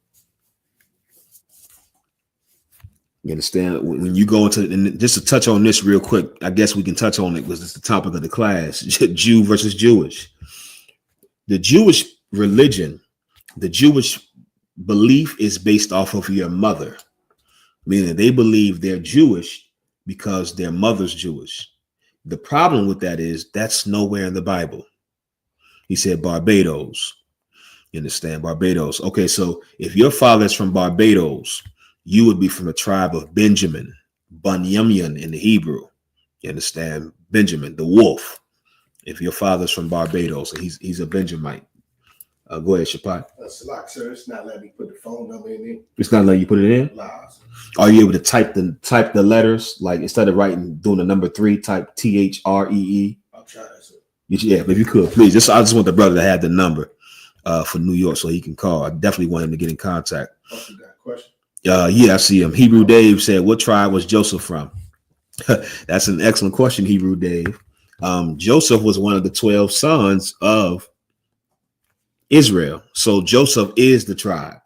E: You understand? When you go into, and just to touch on this real quick, I guess we can touch on it because it's the topic of the class, Jew versus Jewish. The Jewish religion, the Jewish belief is based off of your mother, meaning they believe they're Jewish because their mother's Jewish. The problem with that is that's nowhere in the Bible. He said Barbados. You understand? Barbados. Okay, so if your father is from Barbados, you would be from the tribe of Benjamin, Bunyamin in the Hebrew. You understand? Benjamin, the wolf. If your father's from Barbados, he's a Benjamite. Go ahead, Shapai.
F: That's like, sir. It's not letting me put the phone number in there.
E: It's not letting you put it in?
F: Lies.
E: Are you able to type the letters? Like instead of doing the number 3, type THREE?
F: I'll try that, sir.
E: Yeah, if you could, please. I just want the brother to have the number for New York so he can call. I definitely want him to get in contact.
F: Oh, you got a question?
E: Yeah, I see him. Hebrew Dave said, what tribe was Joseph from? That's an excellent question, Hebrew Dave. Joseph was one of the 12 sons of Israel. So Joseph is the tribe.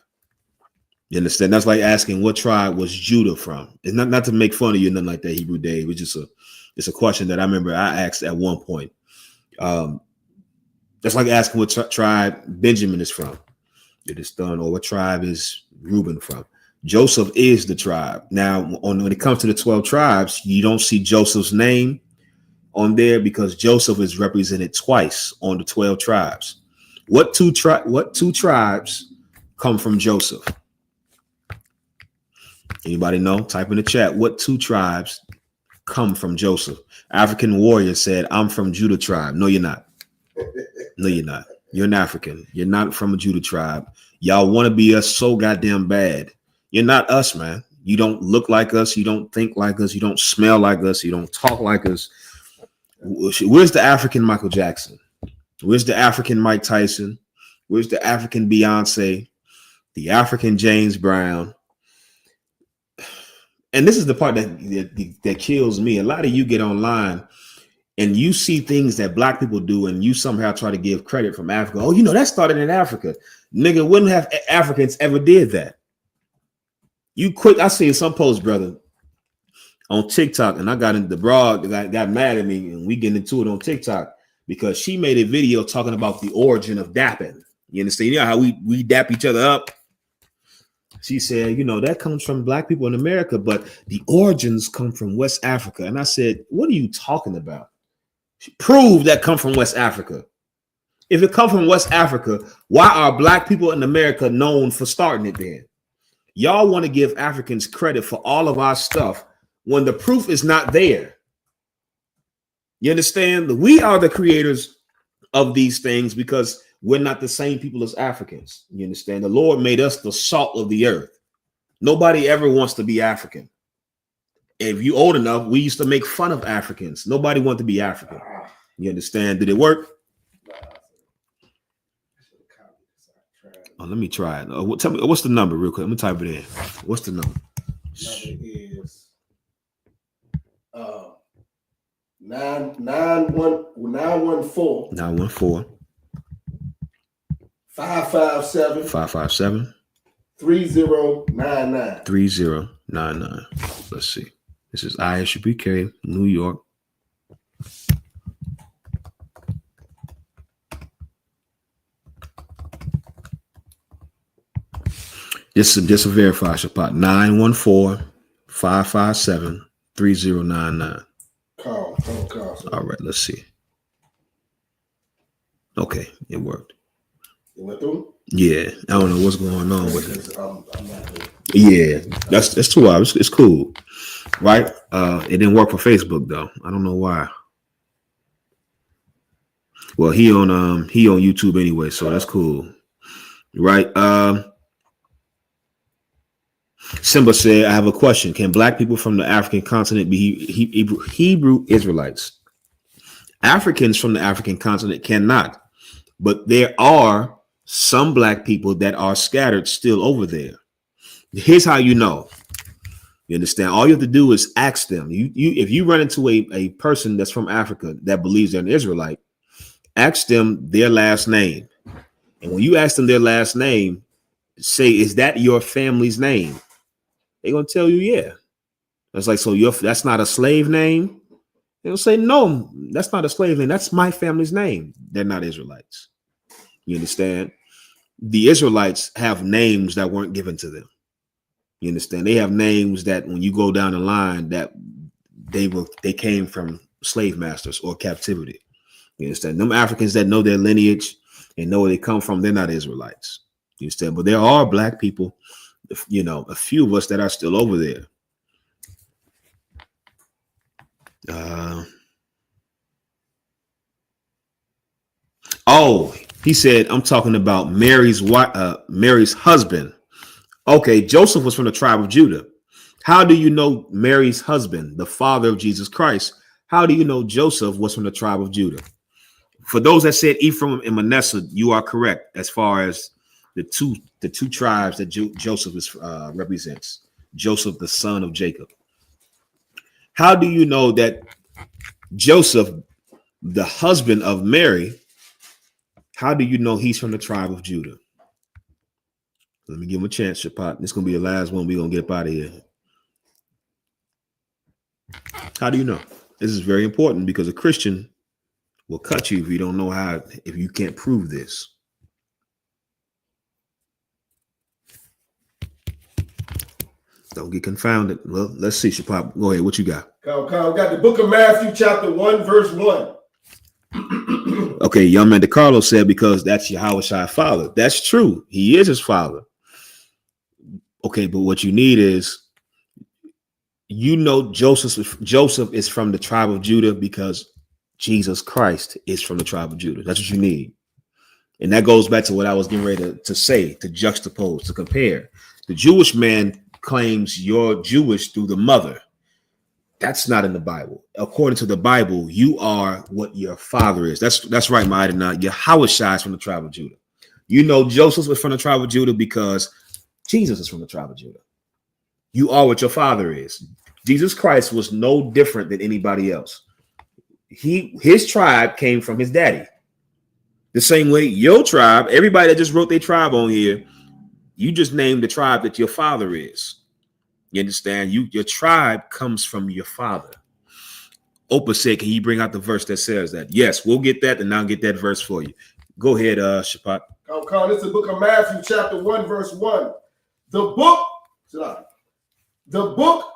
E: You understand? That's like asking what tribe was Judah from. It's not to make fun of you, nothing like that, Hebrew Dave. It's just it's a question that I remember I asked at one point. That's like asking what tribe Benjamin is from. It is done, or what tribe is Reuben from. Joseph is the tribe. Now, when it comes to the 12 tribes, you don't see Joseph's name on there because Joseph is represented twice on the 12 tribes. What two tribes come from Joseph? Anybody know? Type in the chat. What 2 tribes come from Joseph. African warrior said, I'm from Judah tribe. No, you're not. No, you're not. You're an African. You're not from a Judah tribe. Y'all want to be us so goddamn bad. You're not us, man. You don't look like us. You don't think like us. You don't smell like us. You don't talk like us. Where's the African Michael Jackson? Where's the African Mike Tyson? Where's the African Beyonce? The African James Brown? And this is the part that kills me. A lot of you get online and you see things that black people do and you somehow try to give credit from Africa. Oh, you know, that started in Africa. Nigga, wouldn't have Africans ever did that. You quick, I see some post, brother, on TikTok, and I got into the broad, got mad at me, and we get into it on TikTok because she made a video talking about the origin of dapping. You understand? You know how we dap each other up? She said, you know, that comes from black people in America, but the origins come from West Africa. And I said, what are you talking about? Prove that come from West Africa. If it come from West Africa, why are black people in America known for starting it then? Y'all want to give Africans credit for all of our stuff when the proof is not there. You understand? We are the creators of these things because we're not the same people as Africans. You understand? The Lord made us the salt of the earth. Nobody ever wants to be African. If you old enough, we used to make fun of Africans. Nobody wanted to be African. You understand? Did it work? Oh, let me try it. Tell me what's the number real quick. I'm gonna type it in. What's the number?
F: Number is 914 557 3099.
E: Let's see. This is I.S.U.P.K, New York. Just a verify spot. 914-557-3099.
F: Call.
E: All right, let's see. Okay, it worked.
F: It went through?
E: Yeah, I don't know what's going on with it. Yeah, that's 2 hours. It's cool, right? It didn't work for Facebook though. I don't know why. Well, he on YouTube anyway, so that's cool, right? Simba said, I have a question. Can black people from the African continent be Hebrew Israelites? Africans from the African continent cannot, but there are some black people that are scattered still over there. Here's how you know. You understand? All you have to do is ask them. If you run into a person that's from Africa that believes they're an Israelite, ask them their last name. And when you ask them their last name, say, is that your family's name? They're gonna tell you, yeah. That's like, so that's not a slave name? They'll say, no, that's not a slave name. That's my family's name. They're not Israelites. You understand? The Israelites have names that weren't given to them. You understand? They have names that when you go down the line that they came from slave masters or captivity. You understand? Them Africans that know their lineage and know where they come from, they're not Israelites. You understand? But there are black people, you know, a few of us that are still over there. Oh, he said, I'm talking about Mary's husband. Okay, Joseph was from the tribe of Judah. How do you know Mary's husband, the father of Jesus Christ? How do you know Joseph was from the tribe of Judah? For those that said Ephraim and Manasseh, you are correct as far as the two tribes that Joseph represents. Joseph, the son of Jacob. How do you know that Joseph, the husband of Mary, how do you know he's from the tribe of Judah? Let me give him a chance, Shapat. This is going to be the last one. We're going to get up out of here. How do you know? This is very important because a Christian will cut you if you don't know how, if you can't prove this. Don't get confounded. Well, let's see, Shapat. Go ahead. What you got?
F: Got the book of Matthew, chapter 1, verse 1.
E: Okay, young man DeCarlo said because that's Yahweh's father. That's true. He is his father. Okay, but what you need is You know Joseph is from the tribe of Judah because Jesus Christ is from the tribe of Judah. That's what you need. And that goes back to what I was getting ready to say, to juxtapose, to compare. The Jewish man claims you're Jewish through the mother. That's not in the Bible. According to the Bible, you are what your father is. That's right, my Yahanna. Yahushua is from the tribe of Judah. You know Joseph was from the tribe of Judah because Jesus is from the tribe of Judah. You are what your father is. Jesus Christ was no different than anybody else. His tribe came from his daddy. The same way your tribe, everybody that just wrote their tribe on here, you just named the tribe that your father is. You understand? Your tribe comes from your father. Opa said, can you bring out the verse that says that? Yes, we'll get that, and I'll get that verse for you. Go ahead, Shapat.
F: This is the book of Matthew, chapter 1, verse 1. The book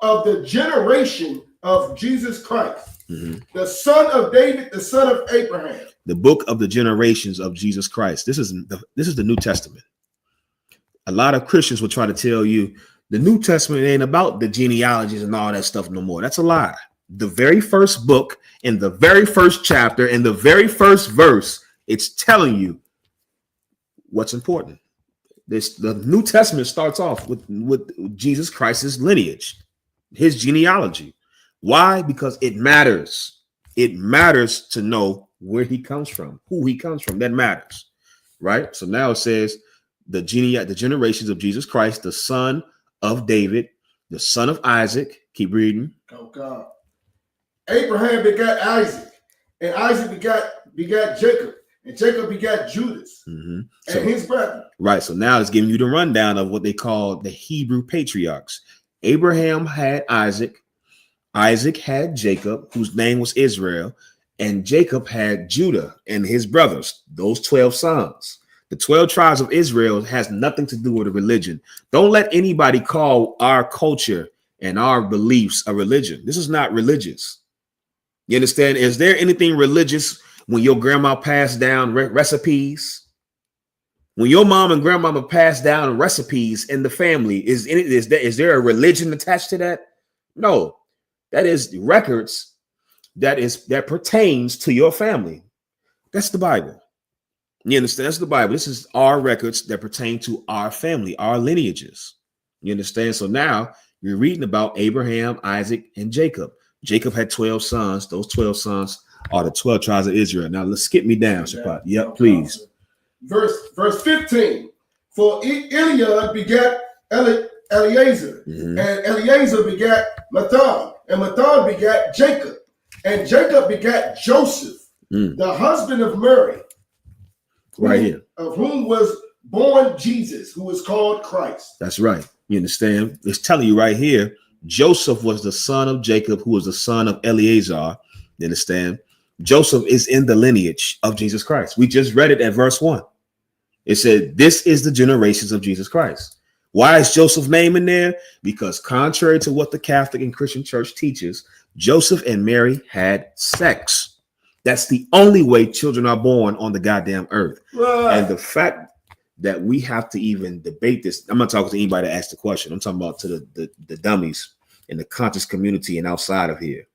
F: of the generation of Jesus Christ, the son of David, the son of Abraham.
E: The book of the generations of Jesus Christ. This is the New Testament. A lot of Christians will try to tell you the New Testament ain't about the genealogies and all that stuff no more. That's a lie. The very first book, in the very first chapter, in the very first verse, it's telling you what's important. The New Testament starts off with Jesus Christ's lineage, his genealogy. Why? Because it matters. It matters to know where he comes from, who he comes from. That matters, right? So now it says the generations of Jesus Christ, the son of David, the son of Isaac. Keep reading.
F: Oh God. Abraham begat Isaac, and Isaac begat Jacob, and Jacob begat Judas and his brethren.
E: Right. So now it's giving you the rundown of what they call the Hebrew patriarchs. Abraham had Isaac. Isaac had Jacob, whose name was Israel, and Jacob had Judah and his brothers, those 12 sons. The 12 tribes of Israel has nothing to do with a religion. Don't let anybody call our culture and our beliefs a religion. This is not religious. You understand? Is there anything religious when your grandma passed down recipes? When your mom and grandmama passed down recipes in the family, is there a religion attached to that? No, that is records that pertains to your family. That's the Bible. You understand? That's the Bible. This is our records that pertain to our family, our lineages. You understand? So now you're reading about Abraham, Isaac, and Jacob. Jacob had 12 sons. Those 12 sons are the 12 tribes of Israel. Now let's skip me down, Shapat. Yep, please.
F: Verse 15. For Eliab begat Eliezer, and Eliezer begat Mathan, and Mathan begat Jacob, and Jacob begat Joseph, the husband of Mary,
E: right here,
F: of whom was born Jesus, who is called Christ.
E: That's right. You understand? It's telling you right here, Joseph was the son of Jacob, who was the son of Eliezer. You understand? Joseph is in the lineage of Jesus Christ. We just read it at verse 1. It said, this is the generations of Jesus Christ. Why is Joseph's name in there? Because contrary to what the Catholic and Christian church teaches, Joseph and Mary had sex. That's the only way children are born on the goddamn earth. Right. And the fact that we have to even debate this, I'm not talking to anybody that asked the question. I'm talking about to the dummies in the conscious community and outside of here.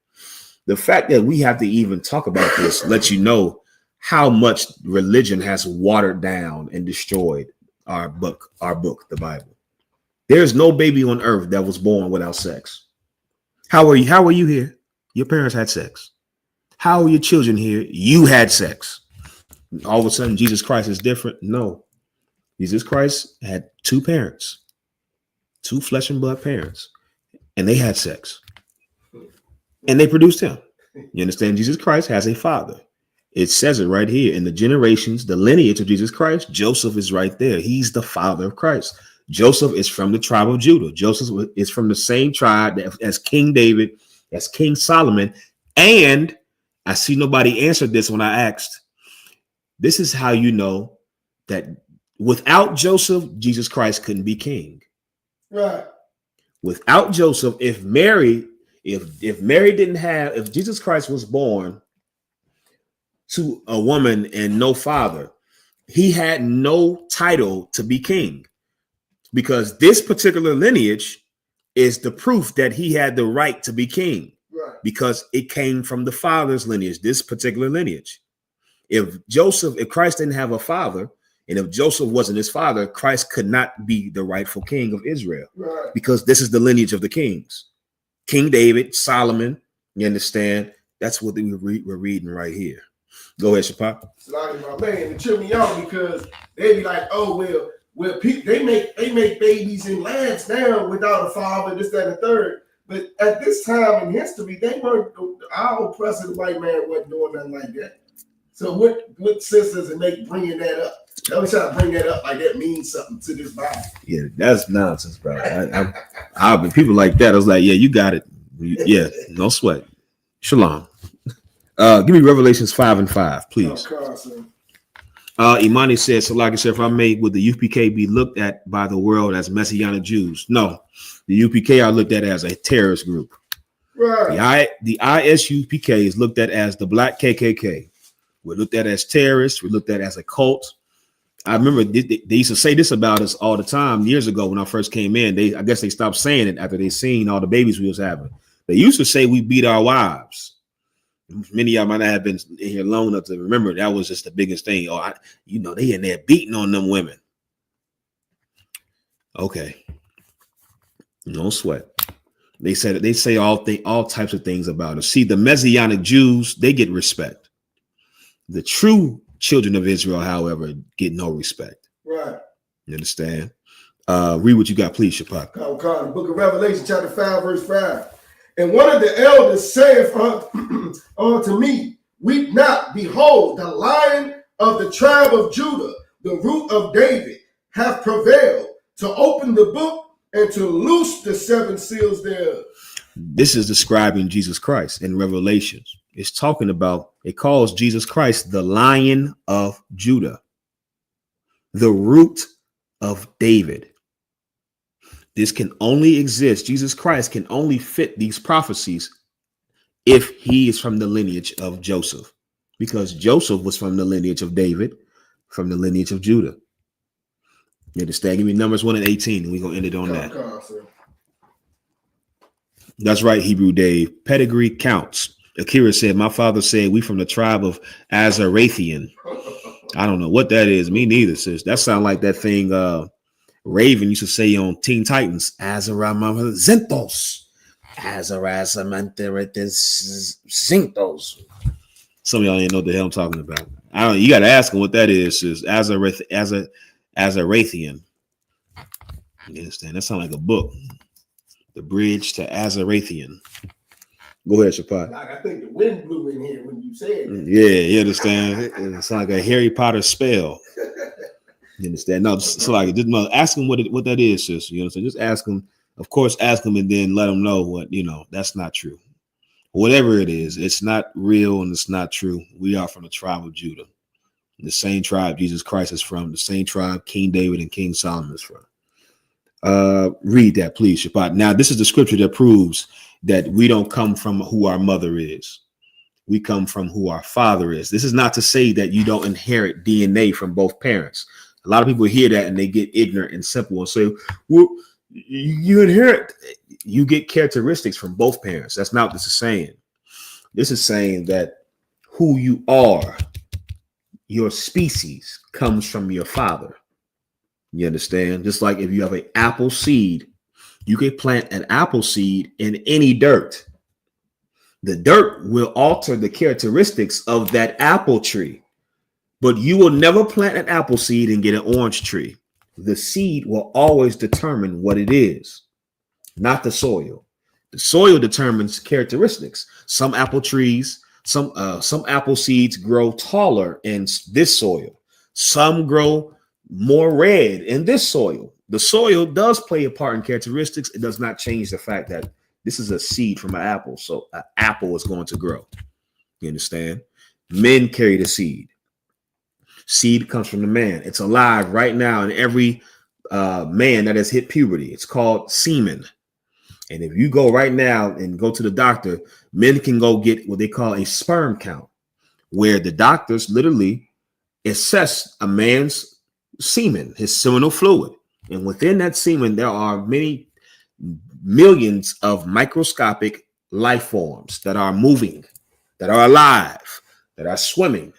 E: The fact that we have to even talk about this lets you know how much religion has watered down and destroyed our book, the Bible. There's no baby on earth that was born without sex. How are you here? Your parents had sex. How are your children here? You had sex. All of a sudden, Jesus Christ is different? No. Jesus Christ had two parents, two flesh and blood parents, and they had sex. And they produced him. You understand? Jesus Christ has a father. It says it right here in the generations, the lineage of Jesus Christ. Joseph is right there. He's the father of Christ. Joseph is from the tribe of Judah. Joseph is from the same tribe as King David, as King Solomon. And I see nobody answered this when I asked. This is how you know that without Joseph, Jesus Christ couldn't be king.
F: Right.
E: Without Joseph, if Jesus Christ was born to a woman and no father, he had no title to be king, because this particular lineage is the proof that he had the right to be king,
F: Right.
E: because it came from the father's lineage, this particular lineage. If Christ didn't have a father, and if Joseph wasn't his father, Christ could not be the rightful king of Israel,
F: Right.
E: because this is the lineage of the kings. King David, Solomon, you understand? That's what we're reading right here. Go ahead, Shapak.
F: Like my man, it tripped me out because they be like, oh well, they make babies in labs now without a father, this, that, and the third. But at this time in history, they weren't. Our oppressor, the white man, wasn't doing nothing like that. So what sense does it make bringing that up? I always try to bring that up like that means something to this body.
E: Yeah, that's nonsense, bro. I've been people like that. I was like, yeah, you got it. Yeah, no sweat. Shalom. Give me Revelations 5:5, please. Imani said, Salaki said, if I may, would the UPK be looked at by the world as Messianic Jews? No, the UPK are looked at as a terrorist group.
F: Right.
E: The ISUPK is looked at as the Black KKK. We're looked at as terrorists. We're looked at as a cult. I remember they used to say this about us all the time years ago when I first came in. I guess they stopped saying it after they seen all the babies we was having. They used to say we beat our wives. Many of y'all might not have been in here long enough to remember that was just the biggest thing. Oh, they in there beating on them women. Okay, no sweat. They say all types of things about us. See, the Messianic Jews, they get respect. The true children of Israel, however, get no respect.
F: Right.
E: You understand? Read what you got, please, Shapak.
F: The book of Revelation, chapter 5, verse 5. And one of the elders saith unto me, weep not, behold, the Lion of the tribe of Judah, the root of David, hath prevailed to open the book and to loose the 7 seals thereof.
E: This is describing Jesus Christ in Revelations. It's talking about, it calls Jesus Christ the Lion of Judah, the root of David. This can only exist. Jesus Christ can only fit these prophecies if he is from the lineage of Joseph, because Joseph was from the lineage of David, from the lineage of Judah. You understand? Give me Numbers 1:18, and we're going to end it on that. That's right, Hebrew Dave. Pedigree counts. Akira said, my father said we from the tribe of Azarathian. I don't know what that is. Me neither, sis. That sounds like that thing Raven used to say on Teen Titans, Azarazentos, Azarazamanteretes. Some of y'all ain't know what the hell I'm talking about. You got to ask him what that is. Azarathian. You understand? That sounds like a book. The Bridge to Azarathian. Go ahead, Shapai.
F: I think the wind blew in here when you said it.
E: Yeah, you understand? It's like a Harry Potter spell. You understand? No, so like just ask him what that is, sis. You know, so just ask him. Of course, ask him and then let him know what that's not true. Whatever it is, it's not real and it's not true. We are from the tribe of Judah, the same tribe Jesus Christ is from, the same tribe King David and King Solomon is from. Read that, please, Shabbat. Now, this is the scripture that proves that we don't come from who our mother is. We come from who our father is. This is not to say that you don't inherit DNA from both parents. A lot of people hear that and they get ignorant and simple and say, well, you inherit, you get characteristics from both parents. That's not what this is saying. This is saying that who you are, your species, comes from your father. You understand? Just like if you have an apple seed, you can plant an apple seed in any dirt. The dirt will alter the characteristics of that apple tree, but you will never plant an apple seed and get an orange tree. The seed will always determine what it is, not the soil. The soil determines characteristics. Some apple trees, some apple seeds grow taller in this soil. Some grow more red in this soil. The soil does play a part in characteristics. It does not change the fact that this is a seed from an apple. So an apple is going to grow. You understand? Men carry the seed. Seed comes from the man. It's alive right now in every man that has hit puberty. It's called semen. And if you go right now and go to the doctor, men can go get what they call a sperm count, where the doctors literally assess a man's semen, his seminal fluid. And within that semen, there are many millions of microscopic life forms that are moving, that are alive, that are swimming.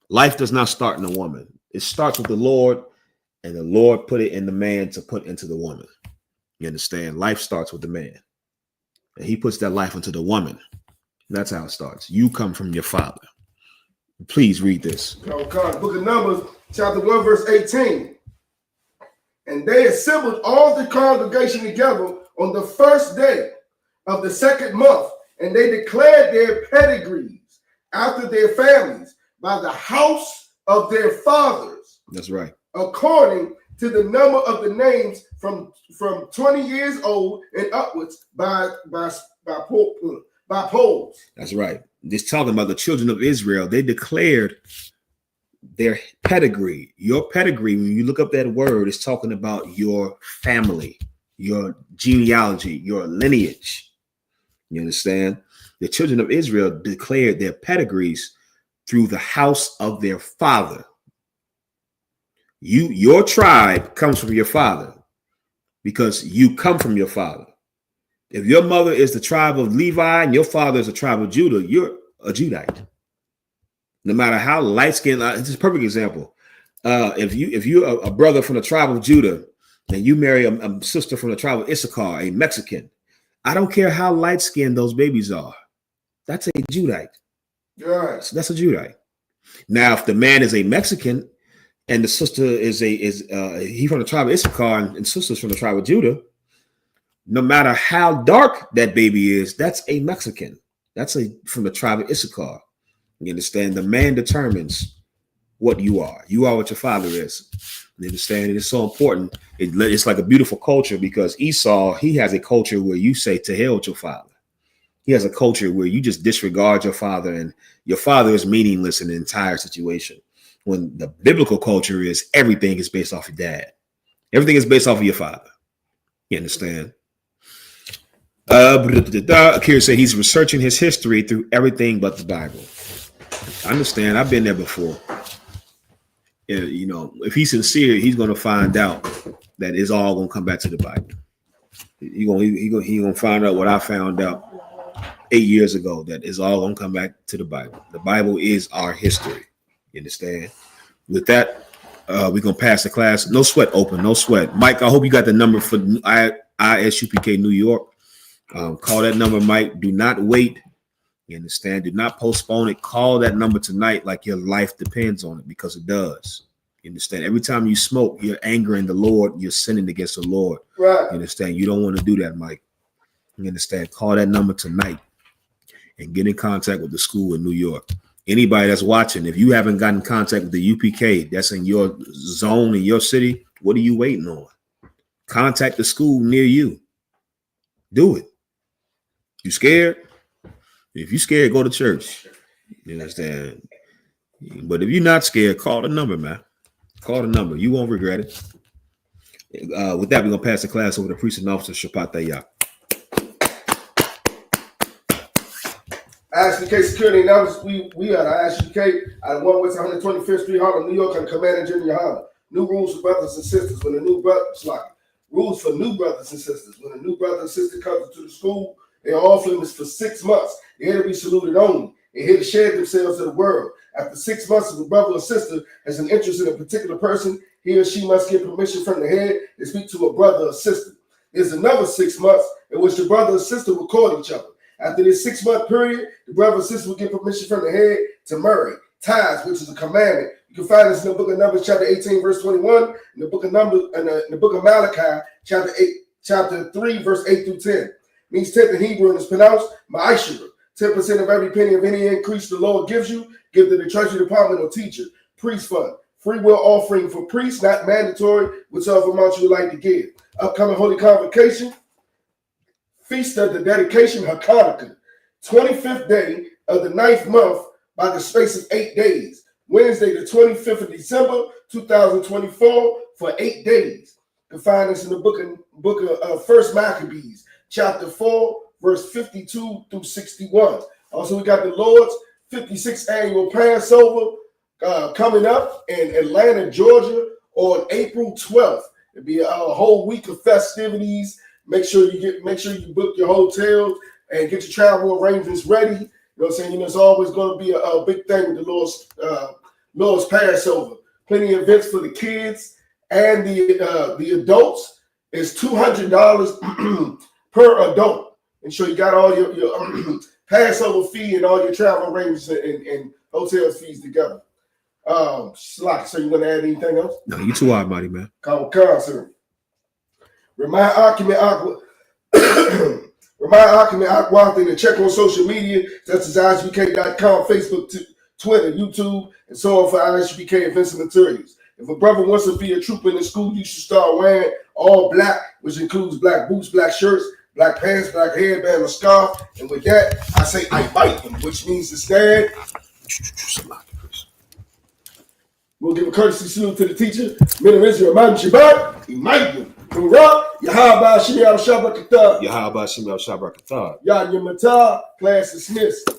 E: Life does not start in a woman. It starts with the Lord, and the Lord put it in the man to put into the woman. You understand? Life starts with the man, and he puts that life into the woman. That's how it starts. You come from your father. Please read this.
F: Book of Numbers, chapter 1, verse 18. And they assembled all the congregation together on the first day of the second month, and they declared their pedigrees after their families by the house of their fathers.
E: That's right.
F: According to the number of the names from 20 years old and upwards by polls.
E: That's right. This talking about the children of Israel. They declared their pedigree. Your pedigree, when you look up that word, is talking about your family, your genealogy, your lineage. You understand? The children of Israel declared their pedigrees through the house of their father. Your tribe comes from your father because you come from your father. If your mother is the tribe of Levi and your father is the tribe of Judah, you're a Judite. No matter how light-skinned, this is a perfect example. If you're a brother from the tribe of Judah and you marry a sister from the tribe of Issachar, a Mexican, I don't care how light-skinned those babies are. That's a Judite.
F: Right.
E: So that's a Judite. Now, if the man is a Mexican and the sister is he from the tribe of Issachar and sister's from the tribe of Judah, no matter how dark that baby is, that's a Mexican. That's from the tribe of Issachar. You understand? The man determines what you are. You are what your father is. You understand? It is so important. It's like a beautiful culture because Esau, he has a culture where you say to hell with your father. He has a culture where you just disregard your father and your father is meaningless in the entire situation. When the biblical culture is everything is based off your dad. Everything is based off of your father. You understand? Akira said he's researching his history through everything but the Bible. I understand. I've been there before. You know, if he's sincere, he's going to find out that it's all going to come back to the Bible. He gonna find out what I found out 8 years ago, that it's all going to come back to the Bible. The Bible is our history. You understand? With that, we're going to pass the class. No sweat open. No sweat. Mike, I hope you got the number for I.S.U.P.K. New York. Call that number, Mike. Do not wait. You understand? Do not postpone it. Call that number tonight like your life depends on it, because it does. You understand? Every time you smoke, you're angering the Lord. You're sinning against the Lord.
F: Right.
E: You understand? You don't want to do that, Mike. You understand? Call that number tonight and get in contact with the school in New York. Anybody that's watching, if you haven't gotten in contact with the UPK that's in your zone, in your city, what are you waiting on? Contact the school near you. Do it. You scared? If you're scared, go to church. You understand? But if you're not scared, call the number, man. Call the number. You won't regret it. With that, we're going to pass the class over to Priest and Officer Shapat Dayak.
F: I.S.U.P.K. security announcements. We are the I.S.U.P.K. out of 1 West 125th Street, Harlem, New York, and Commander General Yahanna. New rules for brothers and sisters. When a new brother, rules for new brothers and sisters. When a new brother and sister comes into the school, they are off limits for 6 months. They're here to be saluted only. They're here to share themselves to the world. After 6 months, if a brother or sister has an interest in a particular person, he or she must get permission from the head to speak to a brother or sister. There's another 6 months in which the brother or sister will court each other. After this 6 month period, the brother or sister will get permission from the head to marry. Tithes, which is a commandment. You can find this in the book of Numbers, chapter 18, verse 21, in the book of Numbers, in the book of Malachi, chapter 3, verse 8 through 10. Means 10th in Hebrew and is pronounced ma'ashira. 10% of every penny of any increase the Lord gives you, give to the treasury department or teacher. Priest fund. Free will offering for priests, not mandatory, whichever amount you would like to give. Upcoming holy convocation. Feast of the dedication, Hanukkah. 25th day of the 9th month by the space of 8 days. Wednesday, the 25th of December, 2024, for 8 days. You can find this in the book of First Maccabees, chapter 4, verse 52 through 61. Also, we got the Lord's 56th annual Passover coming up in Atlanta, Georgia, on April 12th. It'll be a whole week of festivities. Make sure you book your hotels and get your travel arrangements ready. You know what I'm saying? You know, it's always going to be a big thing with the Lord's Passover. Plenty of events for the kids and the adults. It's $200 per adult. And so you got all your Passover fee and all your travel arrangements and hotel fees together. Slock, so you want to add anything else?
E: No, you too hard, mighty man.
F: Counsel. Remind Occupant Aqua to check on social media, such as ISUPK.com, Facebook, Twitter, YouTube, and so on for I.S.U.P.K events and materials. If a brother wants to be a trooper in the school, you should start wearing all black, which includes black boots, black shirts, black pants, black headband, or scarf. And with that, I say I bite them, which means to stand. We'll give a courtesy salute to the teacher. Men of Israel, Imam Shabbat, Imam Rock, Yahanna, Shimi al Shabbat,
E: Yahanna, Shimi al Shabbat.
F: Yahanna, class dismissed.